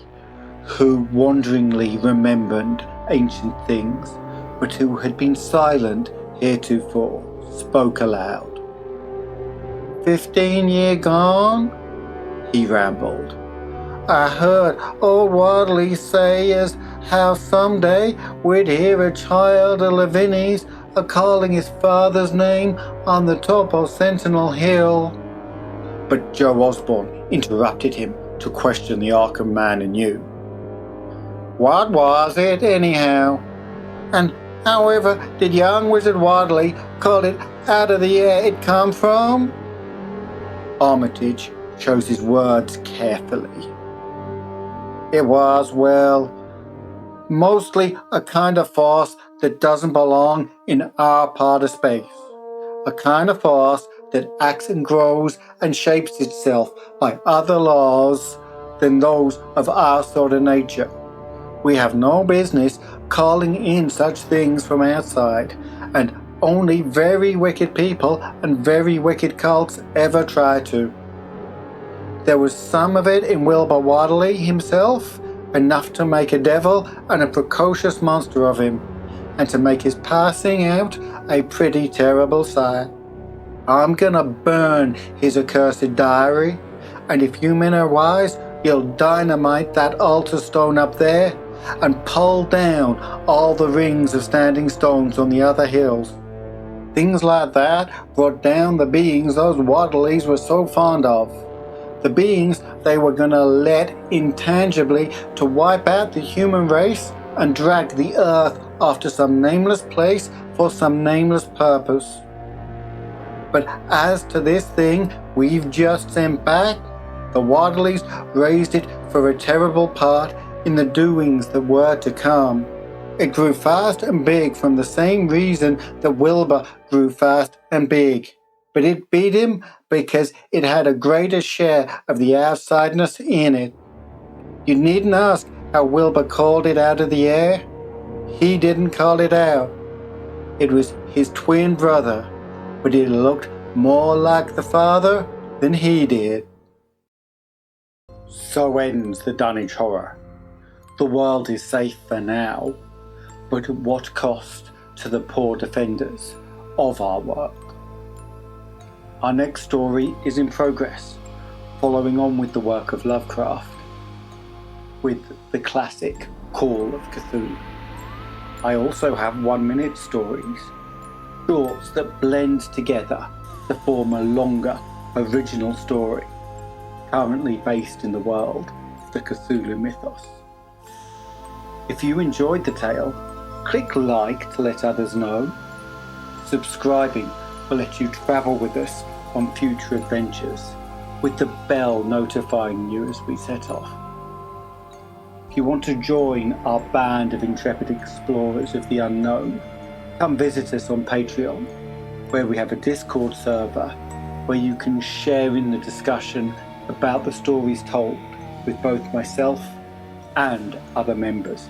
S1: who wanderingly remembered ancient things, but who had been silent heretofore, spoke aloud. 15 year gone?" he rambled. "I heard old Whatley say as how someday we'd hear a child of Lavini's a-calling his father's name on the top of Sentinel Hill." But Joe Osborne interrupted him to question the Arkham man anew. "What was it, anyhow? And however did young Wizard Whatley call it out of the air it come from?" Armitage chose his words carefully. "It was, well, mostly a kind of force that doesn't belong in our part of space. A kind of force that acts and grows and shapes itself by other laws than those of our sort of nature. We have no business calling in such things from outside, and only very wicked people and very wicked cults ever try to. There was some of it in Wilbur Whatley himself, enough to make a devil and a precocious monster of him, and to make his passing out a pretty terrible sight. I'm gonna burn his accursed diary, and if you men are wise, you'll dynamite that altar stone up there and pull down all the rings of standing stones on the other hills. Things like that brought down the beings those Whatleys were so fond of. The beings they were gonna let intangibly to wipe out the human race and drag the earth off to some nameless place for some nameless purpose. But as to this thing we've just sent back, the Whatleys raised it for a terrible part in the doings that were to come. It grew fast and big from the same reason that Wilbur grew fast and big. But it beat him because it had a greater share of the outsideness in it. You needn't ask how Wilbur called it out of the air. He didn't call it out. It was his twin brother, but it looked more like the father than he did. So ends the Dunwich Horror. The world is safe for now, but at what cost to the poor defenders of our work? Our next story is in progress, following on with the work of Lovecraft, with the classic Call of Cthulhu. I also have 1-minute stories, thoughts that blend together to form a longer original story, currently based in the world of the Cthulhu mythos. If you enjoyed the tale, click like to let others know. Subscribing will let you travel with us on future adventures, with the bell notifying you as we set off. If you want to join our band of intrepid explorers of the unknown, come visit us on Patreon, where we have a Discord server where you can share in the discussion about the stories told with both myself and other members.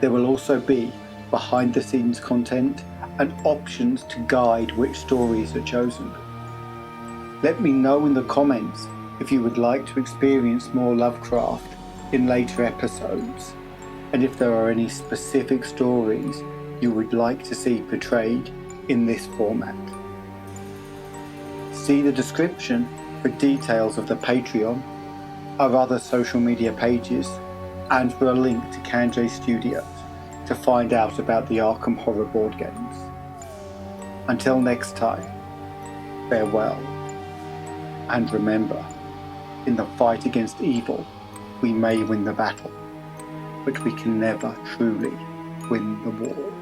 S1: There will also be behind the scenes content and options to guide which stories are chosen. Let me know in the comments if you would like to experience more Lovecraft in later episodes, and if there are any specific stories you would like to see portrayed in this format. See the description for details of the Patreon, our other social media pages, and for a link to Canje Studios to find out about the Arkham horror board games. Until next time, farewell, and remember, in the fight against evil, we may win the battle, but we can never truly win the war.